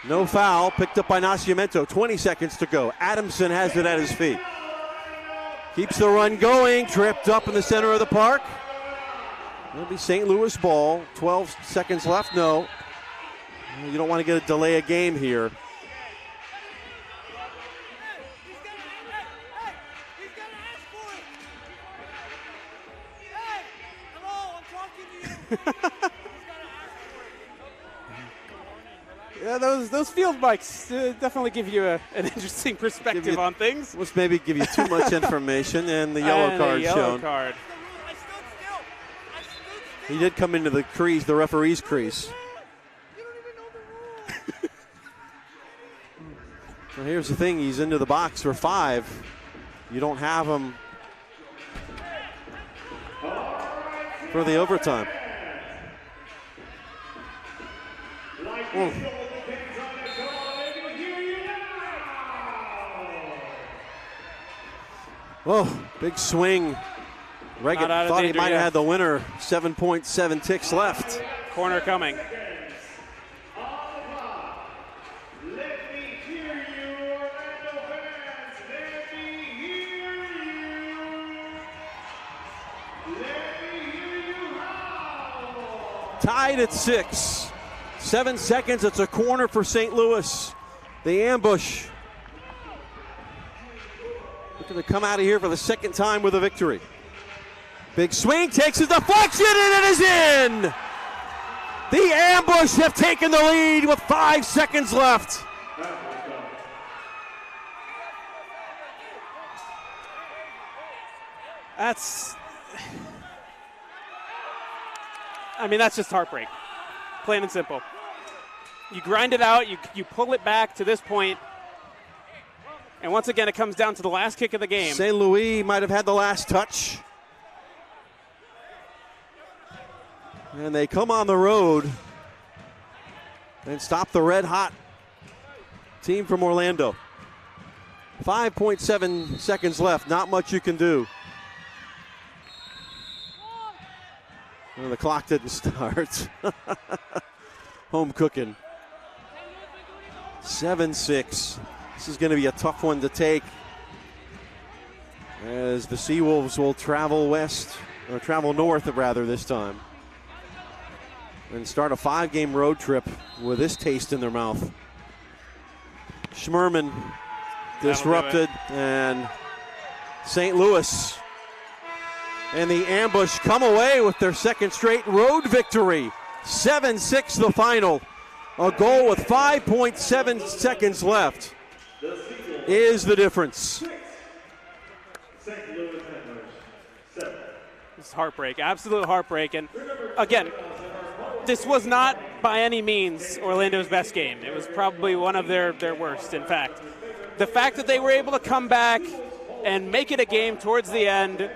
No foul. Picked up by Nascimento. 20 seconds to go. Adamson has it at his feet. Keeps the run going. Tripped up in the center of the park. It'll be St. Louis ball. 12 seconds left. No. You don't want to get a delay of game here. Yeah, those field mics definitely give you an interesting perspective on things. Let's maybe give you too much information, and the yellow card shown. Card. He did come into the crease, the referee's crease. Well, here's the thing, he's into the box for 5. You don't have him for the overtime. Whoa. Oh, big swing. Reagan thought he might have had the winner. 7.7 ticks left. Corner coming. Tied at 6. 7 seconds. It's a corner for St. Louis. The ambush. Looking to come out of here for the second time with a victory. Big swing, takes his deflection, and it is in! The ambush have taken the lead with 5 seconds left. That's just heartbreak. Plain and simple. You grind it out, you pull it back to this point, and once again it comes down to the last kick of the game. St. Louis might have had the last touch. And they come on the road and stop the red-hot team from Orlando. 5.7 seconds left. Not much you can do. Well, the clock didn't start. Home cooking. 7-6. This is going to be a tough one to take, as the SeaWolves will travel north rather this time, and start a 5-game road trip with this taste in their mouth. Schmerman disrupted, and St. Louis and the ambush come away with their second straight road victory. 7-6 the final. A goal with 5.7 seconds left is the difference. It's heartbreak, absolute heartbreak. And again, this was not by any means Orlando's best game. It was probably one of their worst, in fact. The fact that they were able to come back and make it a game towards the end,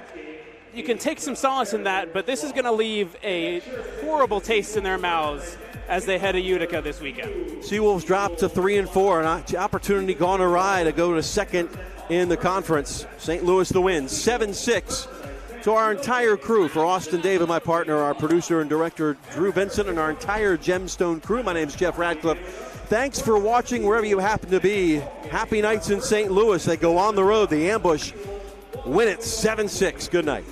you can take some solace in that, but this is going to leave a horrible taste in their mouths as they head to Utica this weekend. SeaWolves dropped to 3-4, an opportunity gone awry to go to second in the conference. St. Louis the win, 7-6. To our entire crew, for Austin David, my partner, our producer and director, Drew Vincent, and our entire Gemstone crew, my name is Jeff Radcliffe. Thanks for watching wherever you happen to be. Happy nights in St. Louis. They go on the road, the ambush, win it 7-6. Good night.